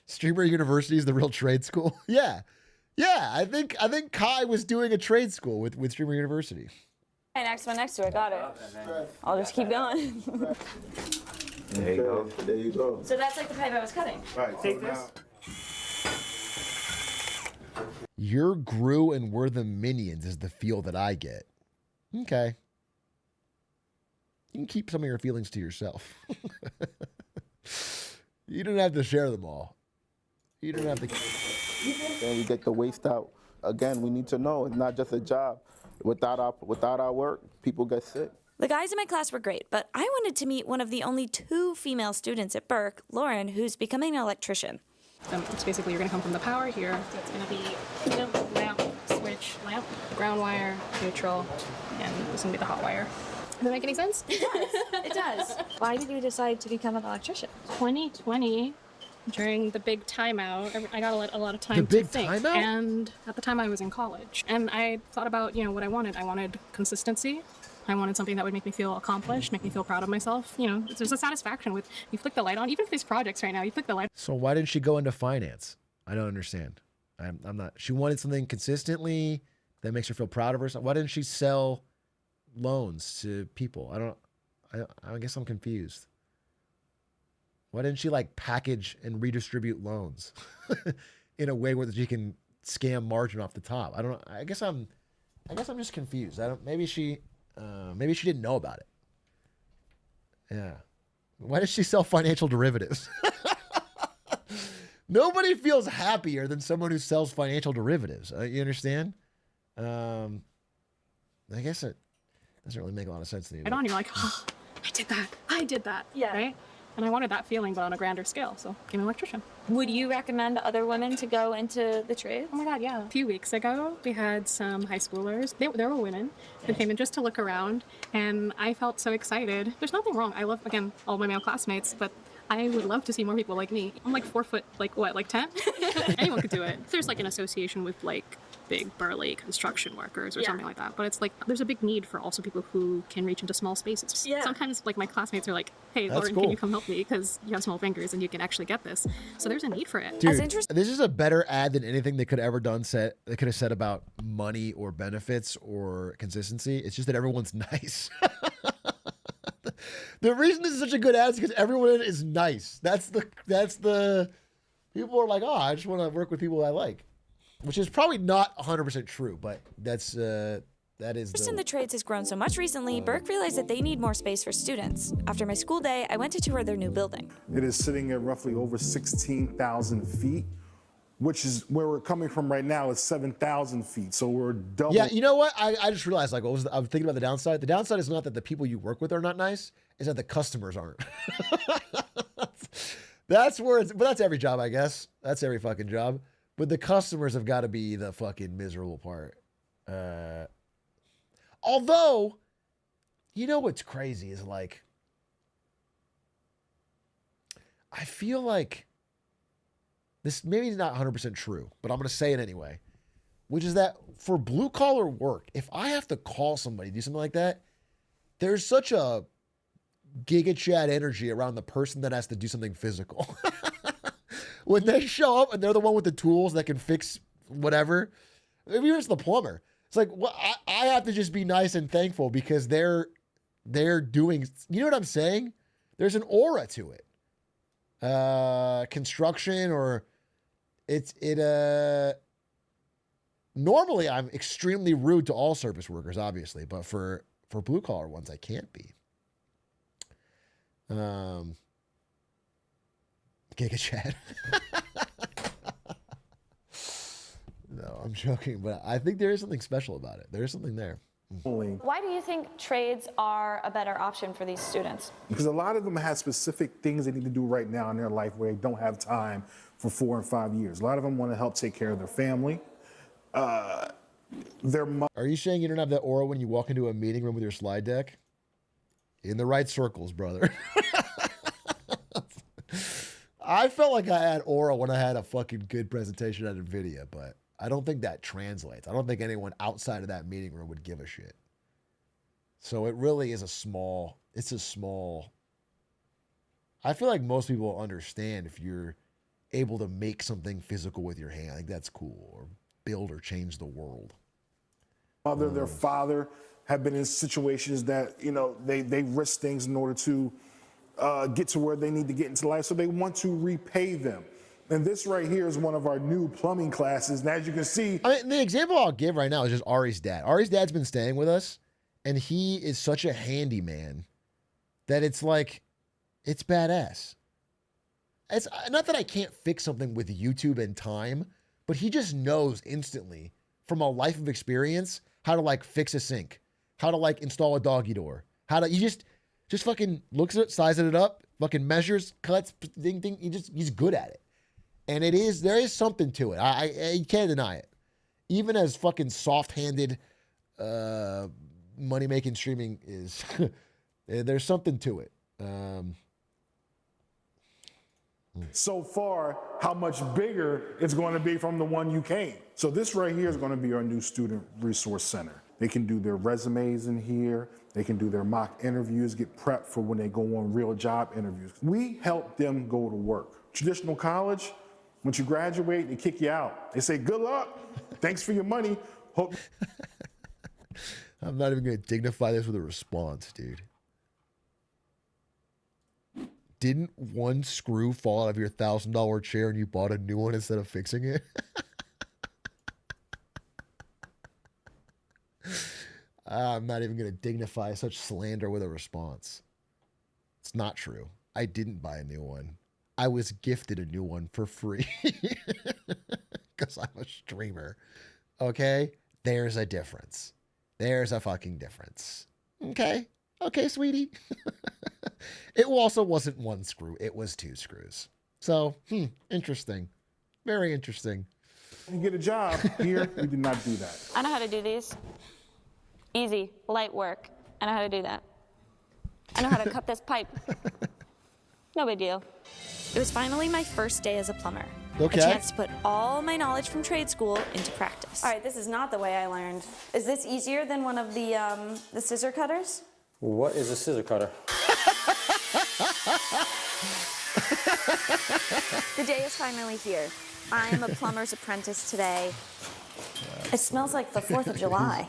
Streamer University is the real trade school. Yeah. I think Kai was doing a trade school with Streamer University. Okay, next one next to it. Got it. I'll just keep going. There you go. There you go. So that's like the pipe I was cutting. Right. Take this. You're Gru and we're the minions is the feel that I get. Okay. You can keep some of your feelings to yourself. You don't have to share them all. You don't have to. Then we get the waste out. Again, we need to know it's not just a job. Without our work, people get sick. The guys in my class were great, but I wanted to meet one of the only 2 female students at Burke, Lauren, who's becoming an electrician. It's basically you're going to come from the power here. So it's going to be, lamp, switch, lamp, ground wire, neutral, and this is going to be the hot wire. Does that make any sense? It does. It does. Why did you decide to become an electrician? 2020, during the big timeout, I got a lot of time to think. The big timeout? And at the time I was in college. And I thought about, what I wanted. I wanted consistency. I wanted something that would make me feel accomplished, make me feel proud of myself. There's a satisfaction with, you flick the light on, even if these projects right now, you flick the light. So why didn't she go into finance? I don't understand. I'm not. She wanted something consistently that makes her feel proud of herself. Why didn't she sell loans to people? I guess I'm confused. Why didn't she like package and redistribute loans in a way where she can scam margin off the top? I don't know. I guess I'm just confused. Maybe she didn't know about it. Yeah. Why does she sell financial derivatives? Nobody feels happier than someone who sells financial derivatives. You understand? I guess it doesn't really make a lot of sense to me. Right on, you're like, oh, I did that, yeah. Right? And I wanted that feeling, but on a grander scale, so became an electrician. Would you recommend other women to go into the trades? Oh my God, yeah. A few weeks ago, we had some high schoolers. They were women who came in just to look around, and I felt so excited. There's nothing wrong. I love, again, all my male classmates, but I would love to see more people like me. I'm like 4 foot, like what, like 10? Anyone could do it. There's like an association with like big burly construction workers or something like that, but it's like there's a big need for also people who can reach into small spaces. Yeah. Sometimes like my classmates are like, hey, That's Lauren, cool. can you come help me because you have small fingers and you can actually get this. So there's a need for it. Dude, this is a better ad than anything they could have ever done. They could have said about money or benefits or consistency. It's just that everyone's nice. The reason this is such a good ad is because everyone in it is nice. That's the people are like, oh, I just want to work with people I like, which is probably not 100% true, but that is Interest in the trades has grown so much recently, Burke realized that they need more space for students. After my school day, I went to tour their new building. It is sitting at roughly over 16,000 feet, which is where we're coming from right now is 7,000 feet. So we're double. Yeah, you know what? I just realized, like, I was thinking about the downside. The downside is not that the people you work with are not nice, it's that the customers aren't. That's where but that's every job, I guess. That's every fucking job. But the customers have got to be the fucking miserable part. Although, you know what's crazy is like, I feel like this maybe is not 100% true, but I'm going to say it anyway, which is that for blue collar work, if I have to call somebody to do something like that, there's such a Giga Chad energy around the person that has to do something physical. When they show up and they're the one with the tools that can fix whatever, maybe it's the plumber. It's like, well, I have to just be nice and thankful because they're doing, you know what I'm saying? There's an aura to it. Construction or normally I'm extremely rude to all service workers, obviously, but for blue collar ones, I can't be. Giga Chad. No, I'm joking, but I think there is something special about it. There is something there. Why do you think trades are a better option for these students? Because a lot of them have specific things they need to do right now in their life where they don't have time for 4 and 5 years. A lot of them want to help take care of their family. Are you saying you don't have that aura when you walk into a meeting room with your slide deck? In the right circles, brother. I felt like I had aura when I had a fucking good presentation at NVIDIA, but I don't think that translates. I don't think anyone outside of that meeting room would give a shit. So it really is it's a small. I feel like most people understand if you're able to make something physical with your hand. I think that's cool, or build or change the world. Their father have been in situations that, you know, they risk things in order to get to where they need to get into life. So they want to repay them. And this right here is one of our new plumbing classes. And as you can see, I mean, the example I'll give right now is just Ari's dad. Ari's dad's been staying with us, and he is such a handyman that it's like, it's badass. It's not that I can't fix something with YouTube and time, but he just knows instantly from a life of experience how to like fix a sink, how to like install a doggy door, how to, he just fucking looks at it, sizes it up, fucking measures, cuts, ding. He's good at it. And there is something to it. You can't deny it. Even as fucking soft-handed money-making streaming is, there's something to it. So far, how much bigger it's going to be from the one you came. So this right here is going to be our new student resource center. They can do their resumes in here. They can do their mock interviews, get prepped for when they go on real job interviews. We help them go to work. Traditional college, once you graduate, they kick you out. They say, good luck. Thanks for your money. Hope. I'm not even going to dignify this with a response, dude. didn't one screw fall out of your $1,000 chair and you bought a new one instead of fixing it? I'm not even going to dignify such slander with a response. It's not true. I didn't buy a new one. I was gifted a new one for free because I'm a streamer. Okay? There's a difference. There's a fucking difference. Okay? Okay, sweetie. It also wasn't one screw. It was 2 screws. So, interesting. Very interesting. You get a job here, we did not do that. I know how to do these. Easy, light work. I know how to do that. I know how to cut this pipe. No big deal. It was finally my first day as a plumber. Okay. A chance to put all my knowledge from trade school into practice. All right, this is not the way I learned. Is this easier than one of the scissor cutters? What is a scissor cutter? The day is finally here. I am a plumber's apprentice today. It smells like the 4th of July.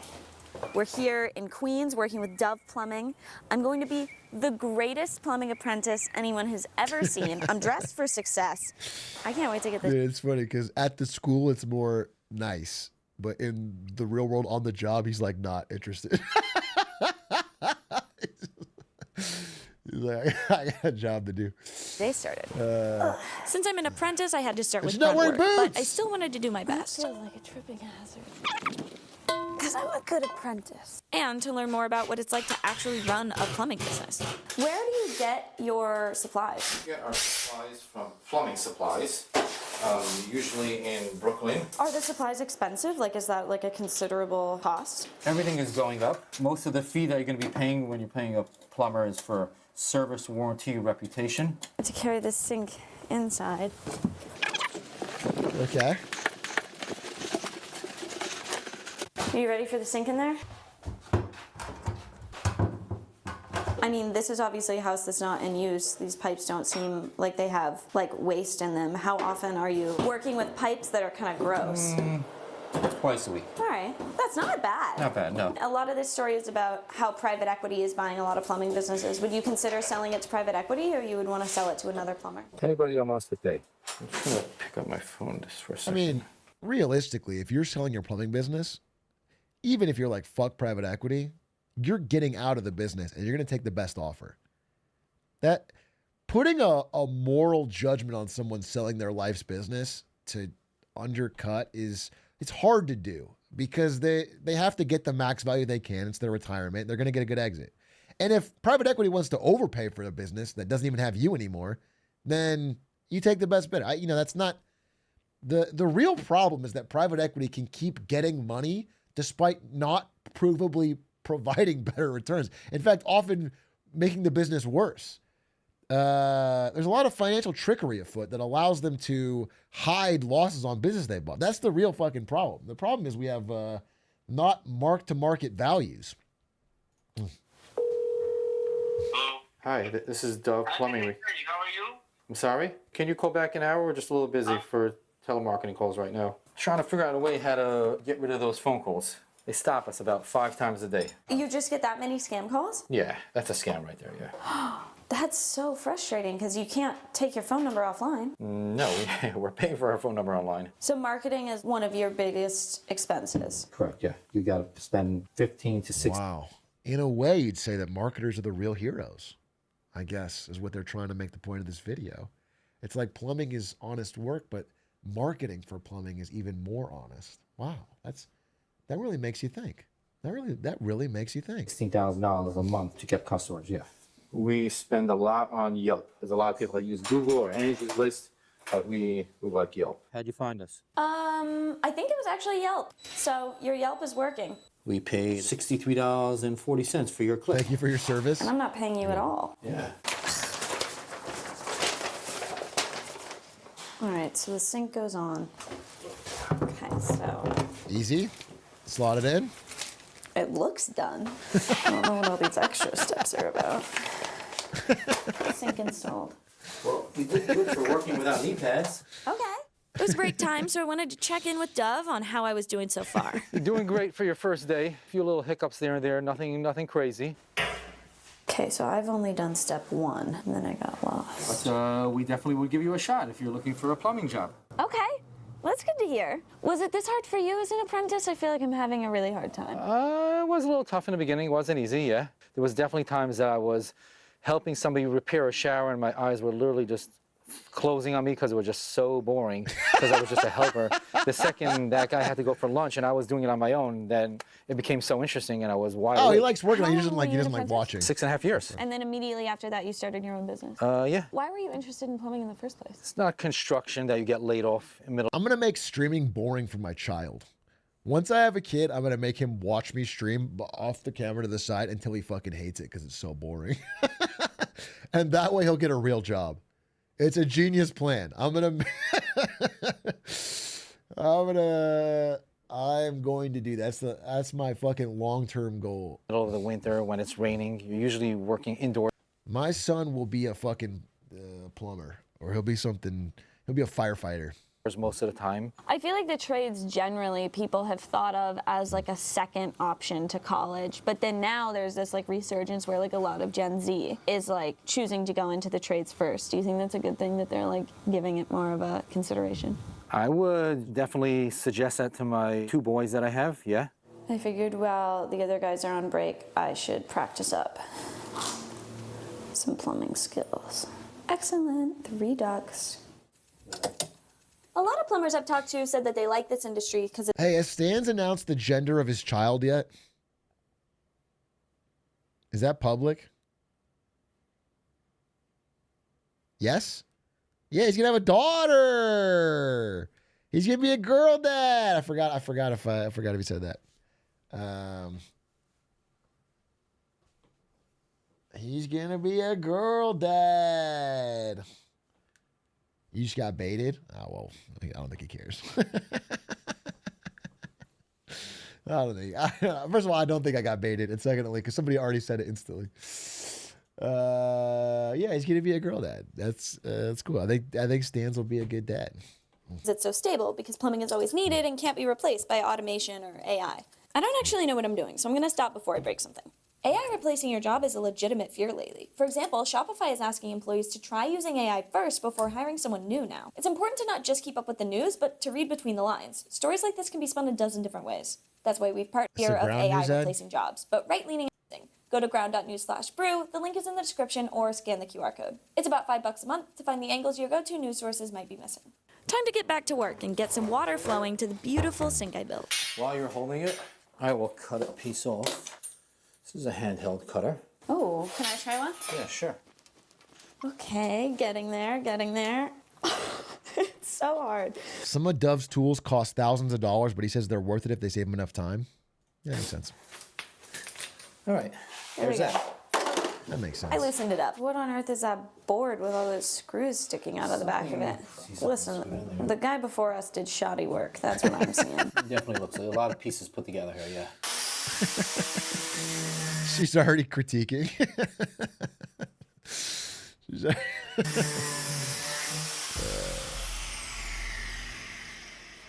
We're here in Queens working with Dove Plumbing. I'm going to be the greatest plumbing apprentice anyone has ever seen. I'm dressed for success. I can't wait to get this. Dude, it's funny because at the school it's more nice, but in the real world on the job, he's like not interested. He's like, I got a job to do. They started. Since I'm an apprentice, I had to start with She's not grunt wearing work, boots. but I still wanted to do my best. Feels like a tripping hazard. Because I'm a good apprentice. And to learn more about what it's like to actually run a plumbing business. Where do you get your supplies? We get our supplies from plumbing supplies, usually in Brooklyn. Are the supplies expensive? Like, is that like a considerable cost? Everything is going up. Most of the fee that you're going to be paying when you're paying a plumber is for service, warranty, reputation. To carry this sink inside. Okay. Are you ready for the sink in there? I mean, this is obviously a house that's not in use. These pipes don't seem like they have like waste in them. How often are you working with pipes that are kind of gross? Twice a week. All right, that's not bad. Not bad, no. A lot of this story is about how private equity is buying a lot of plumbing businesses. Would you consider selling it to private equity, or you would want to sell it to another plumber? Anybody almost a day. I'm just gonna pick up my phone just for a I second. mean, realistically, if you're selling your plumbing business, even if you're like, fuck private equity, you're getting out of the business and you're going to take the best offer. That putting a moral judgment on someone selling their life's business to undercut it's hard to do because they have to get the max value they can. It's their retirement. They're going to get a good exit. And if private equity wants to overpay for a business that doesn't even have you anymore, then you take the best bid. That's not the real problem is that private equity can keep getting money despite not provably providing better returns. In fact, often making the business worse. There's a lot of financial trickery afoot that allows them to hide losses on business they bought. That's the real fucking problem. The problem is we have not mark-to-market values. Hi, this is Dove Plumbing. How are you? I'm sorry? Can you call back an hour? We're just a little busy for telemarketing calls right now. Trying to figure out a way how to get rid of those phone calls. They stop us about 5 times a day. You just get that many scam calls? Yeah, that's a scam right there, yeah. That's so frustrating because you can't take your phone number offline. No, we're paying for our phone number online. So marketing is one of your biggest expenses. Correct, yeah. You got to spend 15 to 60. Wow. In a way, you'd say that marketers are the real heroes, I guess, is what they're trying to make the point of this video. It's like plumbing is honest work, but marketing for plumbing is even more honest. Wow, that really makes you think. That really makes you think. $16,000 a month to get customers, yeah. We spend a lot on Yelp. There's a lot of people that use Google or Angie's List, but we like Yelp. How'd you find us? I think it was actually Yelp. So your Yelp is working. We paid $63.40 for your click. Thank you for your service. And I'm not paying you at all. Yeah. All right, so the sink goes on. Okay, so. Easy. Slot it in. It looks done. I don't know what all these extra steps are about. Sink installed. Well, you did good for working without knee pads. Okay. It was break time, so I wanted to check in with Dove on how I was doing so far. You're doing great for your first day. A few little hiccups there and there, nothing crazy. Okay, so I've only done step 1, and then I got lost. But we definitely would give you a shot if you're looking for a plumbing job. Okay, well, that's good to hear. Was it this hard for you as an apprentice? I feel like I'm having a really hard time. It was a little tough in the beginning. It wasn't easy, yeah. There was definitely times that I was helping somebody repair a shower and my eyes were literally just closing on me because it was just so boring because I was just a helper. The second that guy had to go for lunch and I was doing it on my own, then it became so interesting and I was wide awake. He likes working. He doesn't like watching. 6.5 years. And then immediately after that, you started your own business? Yeah. Why were you interested in plumbing in the first place? It's not construction that you get laid off in the middle. I'm gonna make streaming boring for my child. Once I have a kid, I'm gonna make him watch me stream off the camera to the side until he fucking hates it because it's so boring. And that way he'll get a real job. It's a genius plan. I'm going to do that. That's my fucking long-term goal. Middle of the winter when it's raining, you're usually working indoors. My son will be a fucking plumber, or he'll be a firefighter. Most of the time. I feel like the trades generally people have thought of as like a second option to college, but then now there's this like resurgence where like a lot of Gen Z is like choosing to go into the trades first. Do you think that's a good thing that they're like giving it more of a consideration? I would definitely suggest that to my 2 boys that I have, yeah. I figured while the other guys are on break, I should practice up some plumbing skills. Excellent, 3 ducks. A lot of plumbers I've talked to said that they like this industry because Hey, has Stans announced the gender of his child yet? Is that public? Yes? Yeah, he's gonna have a daughter. He's gonna be a girl dad. I forgot if he said that. He's gonna be a girl dad. You just got baited? Oh, well, I don't think he cares. First of all, I don't think I got baited. And secondly, because somebody already said it instantly. Yeah, he's going to be a girl dad. That's cool. I think Stans will be a good dad. it's so stable because plumbing is always needed and can't be replaced by automation or AI. I don't actually know what I'm doing, so I'm going to stop before I break something. AI replacing your job is a legitimate fear lately. For example, Shopify is asking employees to try using AI first before hiring someone new now. It's important to not just keep up with the news, but to read between the lines. Stories like this can be spun a dozen different ways. That's why we've partnered here of AI replacing jobs, but right-leaning everything. Go to ground.news/brew, the link is in the description, or scan the QR code. It's about $5 a month to find the angles your go-to news sources might be missing. Time to get back to work and get some water flowing to the beautiful sink I built. While you're holding it, I will cut a piece off. This is a handheld cutter. Oh, can I try one? Yeah, sure. Okay, getting there, getting there. It's so hard. Some of Dove's tools cost thousands of dollars, but he says they're worth it if they save him enough time. Yeah, makes sense. All right, there's that. That makes sense. I loosened it up. What on earth is that board with all those screws sticking out of the back of it? Listen, the guy before us did shoddy work. That's what I'm seeing. It definitely looks like a lot of pieces put together here, yeah. She's already critiquing. She's already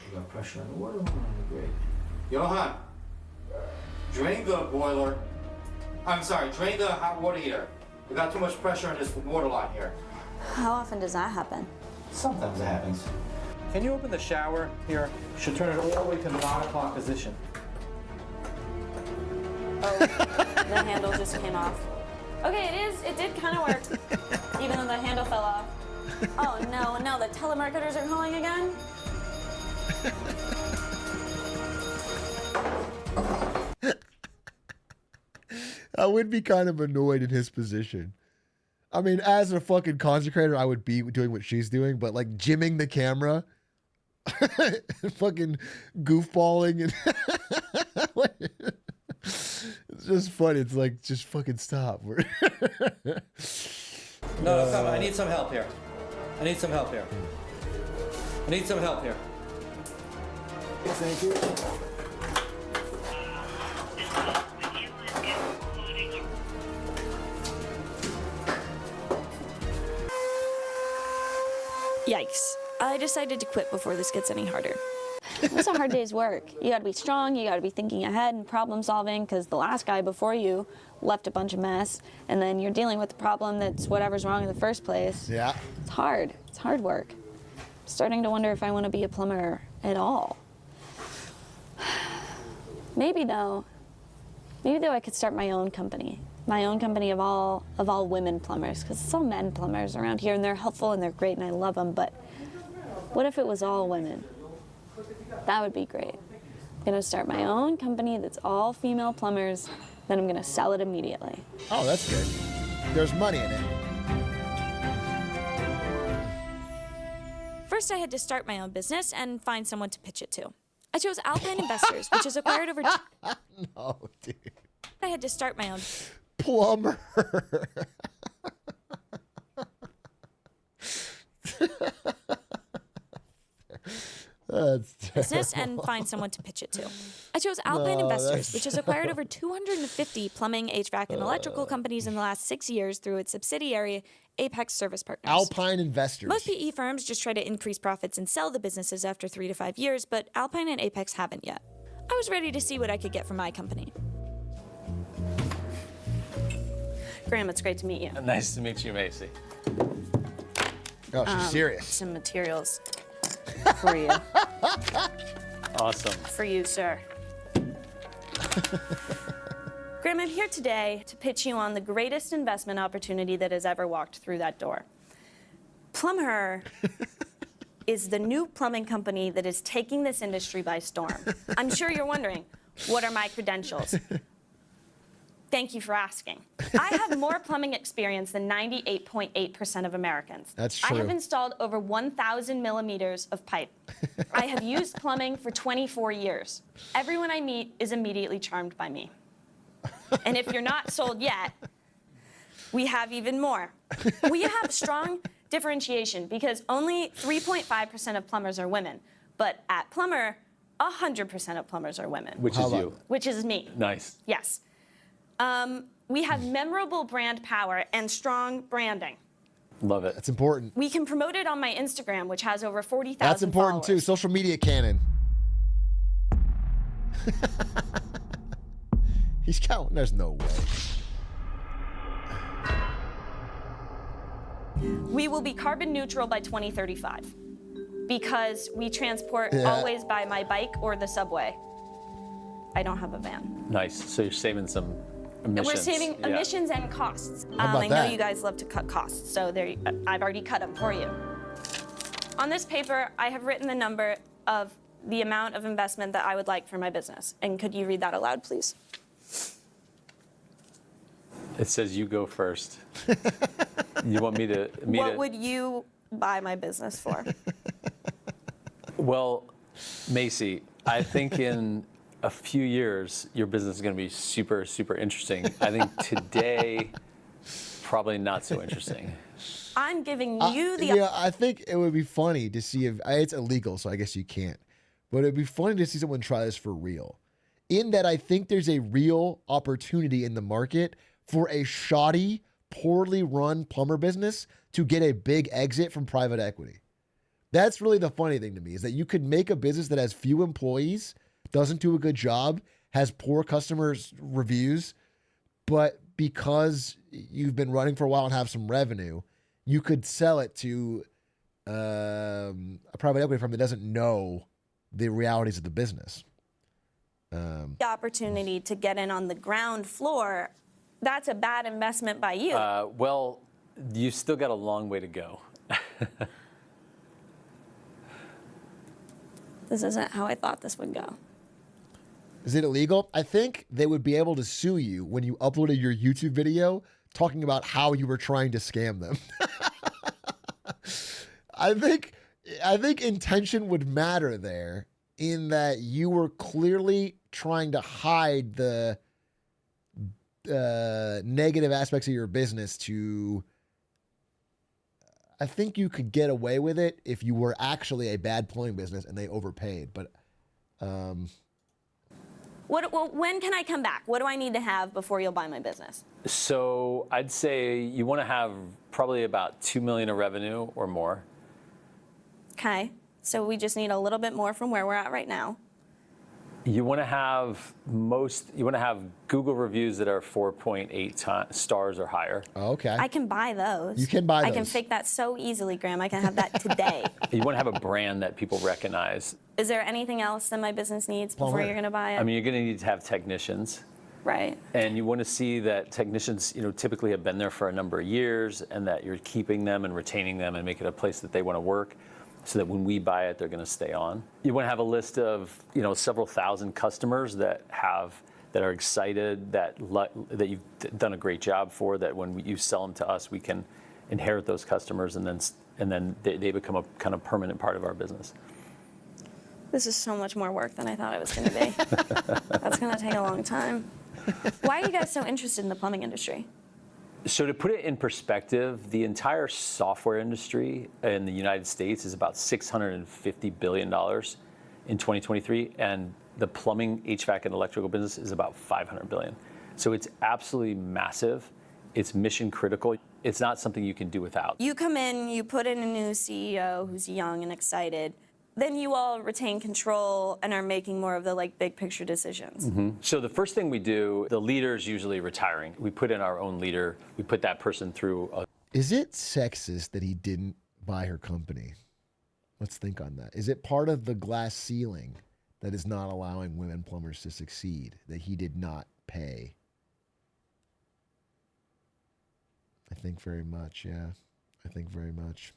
We got pressure on the water line. Great. Johan, drain the boiler. I'm sorry, drain the hot water heater. We got too much pressure on this water line here. How often does that happen? Sometimes it happens. Can you open the shower here? Should turn it all the way to the 9 o'clock position. Oh, the handle just came off. Okay, it did kind of work, even though the handle fell off. Oh no, now the telemarketers are calling again? I would be kind of annoyed in his position. I mean, as a fucking concentrator, I would be doing what she's doing, but like jimming the camera, fucking goofballing, and it's just funny. It's like, just fucking stop. No, come on. I need some help here. I need some help here. I need some help here. Thank you. Yikes. I decided to quit before this gets any harder. It's a hard day's work. You gotta be strong, you gotta be thinking ahead and problem solving, because the last guy before you left a bunch of mess, and then you're dealing with the problem that's whatever's wrong in the first place. Yeah. It's hard. It's hard work. I'm starting to wonder if I want to be a plumber at all. Maybe though I could start my own company. My own company of all women plumbers, because it's all men plumbers around here, and they're helpful and they're great and I love them, but what if it was all women? That would be great. I'm gonna start my own company that's all female plumbers, then I'm gonna sell it immediately. Oh, that's good. There's money in it. First, I had to start my own business and find someone to pitch it to. I chose Alpine Investors, which has acquired over... No, dude. I had to start my own... Plumber. business and find someone to pitch it to. I chose Alpine Investors, which has acquired over 250 plumbing, HVAC, and electrical companies in the last 6 years through its subsidiary, Apex Service Partners. Alpine Investors. Most PE firms just try to increase profits and sell the businesses after 3 to 5 years, but Alpine and Apex haven't yet. I was ready to see what I could get from my company. Graham, it's great to meet you. Nice to meet you, Macy. Oh, she's serious. Some materials for you. Awesome. For you, sir. Graham, I'm here today to pitch you on the greatest investment opportunity that has ever walked through that door. Plumher is the new plumbing company that is taking this industry by storm. I'm sure you're wondering, what are my credentials? Thank you for asking. I have more plumbing experience than 98.8% of Americans. That's true. I have installed over 1,000 millimeters of pipe. I have used plumbing for 24 years. Everyone I meet is immediately charmed by me. And if you're not sold yet, we have even more. We have strong differentiation because only 3.5% of plumbers are women. But at Plumber, 100% of plumbers are women. Which is you. Which is me. Nice. Yes. We have memorable brand power and strong branding. Love it. That's important. We can promote it on my Instagram, which has over 40,000 That's important too. Social media canon. He's counting. There's no way. We will be carbon neutral by 2035 because we transport always by my bike or the subway. I don't have a van. Nice. So you're saving some emissions. We're saving emissions and costs. I know you guys love to cut costs, so there, I've already cut them for you. On this paper, I have written the number of the amount of investment that I would like for my business. And could you read that aloud, please? It says you go first. You want me to... What would you buy my business for? Well, Macy, I think in a few years, your business is going to be super, super interesting. I think today, probably not so interesting. I'm giving you the... Yeah, I think it would be funny to see if... It's illegal, so I guess you can't. But it'd be funny to see someone try this for real. In that I think there's a real opportunity in the market for a shoddy, poorly run plumber business to get a big exit from private equity. That's really the funny thing to me, is that you could make a business that has few employees, doesn't do a good job, has poor customers reviews, but because you've been running for a while and have some revenue, you could sell it to a private equity firm that doesn't know the realities of the business. The opportunity to get in on the ground floor, that's a bad investment by you. Well, you still got a long way to go. This isn't how I thought this would go. Is it illegal? I think they would be able to sue you when you uploaded your YouTube video talking about how you were trying to scam them. I think intention would matter there, in that you were clearly trying to hide the negative aspects of your business to... I think you could get away with it if you were actually a bad plumbing business and they overpaid, but... When can I come back? What do I need to have before you'll buy my business? So I'd say you want to have probably about $2 million of revenue or more. Okay. So we just need a little bit more from where we're at right now. You want to have Google reviews that are 4.8 stars or higher. Okay. I can buy those. You can buy I can those. fake that so easily, Graham. I can have that today. You want to have a brand that people recognize. Is there anything else that my business needs before you're going to buy it? I mean, you're going to need to have technicians. Right. And you want to see that technicians, typically have been there for a number of years, and that you're keeping them and retaining them and make it a place that they want to work, so that when we buy it, they're going to stay on. You want to have a list of, several thousand customers that are excited, that you've done a great job for, that when you sell them to us, we can inherit those customers, and then they become a kind of permanent part of our business. This is so much more work than I thought it was going to be. That's going to take a long time. Why are you guys so interested in the plumbing industry? So to put it in perspective, the entire software industry in the United States is about $650 billion in 2023, and the plumbing, HVAC, and electrical business is about $500 billion. So it's absolutely massive. It's mission critical. It's not something you can do without. You come in, you put in a new CEO who's young and excited. Then you all retain control and are making more of the big picture decisions. Mm-hmm. So the first thing we do, the leader's usually retiring. We put in our own leader. We put that person through a... Is it sexist that he didn't buy her company? Let's think on that. Is it part of the glass ceiling that is not allowing women plumbers to succeed, that he did not pay? I think very much, yeah. I think very much.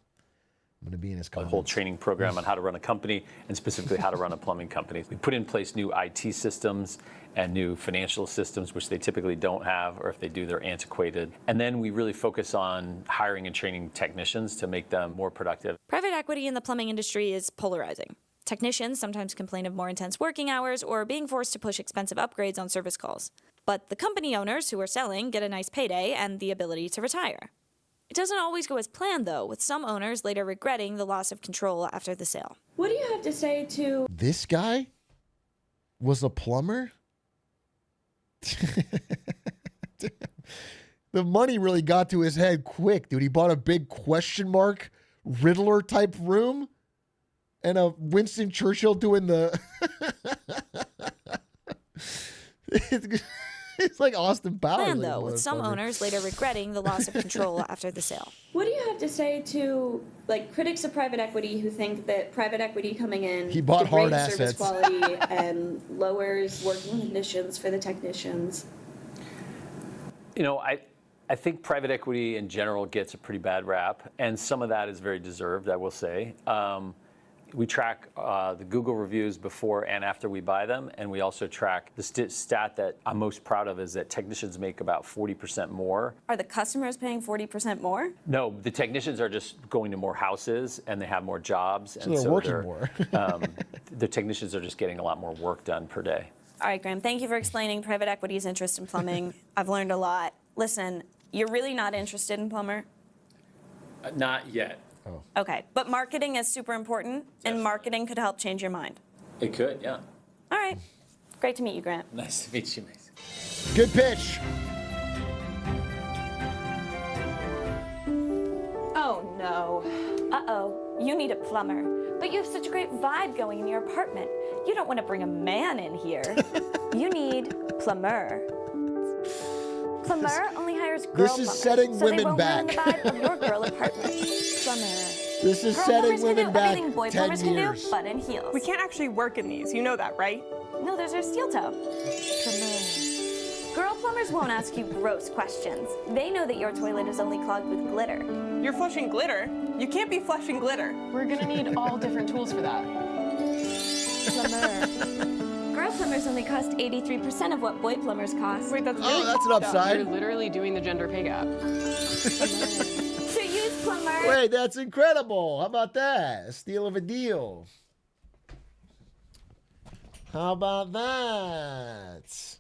I'm going to be in his comments. A whole training program on how to run a company, and specifically how to run a plumbing company. We put in place new IT systems and new financial systems, which they typically don't have, or if they do, they're antiquated. And then we really focus on hiring and training technicians to make them more productive. Private equity in the plumbing industry is polarizing. Technicians sometimes complain of more intense working hours or being forced to push expensive upgrades on service calls. But the company owners who are selling get a nice payday and the ability to retire. It doesn't always go as planned, though, with some owners later regretting the loss of control after the sale. What do you have to say to... This guy was a plumber? The money really got to his head quick, dude. He bought a big question mark Riddler type room and a Winston Churchill doing the... It's like Austin Powers. Planned, though, with some owners later regretting the loss of control after the sale. What do you have to say to critics of private equity who think that private equity coming in he bought hard degrades service assets. quality and lowers working conditions for the technicians? I think private equity in general gets a pretty bad rap, and some of that is very deserved, I will say. We track the Google reviews before and after we buy them, and we also track the stat that I'm most proud of is that technicians make about 40% more. Are the customers paying 40% more? No, the technicians are just going to more houses and they have more jobs. So and they're working more. The technicians are just getting a lot more work done per day. All right, Graham, thank you for explaining private equity's interest in plumbing. I've learned a lot. Listen, you're really not interested in plumber? Not yet. Okay, but marketing is super important, and marketing could help change your mind. It could, yeah. All right. Great to meet you, Grant. Nice to meet you, Mason. Good pitch. Oh, no. Uh-oh. You need a plumber. But you have such a great vibe going in your apartment. You don't want to bring a man in here. You need plumber. Plumber only hires girl This is plumbers, setting so women they won't back. ruin the vibe of your girl apartment. Plumber. This is Girl setting plumbers women can do back everything boy 10 plumbers years. can do, but in heels. We can't actually work in these. You know that, right? No, those are steel toe. Girl plumbers won't ask you gross questions. They know that your toilet is only clogged with glitter. You're flushing glitter. You can't be flushing glitter. We're gonna need all different tools for that. Plumber. Girl plumbers only cost 83% of what boy plumbers cost. Wait, that's Oh, that's an upside. You're literally doing the gender pay gap. To use plumber. Wait, that's incredible. How about that? A steal of a deal. How about that?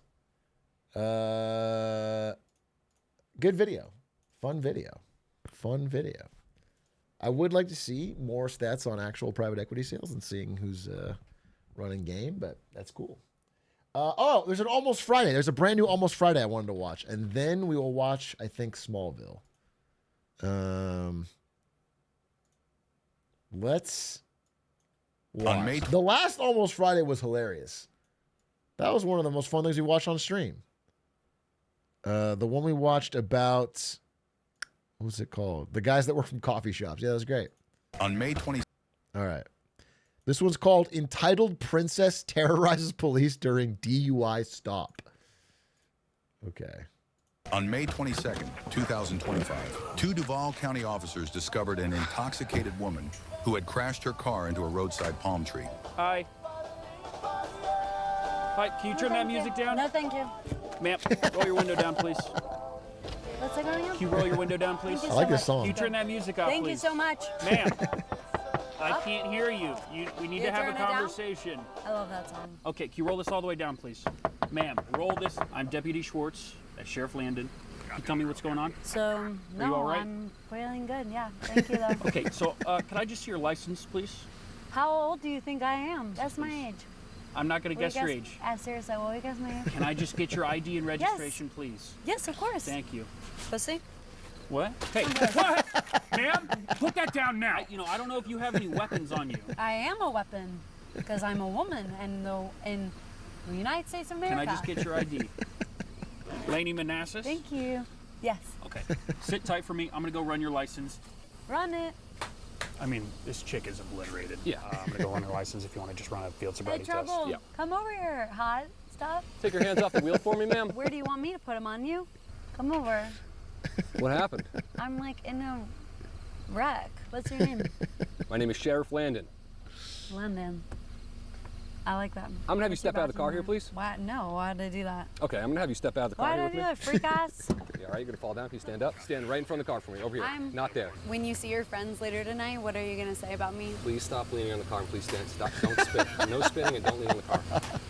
Good video. Fun video. Fun video. I would like to see more stats on actual private equity sales and seeing who's running game, but that's cool. Oh, there's an Almost Friday. There's a brand new Almost Friday I wanted to watch. And then we will watch, I think, Smallville. Let's watched. The last Almost Friday was hilarious. That was one of the most fun things we watched on stream. The one we watched about, what was it called? The guys that work from coffee shops. Yeah, that was great. On May 20. All right. This one's called Entitled Princess Terrorizes Police During DUI Stop. Okay. On May 22nd, 2025, 2 Duval County officers discovered an intoxicated woman who had crashed her car into a roadside palm tree. Hi. Hi, can you turn that music down? No, thank you. Ma'am, roll your window down, please. What's that going on? Can you roll your window down, please? Thank you I like so this much. song. Can you turn that music off, Thank please? you so much. Ma'am, I can't hear you. We need You to have turn a it down? conversation. I love that song. Okay, can you roll this all the way down, please? Ma'am, roll this. I'm Deputy Schwartz at Sheriff Landon. Can you tell me what's going on? So, no, you all right? I'm feeling good. Yeah, thank you, though. Okay, so can I just see your license, please? How old do you think I am? Guess my age. I'm not going to Will you guess your age. Seriously, will you guess my age? Can I just get your ID and registration, please? Yes, of course. Thank you. Pussy? What? Hey, what? Ma'am, put that down now. I don't know if you have any weapons on you. I am a weapon because I'm a woman and in the United States of America. Can I just get your ID? Lainey Manassas? Thank you. Yes. Okay. Sit tight for me. I'm going to go run your license. Run it. I mean, this chick is obliterated. Yeah. I'm going to go run her license if you want to just run a field Hey, sobriety test. Trouble. Yeah. Come over here, hot stuff. Take your hands off the wheel for me, ma'am. Where do you want me to put them on you? Come over. What happened? I'm like in a wreck. What's your name? My name is Sheriff Landon. London. I like that. I'm gonna have you step out of the car here, please. Why? No, why did I do that? Okay, I'm gonna have you step out of the car Why here did with I me. do that, freak ass? Yeah, all right, you're gonna fall down. Can you stand up? Stand right in front of the car for me, over here. Not there. When you see your friends later tonight, what are you gonna say about me? Please stop leaning on the car and please stand. Stop. Don't spit. No spitting and don't lean on the car.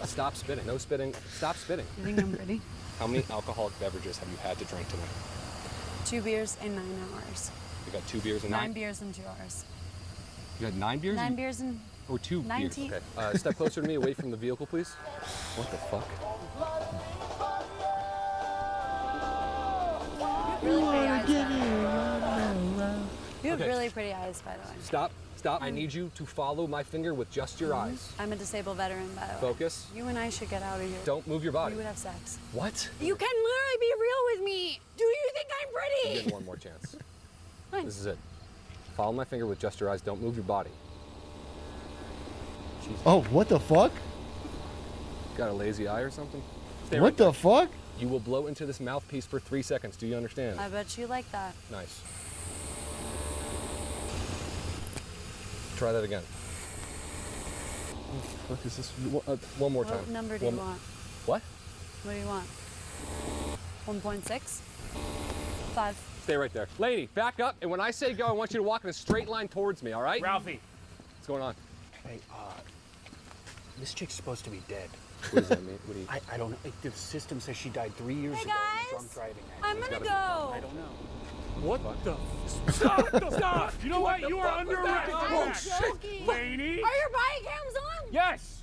Stop spitting. No spitting. Stop spitting. You think I'm pretty? How many alcoholic beverages have you had to drink tonight? 2 beers in 9 hours. You got 2 beers in 9 beers in 2 hours. You had 9 beers? 9 beers in. Or 2 19. beers? Okay. Step closer to me, away from the vehicle, please. What the fuck? You have really pretty eyes, by the way. Stop. Stop. I need you to follow my finger with just your eyes. I'm a disabled veteran, by the way. Focus. You and I should get out of here. Don't move your body. We would have sex. What? You can literally be real with me. Do you think I'm I'm pretty? getting one more chance. Fine. This is it. Follow my finger with just your eyes. Don't move your body. Jesus. Oh, what the fuck? Got a lazy eye or something? Stay What right the there. fuck? You will blow into this mouthpiece for 3 seconds. Do you understand? I bet you like that. Nice. Try that again. What is this? One more time. What number do you want? What? What do you want? 1.6? 5. Stay right there. Lady, back up. And when I say go, I want you to walk in a straight line towards me, all right? Ralphie. What's going on? Hey, this chick's supposed to be dead. What does that mean? What do you... I don't know. The system says she died 3 years Hey, ago guys. of drunk driving. I'm gonna go. I don't know. What the? Stop! Stop! You know what? You are under arrest. I'm joking. Lady. Are your body cams on? Yes.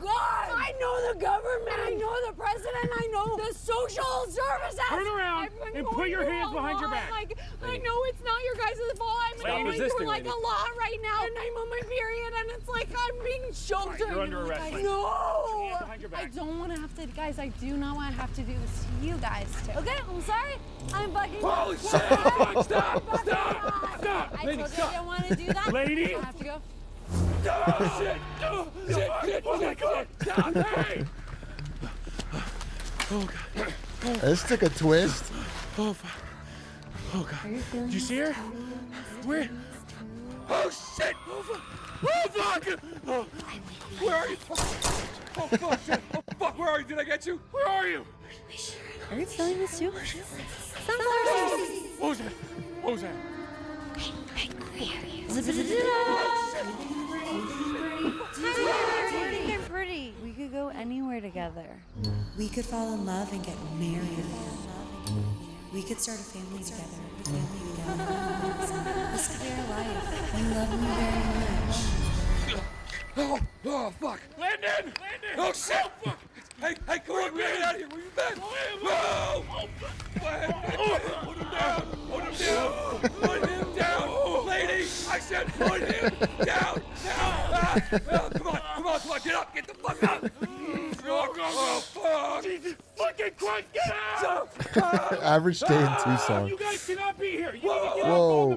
God! I know the government, I know the president, I know the social services. Turn around and put your hands behind your back. Like, I know it's not your guys' fault. I'm going through like a lot right now, and I'm on my period, and it's like I'm being choked. You're under arrest. Like, Put no! your hands behind your back. I don't want to have to, guys. I do not want to have to do this to you guys too. Okay, I'm sorry. I'm fucking. Holy shit! Stop! Stop! I told you I didn't want to do that. Lady. I have to go. Oh, shit! Oh, shit! Oh, my God! Stop! Hey! Oh, God. This took a twist. Oh, fuck. Oh, God. Did you see her? Where? Oh, shit! Oh, fuck! Oh, fuck! Oh, where are you? Oh, fuck, shit! Oh, fuck, where are you? Did I get you? Where are you? Are you feeling this too? What was that? What was that? I think I'm pretty. We could go anywhere together. We could fall in love and get married. We could start a family together. This could be our life. I love you very much. Oh, fuck! Landon! Oh, shit! Fuck! Hey, come on, man! Get out of here! Where you been? Whoa! Put him down! Put him down! Put him down! Lady! I said put him down! Now! Ah! Oh, fuck up! Go, fuck! Jesus fucking Christ, get out! Average stay in Tucson. You guys cannot be here. You Whoa.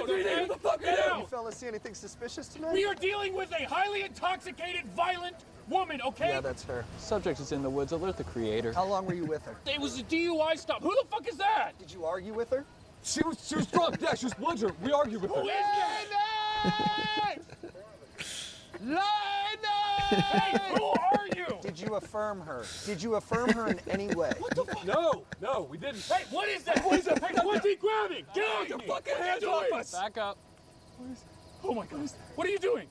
Get the fuck out! You fellas see anything suspicious tonight? We are dealing with a highly intoxicated, violent woman, okay? Yeah, that's her. Subject is in the woods. Alert the creator. How long were you with her? It was a DUI stop. Who the fuck is that? Did you argue with her? She was drunk. Yeah, she was belligerent. We argued with her. Who is that? Hey, who are you? Did you affirm her? Did you affirm her in any way? What the fuck? No, we didn't. Hey, what is that? What is that? Hey, what's he grabbing? Get off your fucking hands off us! Back up. Oh my God. What are you doing?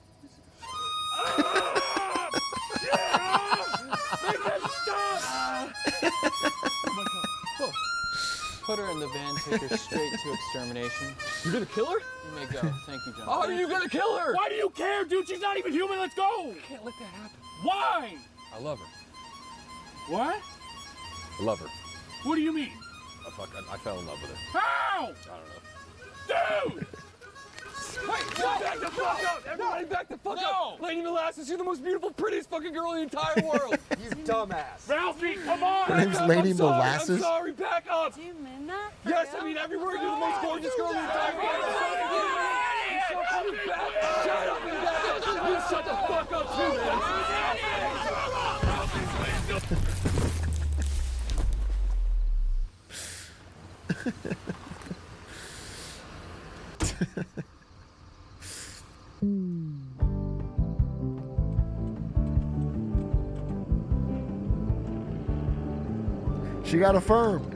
Make him stop! Oh my God. Whoa. Put her in the van, take her straight to extermination. You're gonna kill her? You may go. Thank you, gentlemen. How are you gonna kill her? Why do you care, dude? She's not even human. Let's go. I can't let that happen. Why? I love her. What? I love her. What do you mean? I fell in love with her. How? I don't know. Dude! Wait, back the fuck up! Everybody back the fuck up! Lady Molasses, you're the most beautiful, prettiest fucking girl in the entire world! You dumbass! Ralphie, come on! Her name's Lady I'm sorry, Molasses? I'm sorry, back up! Yes, I mean every word. You're the most gorgeous girl in the entire world! Shut up and back up! You shut the fuck up too, She got affirmed.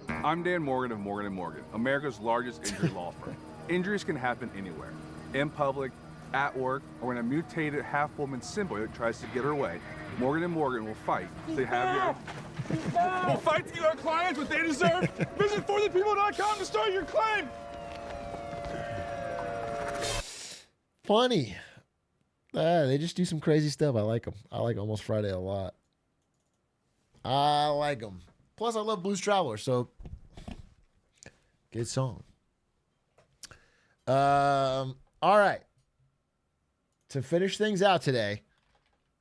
I'm Dan Morgan of Morgan & Morgan, America's largest injury law firm. Injuries can happen anywhere. In public, at work, or when a mutated half-woman symbiote tries to get her way. Morgan & Morgan will fight. They have your... We'll fight to get our clients what they deserve. Visit forthepeople.com to start your claim. Funny. They just do some crazy stuff. I like them. I like Almost Friday a lot. I like them. Plus, I love Blues Traveler, so good song. All right. To finish things out today,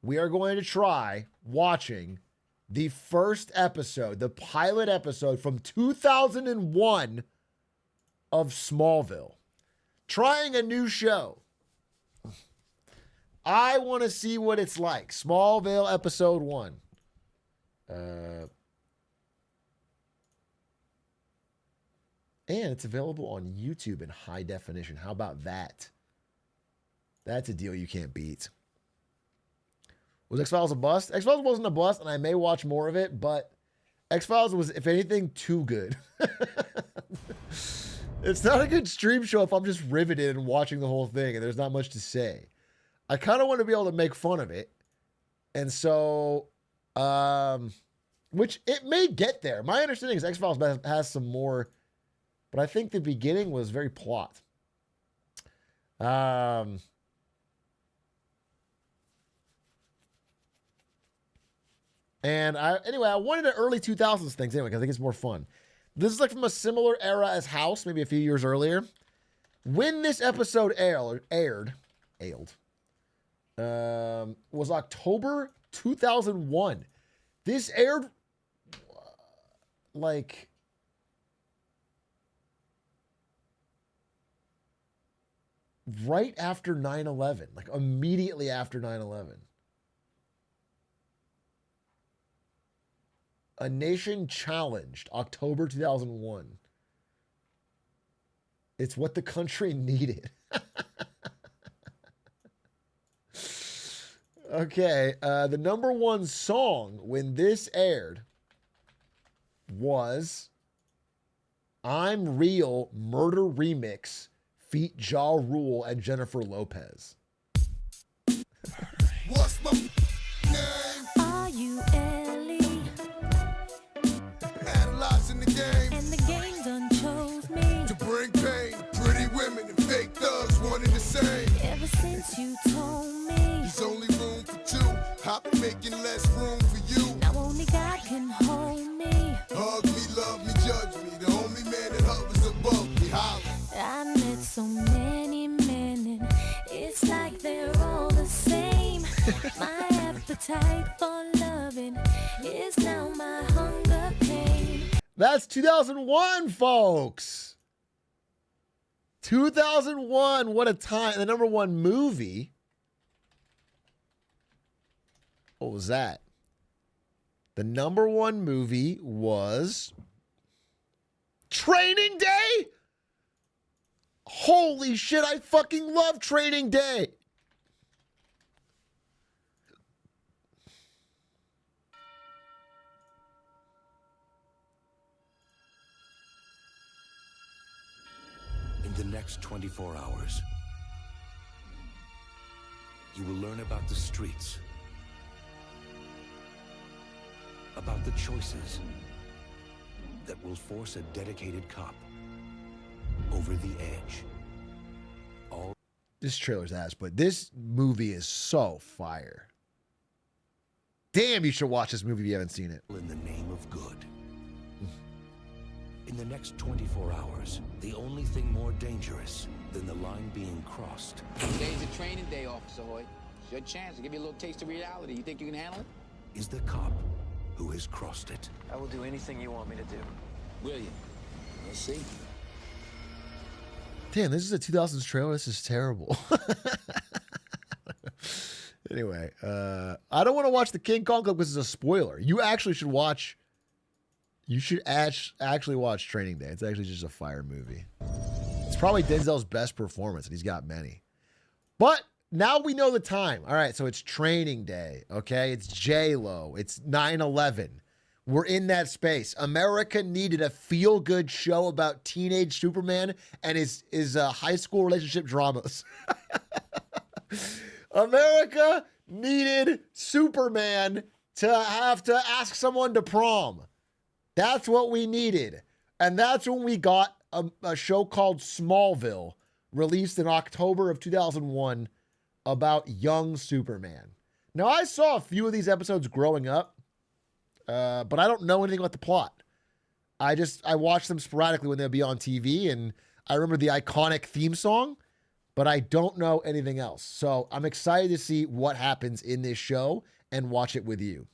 we are going to try watching the first episode, the pilot episode from 2001 of Smallville. Trying a new show. I want to see what it's like. Smallville episode 1. And it's available on YouTube in high definition. How about that? That's a deal you can't beat. Was X-Files a bust? X-Files wasn't a bust, and I may watch more of it, but X-Files was, if anything, too good. It's not a good stream show if I'm just riveted and watching the whole thing and there's not much to say. I kind of want to be able to make fun of it. And so, which it may get there. My understanding is X-Files has some more, but I think the beginning was very plot. And anyway, I wanted the early 2000s things anyway, because I think it's more fun. This is like from a similar era as House, maybe a few years earlier. When this episode aired, was October 2001. This aired like right after 9/11, like immediately after 9/11. A Nation Challenged, October 2001. It's what the country needed. Okay, the number one song when this aired was I'm Real Murder Remix feat Ja Rule and Jennifer Lopez. What's my name? Are you Ellie? Analyzing the game. And the game done chose me. To bring pain, pretty women and fake thugs wanted the same. Ever since you told me there's only room for two, I've been making less room for you. Now only God can hold me. Hug me, love me, judge me. The only man that hovers above me, holler. I met so many men and it's like they're all My appetite for loving is now my hunger pain. That's 2001, folks. 2001, what a time. The number one movie. What was that? The number one movie was Training Day. Holy shit, I fucking love Training Day. In the next 24 hours, you will learn about the streets, about the choices that will force a dedicated cop over the edge. This trailer's ass, but this movie is so fire. Damn, you should watch this movie if you haven't seen it. In the name of good. In the next 24 hours, the only thing more dangerous than the line being crossed Today's a training day, Officer Hoyt. It's your chance to give you a little taste of reality. You think you can handle it? is the cop who has crossed it. I will do anything you want me to do. Will you? We'll see. Damn, this is a 2000s trailer. This is terrible. Anyway, I don't want to watch the King Kong clip because it's a spoiler. You actually should watch. You should actually watch Training Day. It's actually just a fire movie. It's probably Denzel's best performance, and he's got many. But now we know the time. All right, so it's Training Day, okay? It's J-Lo. It's 9/11. We're in that space. America needed a feel-good show about teenage Superman and his high school relationship dramas. America needed Superman to have to ask someone to prom. That's what we needed. And that's when we got a show called Smallville, released in October of 2001, about young Superman. Now, I saw a few of these episodes growing up, but I don't know anything about the plot. I watched them sporadically when they'd be on TV, and I remember the iconic theme song, but I don't know anything else. So I'm excited to see what happens in this show and watch it with you.